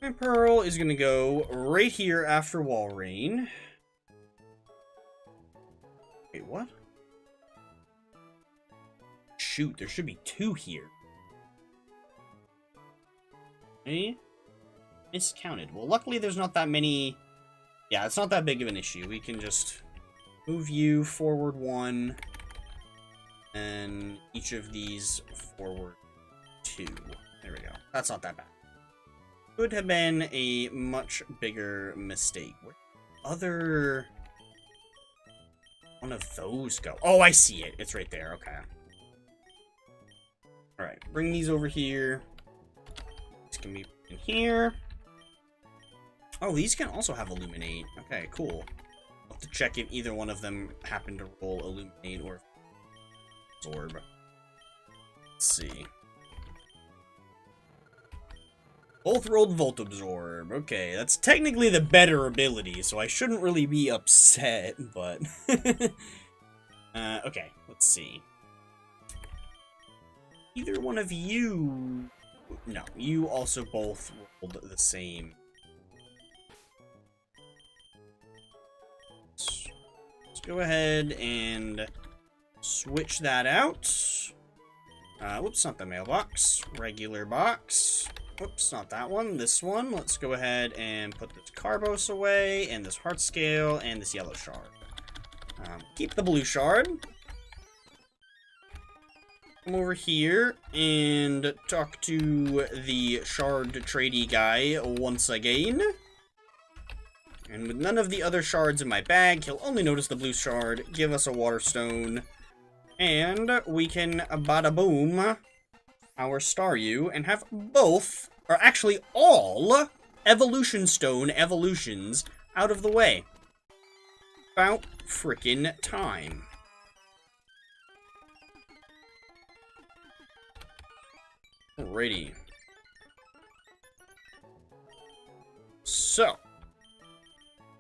My Pearl is going to go right here after Walrein. Wait, what? Shoot, there should be 2 here. Eh? Miscounted. Well, luckily there's not that many... Yeah, it's not that big of an issue. We can just move you forward 1, and each of these forward 2. There we go. That's not that bad. Could have been a much bigger mistake. Where other one of those go? Oh, I see it. It's right there. Okay. Alright, bring these over here. These can be in here. Oh, these can also have Illuminate. Okay, cool. I'll have to check if either one of them happen to roll Illuminate or Absorb. Let's see. Both rolled Volt Absorb. Okay, that's technically the better ability, so I shouldn't really be upset, but... okay, let's see. Either one of you... No, you also both rolled the same. Let's go ahead and switch that out. Whoops, not the mailbox. Regular box. Whoops, not that one. This one. Let's go ahead and put this Carbos away, and this Heart Scale, and this Yellow Shard. Keep the Blue Shard. Come over here and talk to the Shard Tradey guy once again. And with none of the other shards in my bag, he'll only notice the Blue Shard, give us a Water Stone, and we can bada boom our Staryu and have both, or actually all, Evolution Stone evolutions out of the way. About frickin' time. Alrighty. So,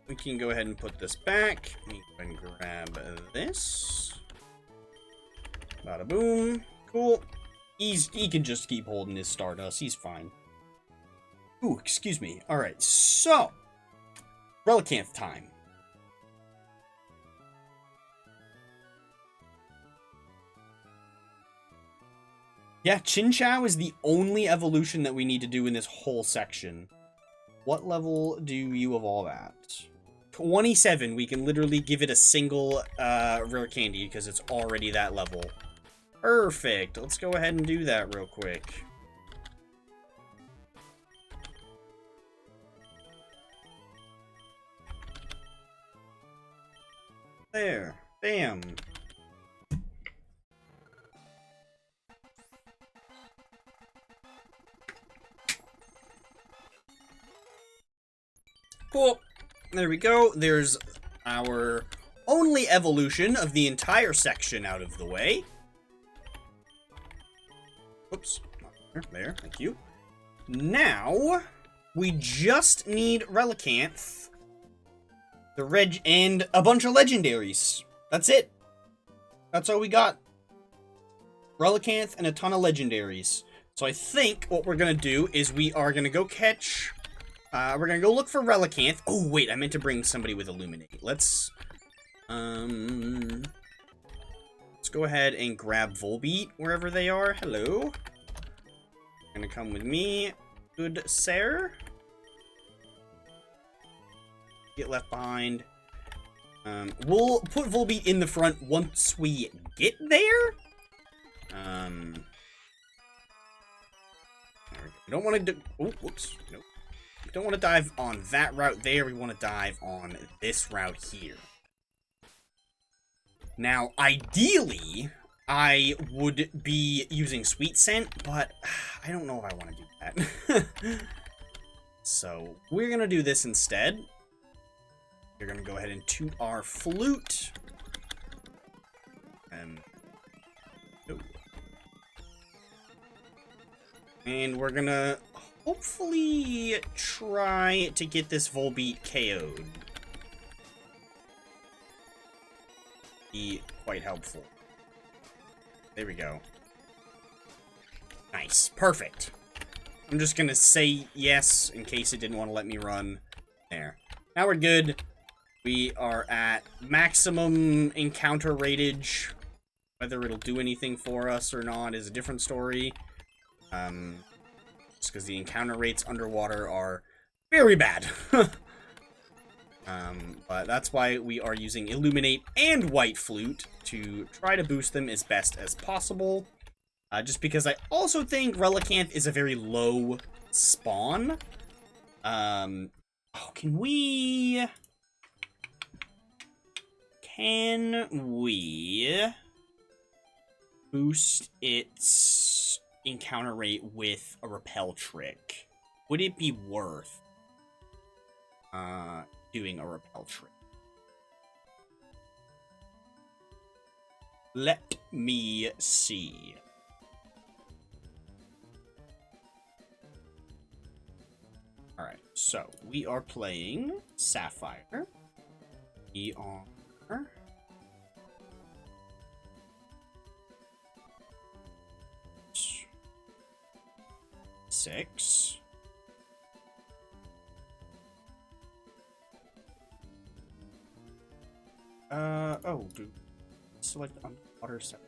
we can go ahead and put this back. We can grab this. Bada boom. Cool. He can just keep holding his Stardust. He's fine. Ooh, excuse me. Alright, so. Relicanth time. Yeah, Chinchou is the only evolution that we need to do in this whole section. What level do you evolve at? 27. We can literally give it a single rare candy because it's already that level. Perfect. Let's go ahead and do that real quick. There. Bam. Cool. There we go. There's our only evolution of the entire section out of the way. Whoops. There. Thank you. Now, we just need Relicanth, the Reg, and a bunch of legendaries. That's it. That's all we got. Relicanth and a ton of legendaries. So I think what we're going to do is we are going to go catch... we're gonna go look for Relicanth. Oh, wait, I meant to bring somebody with Illuminate. Let's go ahead and grab Volbeat wherever they are. Hello. Gonna come with me. Good sir. Get left behind. We'll put Volbeat in the front once we get there. We don't want to do... Oh, whoops. Nope. We don't want to dive on that route there. We want to dive on this route here. Now, ideally, I would be using Sweet Scent, but I don't know if I want to do that. So, we're going to do this instead. We're going to go ahead and toot our flute. And we're going to hopefully try to get this Volbeat KO'd. Be quite helpful. There we go. Nice. Perfect. I'm just going to say yes in case it didn't want to let me run. There. Now we're good. We are at maximum encounter ratage. Whether it'll do anything for us or not is a different story. Just because the encounter rates underwater are very bad. But that's why we are using Illuminate and White Flute to try to boost them as best as possible. Just because I also think Relicanth is a very low spawn. Oh, can we boost its encounter rate with a repel trick? Would it be worth doing a repel trick? Let me see. Alright, so we are playing Sapphire. We are... Six. Oh, do select underwater set?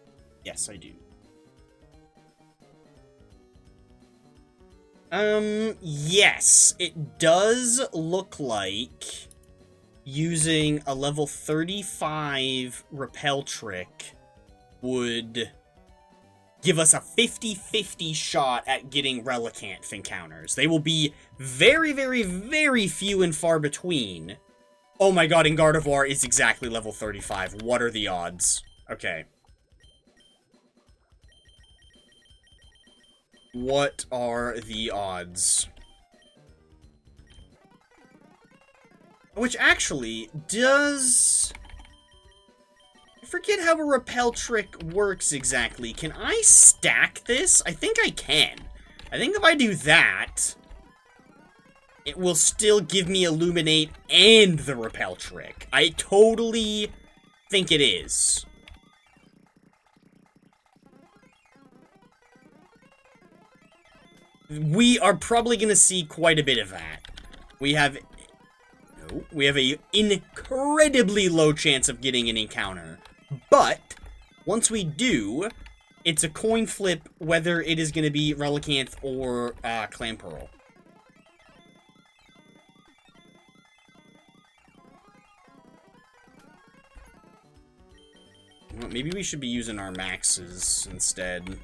Yes, I do. Yes, it does look like using a level 35 repel trick would give us a 50-50 shot at getting Relicanth encounters. They will be very, very, very few and far between. Oh my god, and Gardevoir is exactly level 35. What are the odds? Okay. What are the odds? Which actually does... I forget how a repel trick works exactly. Can I stack this? I think I can. I think if I do that, it will still give me Illuminate and the repel trick. I totally think it is. We are probably going to see quite a bit of that. We have a incredibly low chance of getting an encounter. But, once we do, it's a coin flip whether it is going to be Relicanth or Clamperl. Well, maybe we should be using our maxes instead.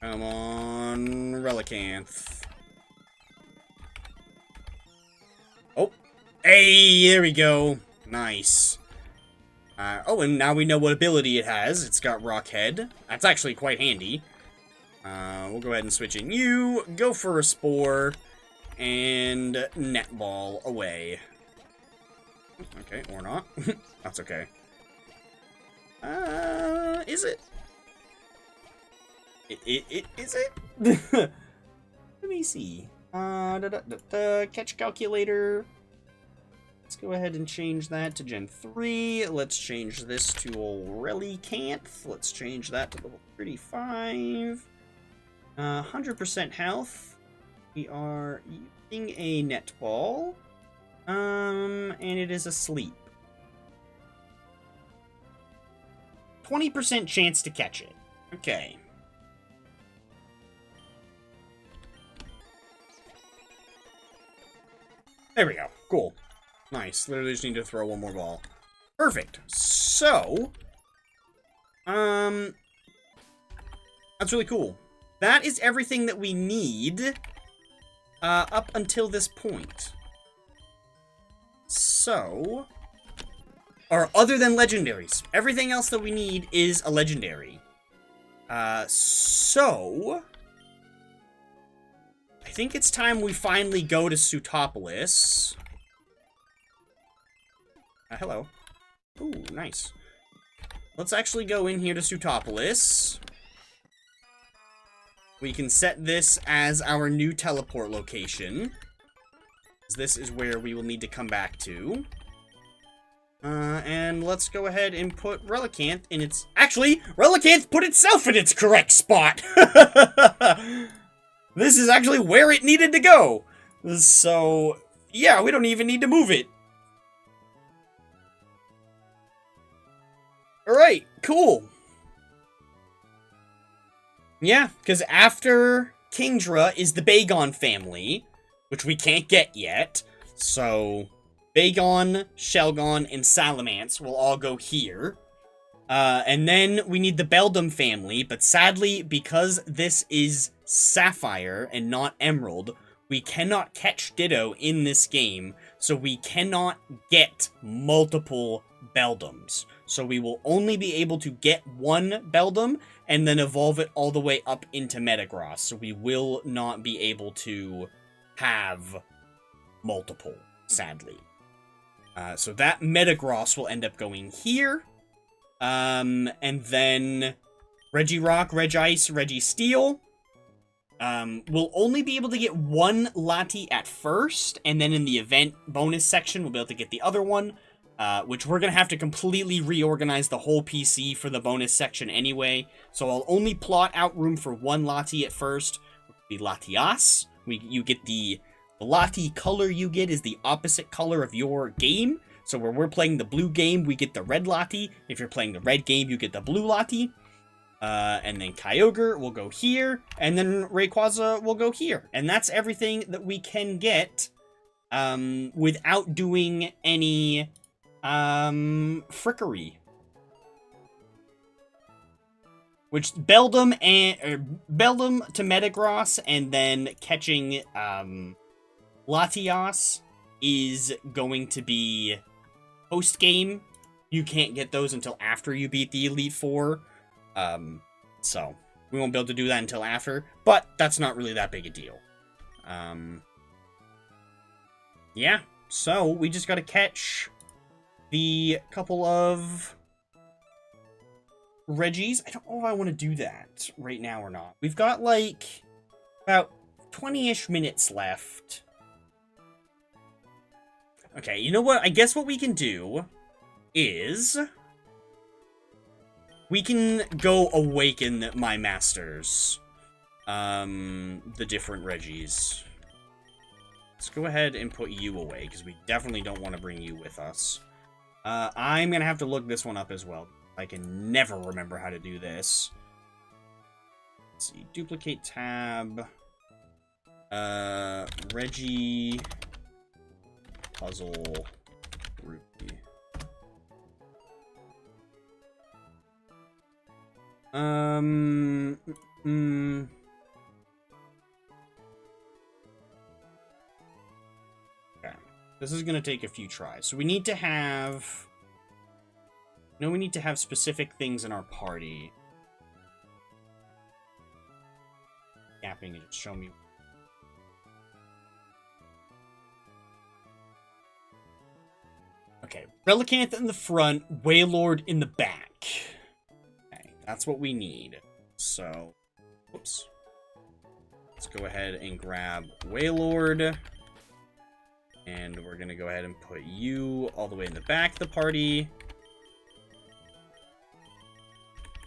Come on, Relicanth. Oh, hey, there we go. Nice. Oh, and now we know what ability it has. It's got Rock Head. That's actually quite handy. We'll go ahead and switch in you, go for a Spore, and Netball away. Okay, or not. That's okay. Is it? Is it? Let me see. Catch calculator. Let's go ahead and change that to Gen 3. Let's change this to Relicanth. Let's change that to level 35. 100% health. We are using a Netball. And it is asleep. 20% chance to catch it. Okay. There we go. Cool. Nice. Literally just need to throw one more ball. Perfect. So, that's really cool. That is everything that we need up until this point. So, or other than legendaries. Everything else that we need is a legendary. So, I think it's time we finally go to Sutopolis. Hello. Ooh, nice. Let's actually go in here to Sutopolis. We can set this as our new teleport location. This is where we will need to come back to. And let's go ahead and put Relicanth in its... Actually, Relicanth put itself in its correct spot! This is actually where it needed to go! So, yeah, we don't even need to move it. Alright, cool. Yeah, because after Kingdra is the Bagon family, which we can't get yet. So, Bagon, Shelgon, and Salamence will all go here. And then we need the Beldum family, but sadly, because this is Sapphire and not Emerald, we cannot catch Ditto in this game, so we cannot get multiple Beldums. So we will only be able to get one Beldum, and then evolve it all the way up into Metagross. So we will not be able to have multiple, sadly. So that Metagross will end up going here. And then Regirock, Regice, Registeel. We'll only be able to get one Lati at first, and then in the event bonus section, we'll be able to get the other one. Which we're going to have to completely reorganize the whole PC for the bonus section anyway. So I'll only plot out room for one Lati at first. The Latias. You get the Lati color you get is the opposite color of your game. So where we're playing the blue game, we get the red Lati. If you're playing the red game, you get the blue Lati. And then Kyogre will go here. And then Rayquaza will go here. And that's everything that we can get without doing any... frickery. Which Beldum to Metagross and then catching Latias is going to be post game. You can't get those until after you beat the Elite Four. So we won't be able to do that until after, but that's not really that big a deal. Yeah, so we just gotta catch the couple of Regis. I don't know if I want to do that right now or not. We've got, like, about 20-ish minutes left. Okay, you know what? I guess what we can do is... we can go awaken my masters. The different Regis. Let's go ahead and put you away, because we definitely don't want to bring you with us. I'm going to have to look this one up as well. I can never remember how to do this. Let's see. Duplicate tab. Reggie. Puzzle. Ruby. Okay. This is going to take a few tries. So we need to have... no, we need to have specific things in our party. Capping and just show me. Okay, Relicanth in the front, Wailord in the back. Okay, that's what we need. So, whoops. Let's go ahead and grab Wailord. And we're going to go ahead and put you all the way in the back of the party.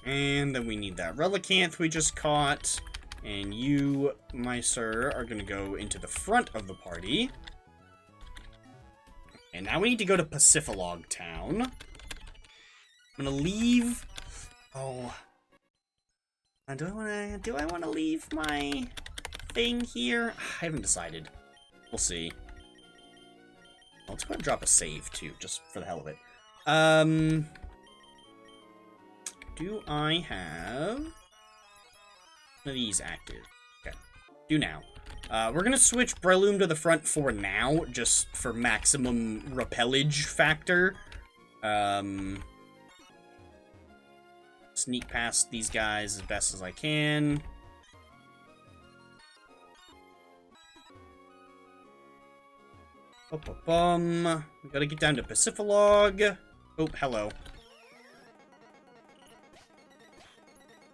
And then we need that Relicanth we just caught. And you, my sir, are going to go into the front of the party. And now we need to go to Pacifilog Town. I'm going to leave... oh... do I want to leave my thing here? I haven't decided. We'll see. Let's go ahead and drop a save, too, just for the hell of it. Do I have one of these active? Okay. Do now. We're gonna switch Breloom to the front for now, just for maximum repellage factor. Sneak past these guys as best as I can. We gotta get down to Pacifilog. Oh, hello.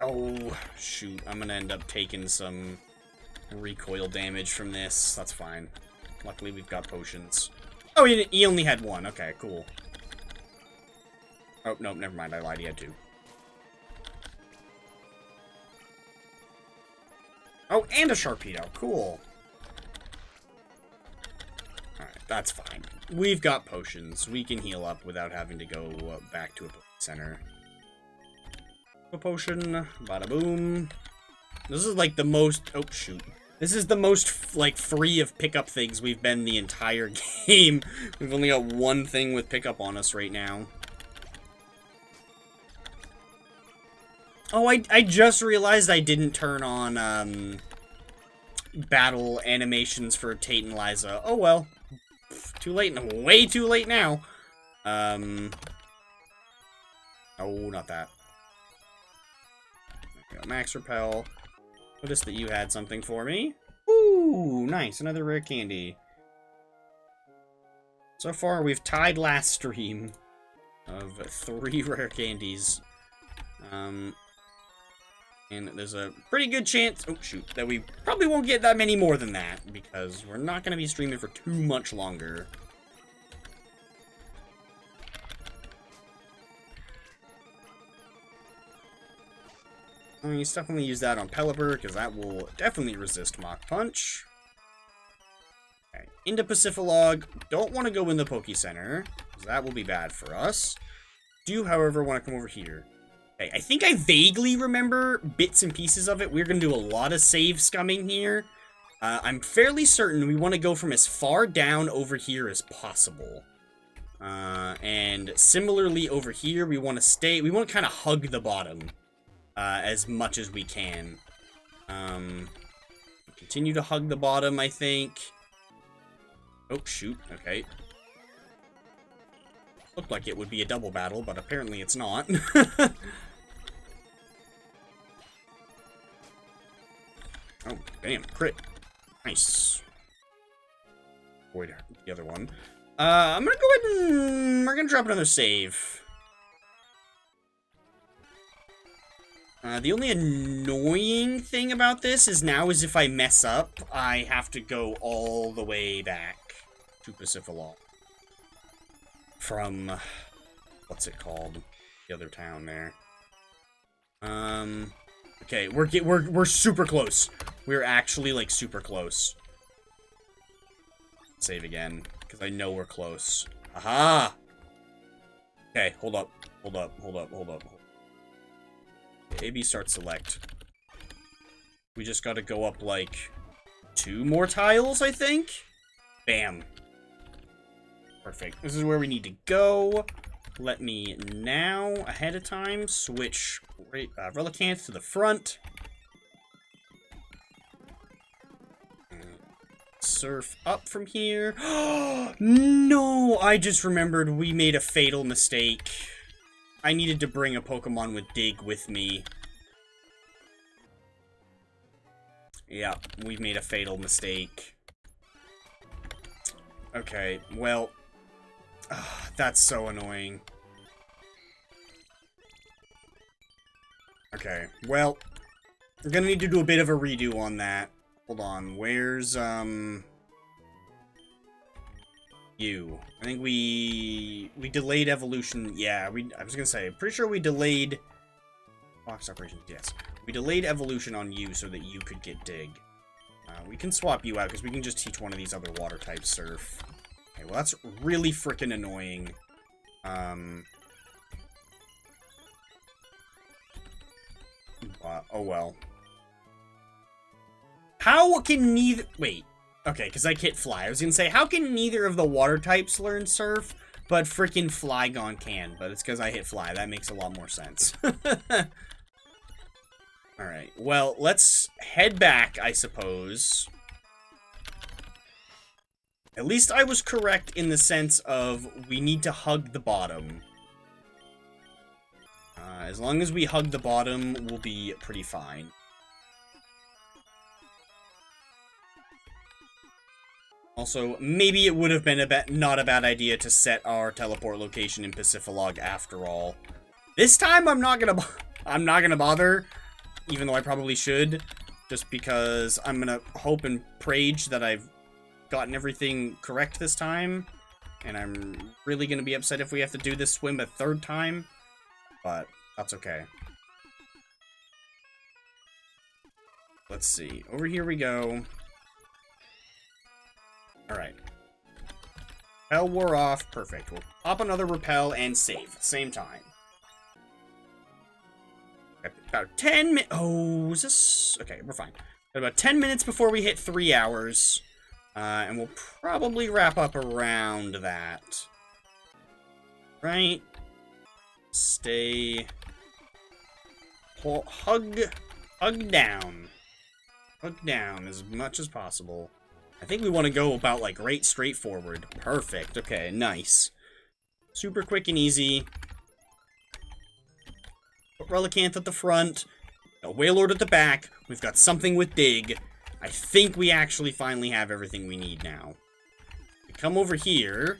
Oh, shoot. I'm gonna end up taking some recoil damage from this. That's fine. Luckily, we've got potions. Oh, he only had one. Okay, cool. Oh, no, never mind. I lied. He had two. Oh, and a Sharpedo. Cool. Alright, that's fine. We've got potions. We can heal up without having to go back to a center. A potion. Bada boom. This is like the most... Oh, shoot. This is the most, like, free of pickup things we've been the entire game. We've only got one thing with pickup on us right now. Oh, I just realized I didn't turn on, battle animations for Tate and Liza. Oh, well. Too late. Way too late now. Oh, not that. There we go. Max Repel. Notice that you had something for me. Ooh, nice. Another rare candy. So far, we've tied last stream of 3 rare candies. And there's a pretty good chance, oh shoot, that we probably won't get that many more than that, because we're not going to be streaming for too much longer. I mean, let's definitely use that on Pelipper, because that will definitely resist Mach Punch. Okay, into Pacifilog. Don't want to go in the Poke Center, because that will be bad for us. Do, however, want to come over here. Okay, I think I vaguely remember bits and pieces of it. We're going to do a lot of save scumming here. I'm fairly certain we want to go from as far down over here as possible. And similarly over here, we want to kind of hug the bottom as much as we can. Continue to hug the bottom, I think. Oh, shoot. Okay. Looked like it would be a double battle, but apparently it's not. Oh, bam, crit. Nice. Avoid the other one. I'm gonna go ahead and... We're gonna drop another save. The only annoying thing about this is now is if I mess up, I have to go all the way back to Pacifilog. From... What's it called? The other town there. Okay, we're super close. We're actually, like, super close. Save again, because I know we're close. Aha! Okay, hold up. AB start select. We just gotta go up, like, 2 more tiles, I think? Bam. Perfect. This is where we need to go. Let me now, ahead of time, switch Relicanth to the front. Surf up from here. No! I just remembered we made a fatal mistake. I needed to bring a Pokemon with Dig with me. Yeah, we've made a fatal mistake. Okay, well... that's so annoying. Okay, well, we're gonna need to do a bit of a redo on that. Hold on, where's, you? I think we delayed evolution, yeah, I was gonna say, pretty sure we delayed box operations, yes. We delayed evolution on you so that you could get Dig. We can swap you out, because we can just teach one of these other water types Surf. Okay, well, that's really freaking annoying. Oh, well. How can neither... Wait. Okay, because I can't fly. I was gonna say, how can neither of the water types learn surf, but freaking Flygon can? But it's because I hit fly. That makes a lot more sense. Alright, well, let's head back, I suppose. At least I was correct in the sense of we need to hug the bottom. As long as we hug the bottom, we'll be pretty fine. Also, maybe it would have been not a bad idea to set our teleport location in Pacifilog after all. This time, I'm not gonna bother, even though I probably should, just because I'm gonna hope and pray that I've gotten everything correct this time, and I'm really gonna be upset if we have to do this swim a third time, but that's okay. Let's see. Over here we go. Alright. Repel wore off. Perfect. We'll pop another repel and save at the same time. About 10 minutes. Oh, is this... Okay, we're fine. About 10 minutes before we hit 3 hours. And we'll probably wrap up around that. Right? Stay... Hug down. Hug down as much as possible. I think we want to go about, like, right straightforward. Perfect. Okay, nice. Super quick and easy. Put Relicanth at the front. A Wailord at the back. We've got something with Dig. I think we actually finally have everything we need now. We come over here.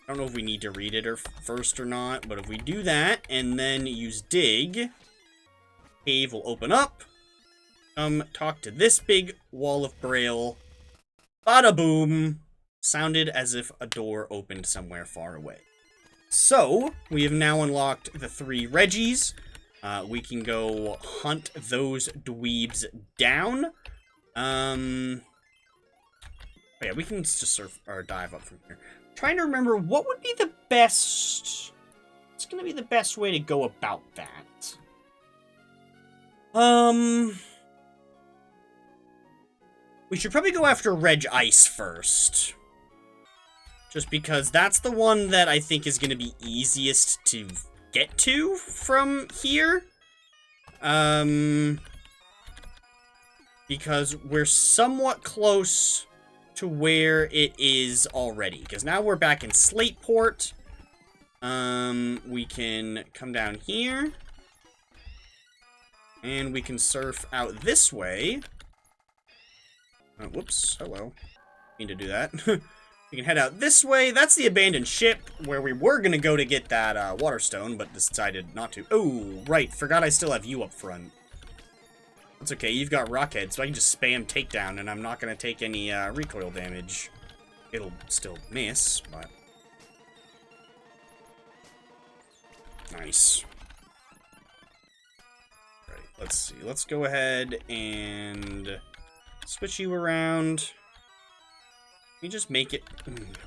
I don't know if we need to read it first or not, but if we do that and then use Dig, cave will open up. Talk to this big wall of Braille. Bada boom! Sounded as if a door opened somewhere far away. So, we have now unlocked the 3 Reggies. We can go hunt those dweebs down. Oh yeah, we can just surf or dive up from here. Trying to remember what would be the best... What's gonna be the best way to go about that? We should probably go after Reg Ice first. Just because that's the one that I think is going to be easiest to get to from here. Because we're somewhat close to where it is already. Because now we're back in Slateport. We can come down here. And we can surf out this way. Whoops, hello. Need to do that. We can head out this way. That's the abandoned ship where we were going to go to get that water stone, but decided not to. Oh, right. Forgot I still have you up front. That's okay. You've got Rockhead, so I can just spam takedown, and I'm not going to take any recoil damage. It'll still miss, but... Nice. Right, let's see. Let's go ahead and... switch you around. Let me just make it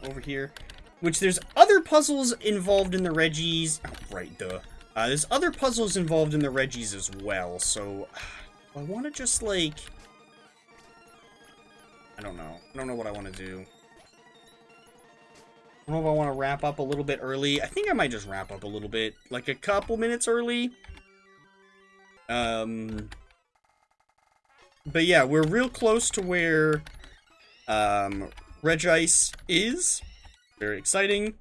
over here. Which there's other puzzles involved in the Reggies. Oh, right, duh. There's other puzzles involved in the Reggies as well, so... I want to just, like... I don't know. I don't know what I want to do. I don't know if I want to wrap up a little bit early. I think I might just wrap up a little bit. Like, a couple minutes early. But yeah, we're real close to where Regice is. Very exciting.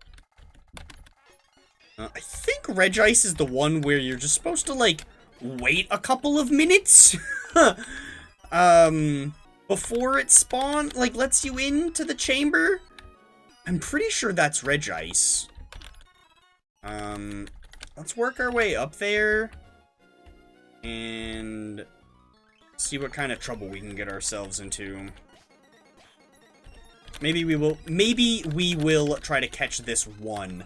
I think Regice is the one where you're just supposed to, like, wait a couple of minutes before it spawn, like, lets you into the chamber. I'm pretty sure that's Regice. Let's work our way up there and see what kind of trouble we can get ourselves into. Maybe we will try to catch this one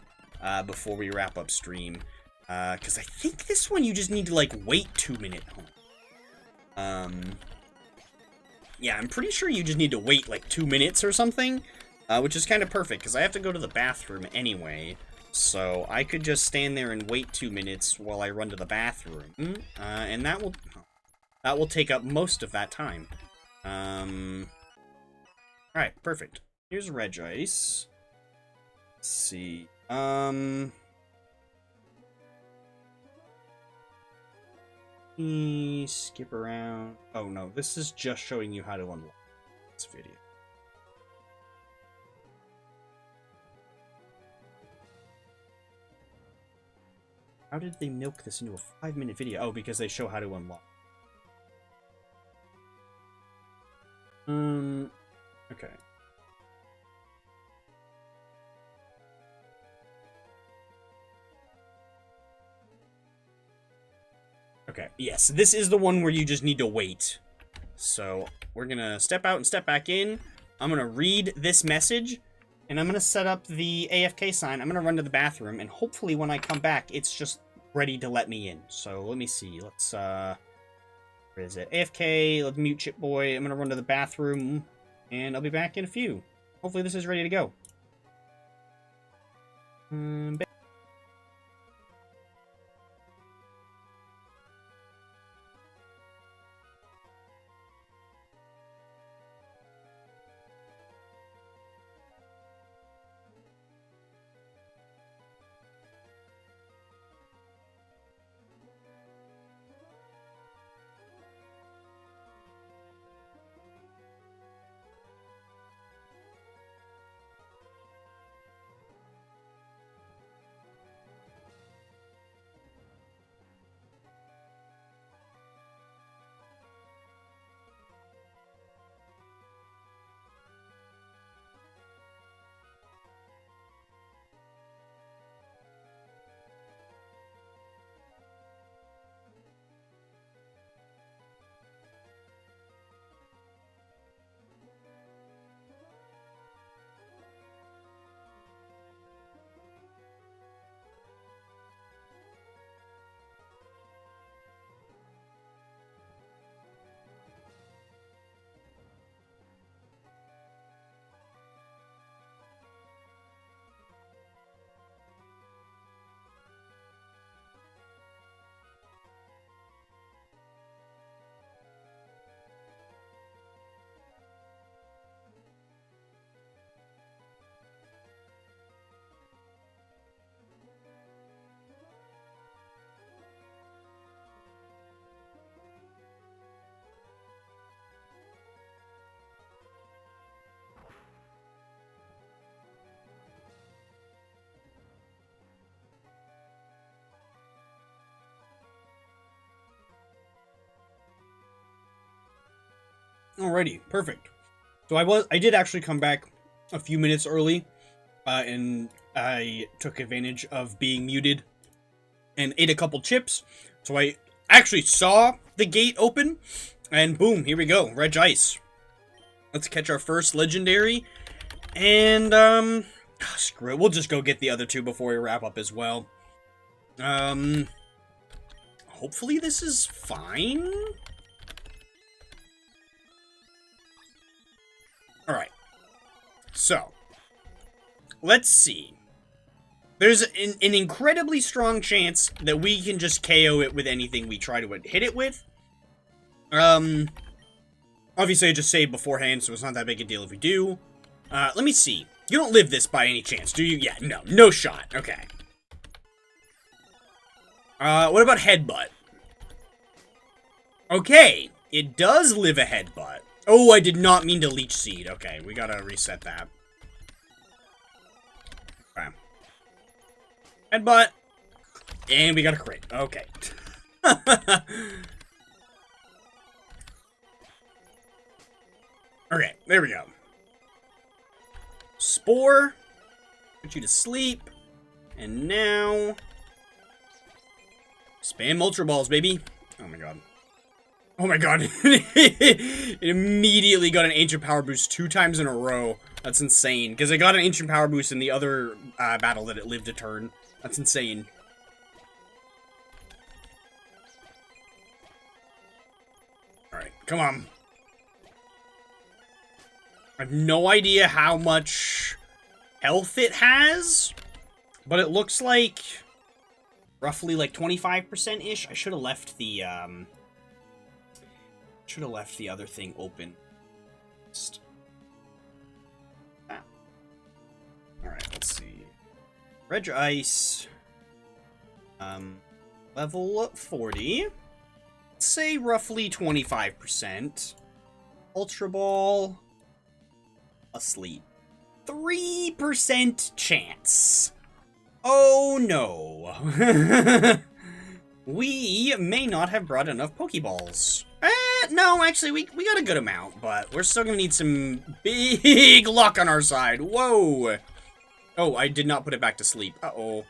before we wrap up stream. Because I think this one you just need to, like, wait 2 minutes. Yeah, I'm pretty sure you just need to wait, like, 2 minutes or something. Which is kind of perfect, because I have to go to the bathroom anyway. So I could just stand there and wait 2 minutes while I run to the bathroom. And that will take up most of that time. Alright, perfect. Here's Reg Ice. Let's see. Skip around. Oh no, this is just showing you how to unlock this video. How did they milk this into a 5-minute video? Oh, because they show how to unlock. Okay. Okay, yes, this is the one where you just need to wait. So, we're gonna step out and step back in. I'm gonna read this message, and I'm gonna set up the AFK sign. I'm gonna run to the bathroom, and hopefully when I come back, it's just ready to let me in. So, let me see. Let's, where is it? AFK, let's mute Chip Boy. I'm gonna run to the bathroom, and I'll be back in a few. Hopefully this is ready to go. Alrighty, perfect. So I did actually come back a few minutes early, and I took advantage of being muted and ate a couple chips. So I actually saw the gate open, and boom, here we go, Reg Ice. Let's catch our first legendary, and screw it, we'll just go get the other two before we wrap up as well. Hopefully this is fine. Alright, so, let's see. There's an incredibly strong chance that we can just KO it with anything we try to hit it with. Obviously I just saved beforehand, so it's not that big a deal if we do. Let me see. You don't live this by any chance, do you? Yeah, no shot. Okay. What about Headbutt? Okay, it does live a Headbutt. Oh, I did not mean to Leech Seed. Okay, we gotta reset that. Okay. Headbutt. And we got a crit. Okay. Okay, there we go. Spore. Put you to sleep. And now... spam Ultra Balls, baby. Oh my god. Oh my god. It immediately got an Ancient Power Boost 2 times in a row. That's insane. Because it got an Ancient Power Boost in the other battle that it lived a turn. That's insane. Alright, come on. I have no idea how much health it has. But it looks like... roughly like 25%-ish. I should have left the, other thing open. Dredge Ice. Level 40. Let's say roughly 25%. Ultra Ball. Asleep. 3% chance. Oh no. We may not have brought enough Pokeballs. No, actually, we got a good amount, but we're still gonna need some big luck on our side. Whoa! Oh, I did not put it back to sleep. Uh-oh.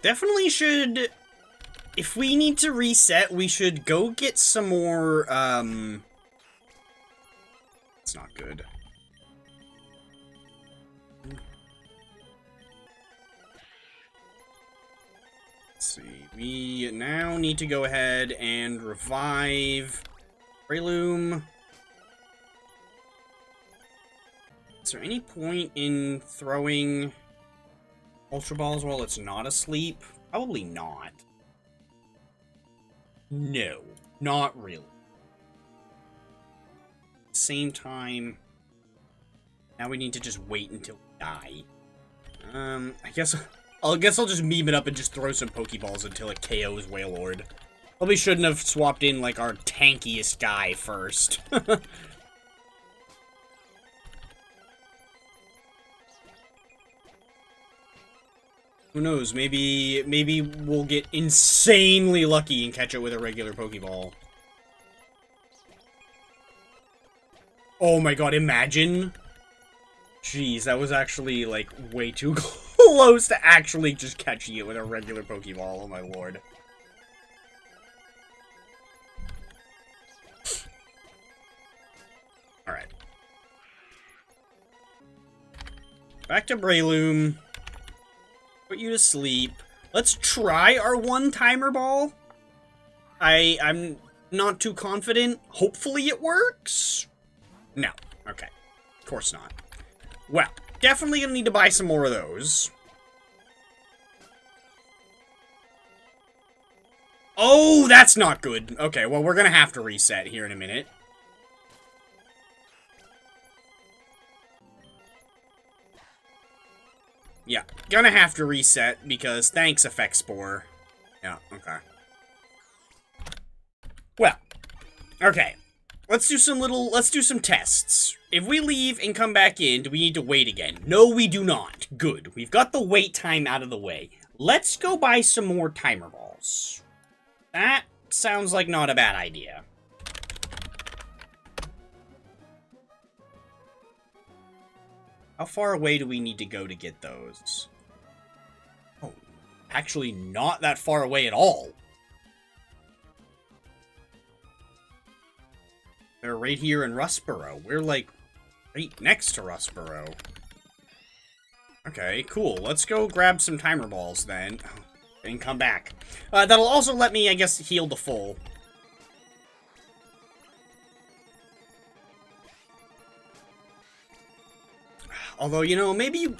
Definitely should... If we need to reset, we should go get some more, It's not good. Let's see. We now need to go ahead and revive Breloom. Is there any point in throwing Ultra Balls while it's not asleep? Probably not. No, not really. Same time, now we need to just wait until we die. I guess I'll just meme it up and just throw some Pokeballs until it KOs Wailord. Probably shouldn't have swapped in, like, our tankiest guy first. Who knows, maybe we'll get insanely lucky and catch it with a regular Pokeball. Oh my god, imagine. Jeez, that was actually, like, way too close to actually just catching it with a regular Pokeball, oh my lord. Alright. Back to Breloom. Put you to sleep. Let's try our one timer ball. I'm not too confident. Hopefully it works. No. Okay. Of course not. Well, definitely gonna need to buy some more of those. Oh, that's not good. Okay, well, we're gonna have to reset here in a minute. Yeah, gonna have to reset because thanks, Effect Spore. Yeah, okay. Well, okay. Let's do some tests. If we leave and come back in, do we need to wait again? No, we do not. Good. We've got the wait time out of the way. Let's go buy some more timer balls. That sounds like not a bad idea. How far away do we need to go to get those? Oh, actually not that far away at all. They're right here in Rustboro. We're, like, right next to Rustboro. Okay, cool. Let's go grab some timer balls, then. And come back. That'll also let me, I guess, heal to full. Although, you know, maybe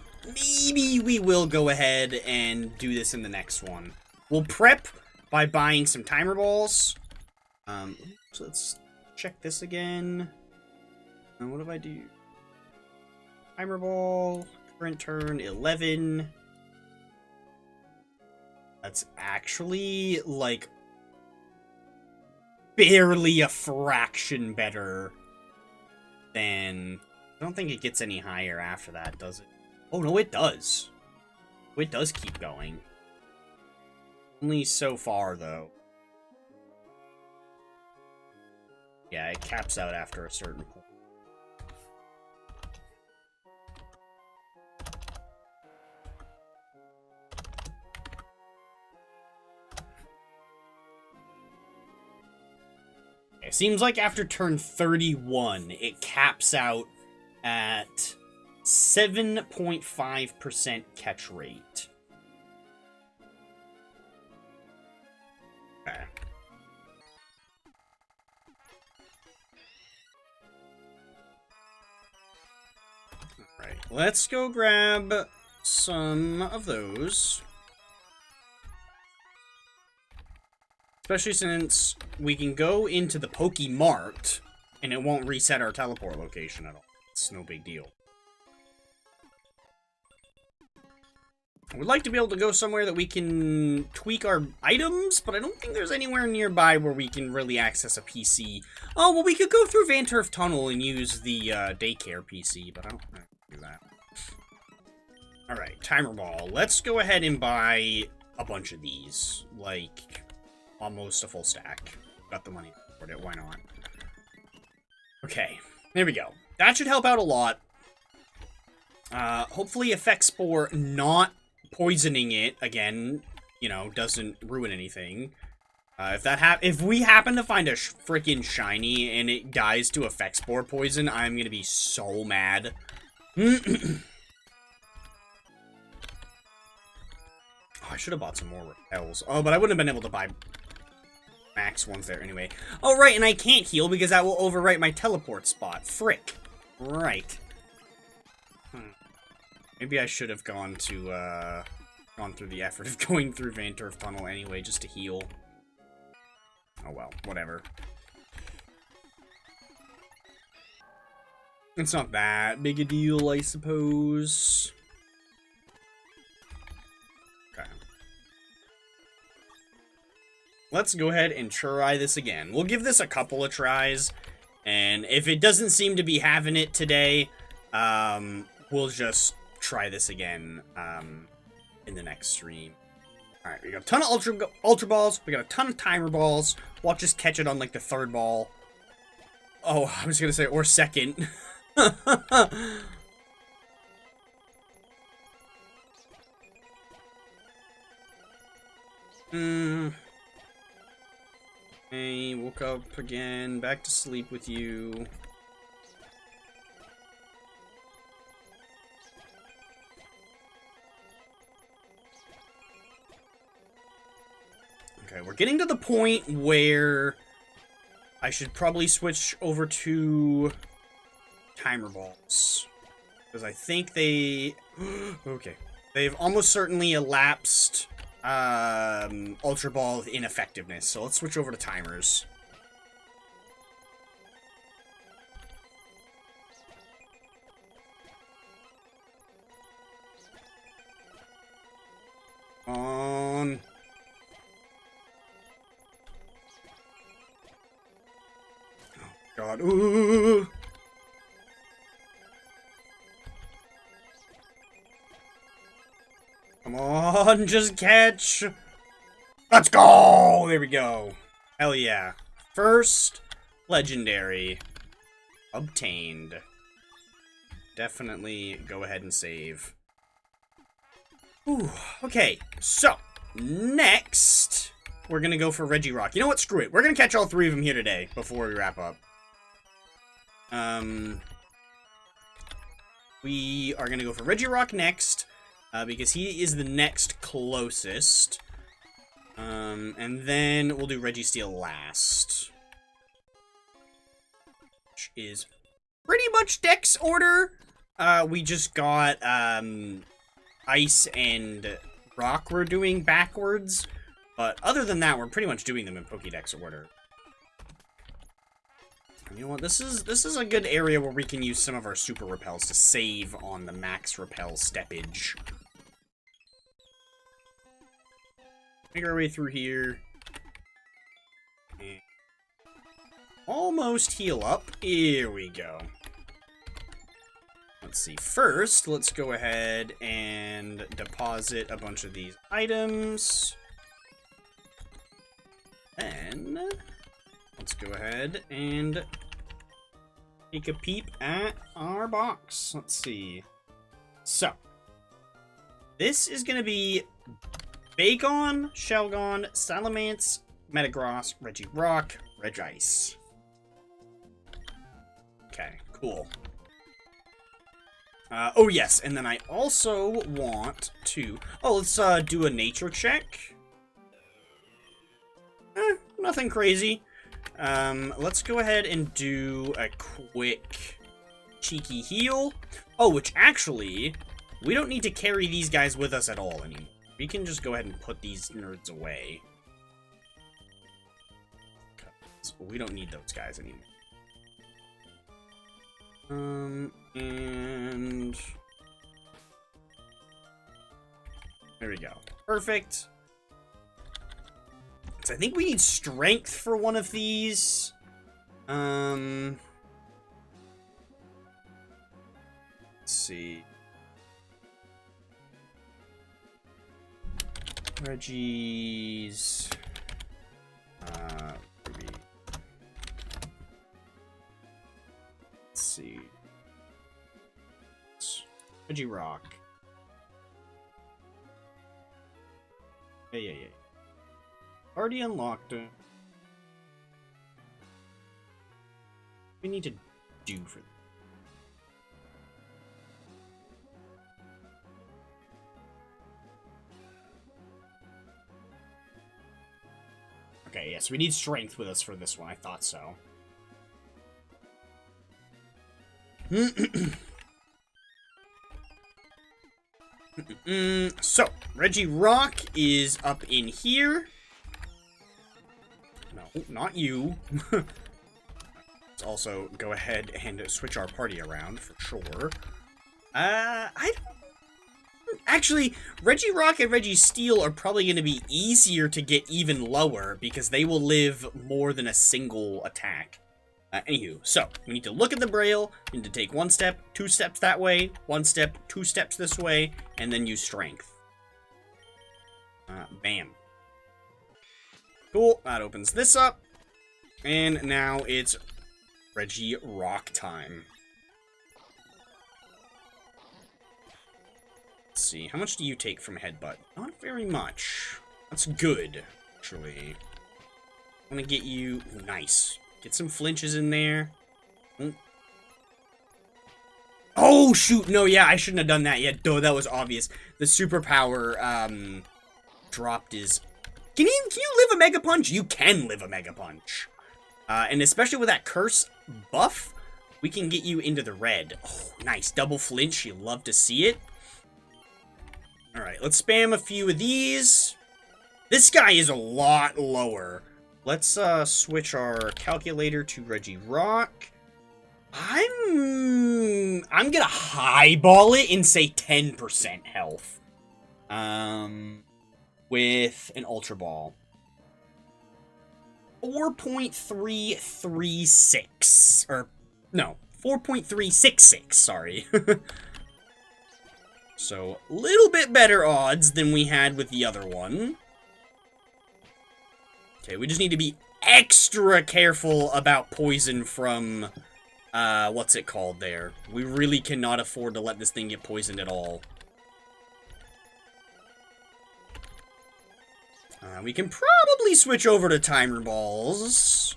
we will go ahead and do this in the next one. We'll prep by buying some timer balls. So let's check this again. What do I do? Timer ball, current turn, 11. That's actually, like, barely a fraction better than... I don't think it gets any higher after that, does it? Oh, no, it does. It does keep going. Only so far, though. Yeah, it caps out after a certain point. It seems like after turn 31, it caps out at 7.5% catch rate. Okay. Alright, let's go grab some of those. Especially since we can go into the Pokemart And it won't reset our teleport location at all. It's no big deal. I would like to be able to go somewhere that we can tweak our items, but I don't think there's anywhere nearby where we can really access a PC. Oh, well, we could go through Van Turf Tunnel and use the daycare PC, but I don't know how to do that. Alright, timer ball. Let's go ahead and buy a bunch of these. Like, almost a full stack. Got the money for it, why not? Okay, there we go. That should help out a lot. Hopefully Effect Spore not poisoning it again, you know, doesn't ruin anything. If we happen to find a freaking shiny and it dies to Effect Spore poison, I'm gonna be so mad. Oh, I should have bought some more repels. Oh, but I wouldn't have been able to buy max ones there anyway. Oh, right, and I can't heal because that will overwrite my teleport spot. Frick. Right. Maybe I should have gone through the effort of going through Van Turf Tunnel anyway, just to heal. Oh well, whatever. It's not that big a deal, I suppose. Okay. Let's go ahead and try this again. We'll give this a couple of tries, and if it doesn't seem to be having it today, we'll just try this again in the next stream. Alright, we got a ton of ultra balls, we got a ton of timer balls. We'll just catch it on like the third ball. Oh, I was gonna say, or second. Hey, woke up again, back to sleep with you. Okay, we're getting to the point where I should probably switch over to timer balls. Because I think they... okay. They've almost certainly elapsed Ultra Ball ineffectiveness. So let's switch over to timers. On... God. Ooh. Come on, just catch. Let's go. There we go. Hell yeah. First legendary obtained. Definitely go ahead and save. Ooh, okay, so next we're gonna go for Regirock. You know what? Screw it. We're gonna catch all three of them here today before we wrap up. We are gonna go for Regirock next, because he is the next closest. And then we'll do Registeel last. Which is pretty much Dex order. We just got, Ice and Rock we're doing backwards. But other than that, we're pretty much doing them in Pokédex order. You know what? This is a good area where we can use some of our super repels to save on the max repel steppage. Make our way through here. And almost heal up. Here we go. Let's see. First, let's go ahead and deposit a bunch of these items. Then, let's go ahead and take a peep at our box. Let's see. So, this is going to be Bagon, Shelgon, Salamence, Metagross, Regirock, Regice. Okay, cool. Oh yes, and then I also want to... oh, let's do a nature check. Nothing crazy. Let's go ahead and do a quick cheeky heal. Oh, which actually, we don't need to carry these guys with us at all anymore. We can just go ahead and put these nerds away. So we don't need those guys anymore. And there we go. Perfect. So I think we need strength for one of these. Let's see. Reggie's Ruby. Let's see. Reggie Rock. Yeah. Already unlocked it. We need to do for them. Okay, yes, we need strength with us for this one. I thought so. So, Reggie Rock is up in here. No, not you. Let's also go ahead and switch our party around for sure. I don't... Actually, Reggie Rock and Reggie Steel are probably going to be easier to get even lower because they will live more than a single attack. Anywho, so, we need to look at the Braille, we need to take 1 step, 2 steps that way, 1 step, 2 steps this way, and then use Strength. Bam. Cool, that opens this up, and now it's Reggie Rock time. Let's see, how much do you take from Headbutt? Not very much. That's good, actually. I'm gonna get you... Nice. Get some flinches in there. Oh, shoot! No, yeah, I shouldn't have done that yet. Duh, that was obvious. The superpower, dropped his... Can you live a Mega Punch? You can live a Mega Punch. And especially with that curse buff, we can get you into the red. Oh, nice. Double flinch. You love to see it. Alright, let's spam a few of these. This guy is a lot lower. Let's switch our calculator to Reggie Rock. I'm gonna highball it and say 10% health. With an Ultra Ball. 4.336. Or, no, 4.366, sorry. So, a little bit better odds than we had with the other one. Okay, we just need to be extra careful about poison from, what's it called there? We really cannot afford to let this thing get poisoned at all. We can probably switch over to Timer Balls.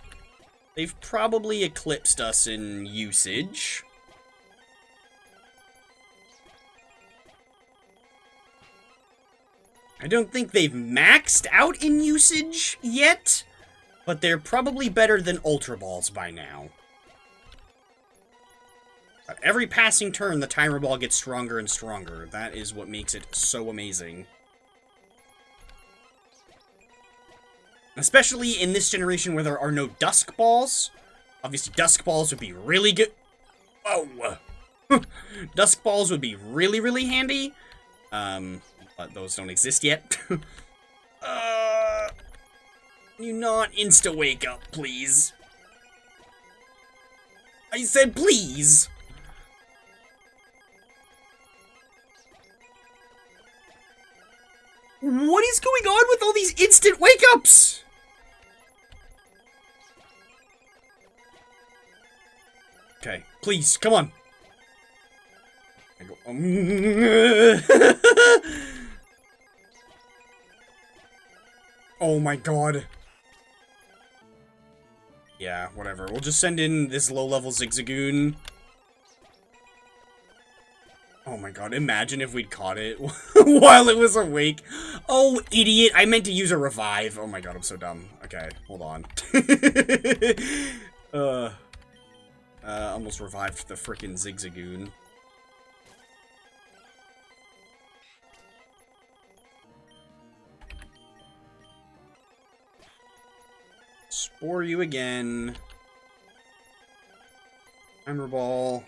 They've probably eclipsed us in usage. I don't think they've maxed out in usage yet, but they're probably better than Ultra Balls by now. But every passing turn, the Timer Ball gets stronger and stronger. That is what makes it so amazing. Especially in this generation where there are no Dusk Balls. Obviously, Dusk Balls would be really good. Oh! Dusk Balls would be really, really handy. But those don't exist yet. You not insta-wake up, please. I said please! What is going on with all these instant wake-ups? Okay, please, come on. I go, oh my god. Yeah, whatever. We'll just send in this low-level Zigzagoon. Oh my god, imagine if we'd caught it while it was awake. Oh, idiot. I meant to use a revive. Oh my god, I'm so dumb. Okay, hold on. Almost revived the frickin' Zigzagoon. Spore you again. Timer Ball.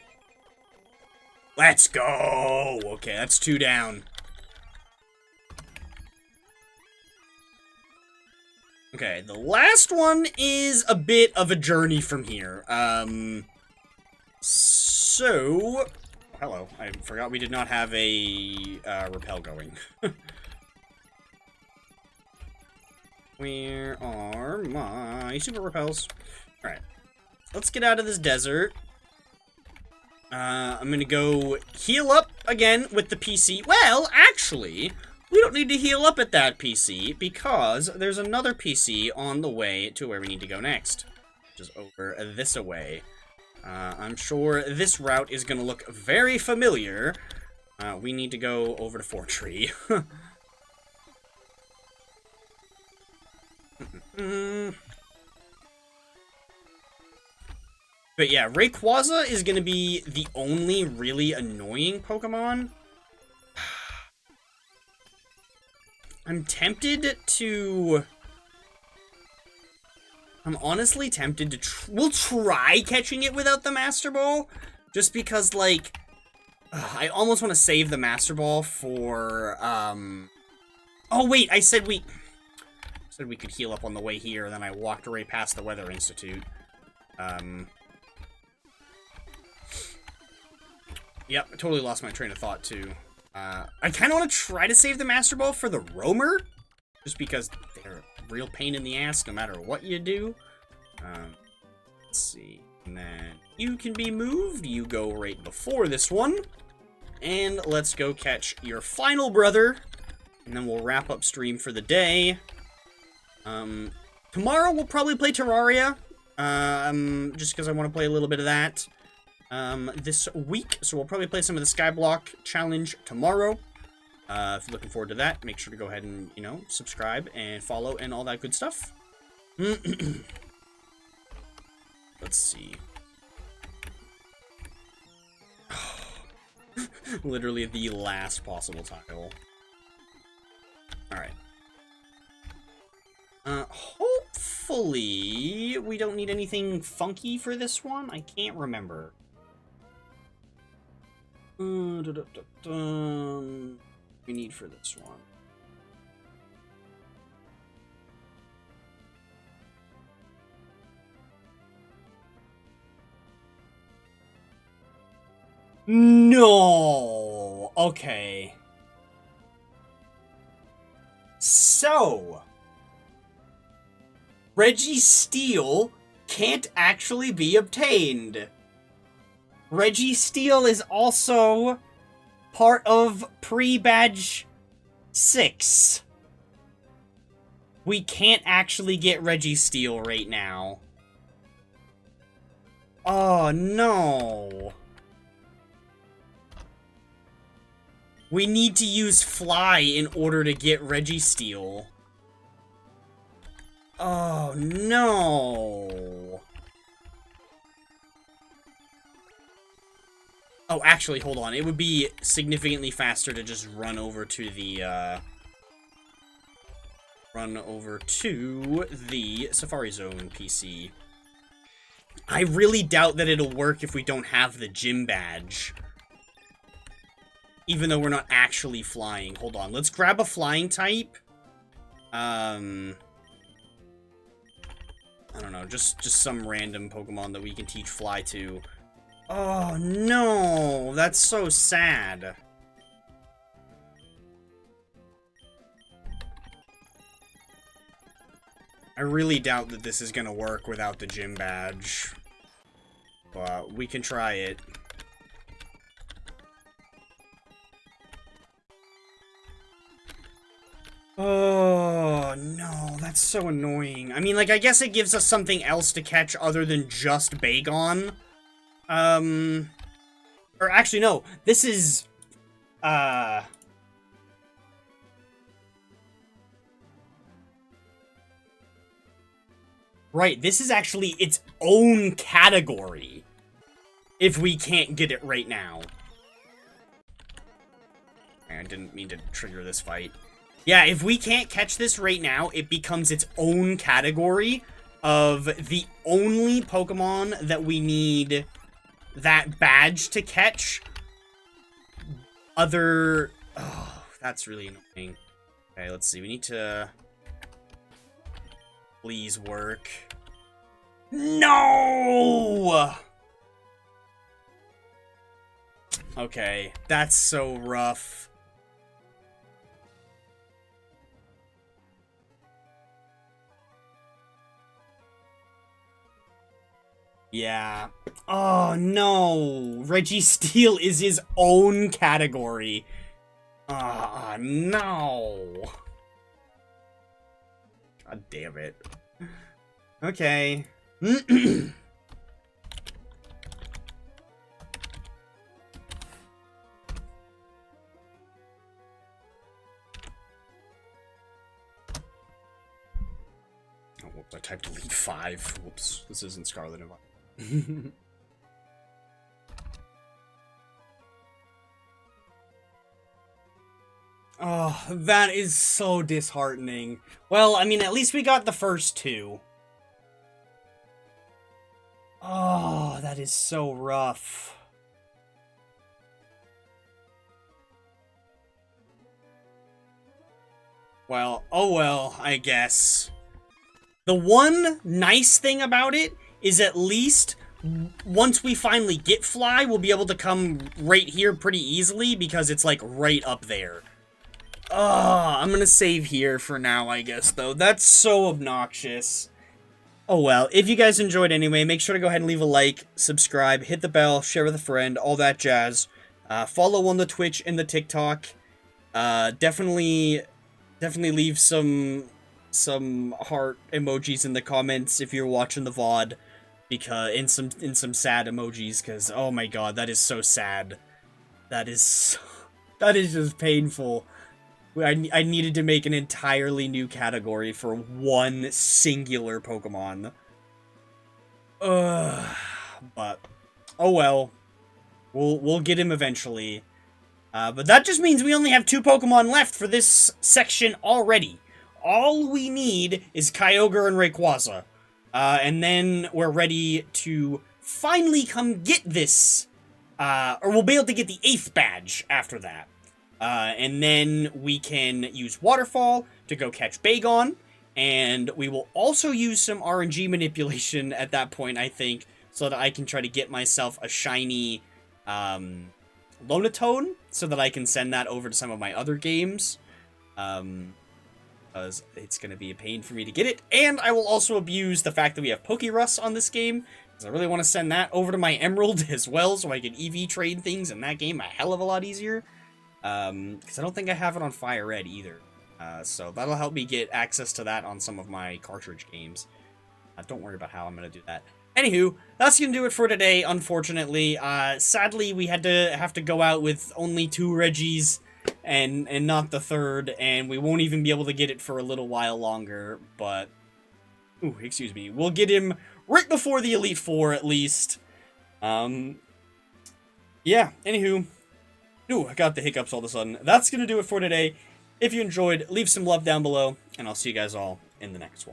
Let's go! Okay, that's 2 down. Okay, the last one is a bit of a journey from here. So... Hello, I forgot we did not have a, repel going. Where are my super repels? Alright, let's get out of this desert. I'm gonna go heal up again with the PC. Well, actually... we don't need to heal up at that PC, because there's another PC on the way to where we need to go next. Which is over this way. I'm sure this route is going to look very familiar. We need to go over to Fortree. But yeah, Rayquaza is going to be the only really annoying Pokemon. I'm honestly tempted to we'll try catching it without the Master Ball, just because, like, I almost want to save the Master Ball for, oh wait, I said we could heal up on the way here, and then I walked right past the Weather Institute. Yep, I totally lost my train of thought, too. I kind of want to try to save the Master Ball for the Roamer, just because they're a real pain in the ass no matter what you do. Let's see. And then you can be moved. You go right before this one. And let's go catch your final brother. And then we'll wrap up stream for the day. Tomorrow we'll probably play Terraria. Just because I want to play a little bit of that. This week, so we'll probably play some of the Skyblock Challenge tomorrow. If you're looking forward to that, make sure to go ahead and, you know, subscribe and follow and all that good stuff. Let's see. Literally the last possible tile. Alright. Hopefully we don't need anything funky for this one. I can't remember. We need for this one. No! Okay. So... Registeel can't actually be obtained. Registeel is also part of pre-badge 6. We can't actually get Registeel right now. Oh, no. We need to use Fly in order to get Registeel. Oh, no. Oh, actually, hold on. It would be significantly faster to just run over to the, Safari Zone PC. I really doubt that it'll work if we don't have the gym badge. Even though we're not actually flying. Hold on, let's grab a flying type. I don't know, just some random Pokemon that we can teach Fly to. Oh, no! That's so sad. I really doubt that this is gonna work without the gym badge. But we can try it. Oh, no, that's so annoying. I mean, like, I guess it gives us something else to catch other than just Bagon. Or actually, no, this is, right, this is actually its own category, if we can't get it right now. I didn't mean to trigger this fight. Yeah, if we can't catch this right now, it becomes its own category of the only Pokemon that we need that badge to catch other... Oh, that's really annoying. Okay, let's see. We need to... Please work. No! Okay, that's so rough. Yeah. Oh, no. Registeel is his own category. Ah, no. God damn it. Okay. Oh, whoops, I typed Elite 5. Whoops, this isn't Scarlet and Violet. Oh, that is so disheartening. Well, I mean, at least we got the first two. Oh, that is so rough. Well, oh well, I guess. The one nice thing about it is at least once we finally get Fly, we'll be able to come right here pretty easily because it's like right up there. I'm gonna save here for now, I guess, though. That's so obnoxious. Oh well, if you guys enjoyed anyway, make sure to go ahead and leave a like, subscribe, hit the bell, share with a friend, all that jazz. Follow on the Twitch and the TikTok. Definitely leave some heart emojis in the comments if you're watching the VOD, because in some sad emojis, because oh my god, that is so sad. That is just painful. I needed to make an entirely new category for one singular Pokemon. But oh well. We'll get him eventually. But that just means we only have 2 Pokemon left for this section already. All we need is Kyogre and Rayquaza. And then we're ready to finally come get this. Or we'll be able to get the 8th badge after that. And then we can use Waterfall to go catch Bagon, and we will also use some RNG manipulation at that point, I think, so that I can try to get myself a shiny, Lonatone, so that I can send that over to some of my other games, because it's going to be a pain for me to get it, and I will also abuse the fact that we have Pokerus on this game, because I really want to send that over to my Emerald as well, so I can EV trade things in that game a hell of a lot easier. Because I don't think I have it on Fire Red either. So that'll help me get access to that on some of my cartridge games. Don't worry about how I'm going to do that. Anywho, that's going to do it for today, unfortunately. Sadly, we have to go out with only 2 Reggies and not the 3rd, and we won't even be able to get it for a little while longer, but... Ooh, excuse me. We'll get him right before the Elite Four, at least. Yeah, anywho... Ooh, I got the hiccups all of a sudden. That's going to do it for today. If you enjoyed, leave some love down below, and I'll see you guys all in the next one.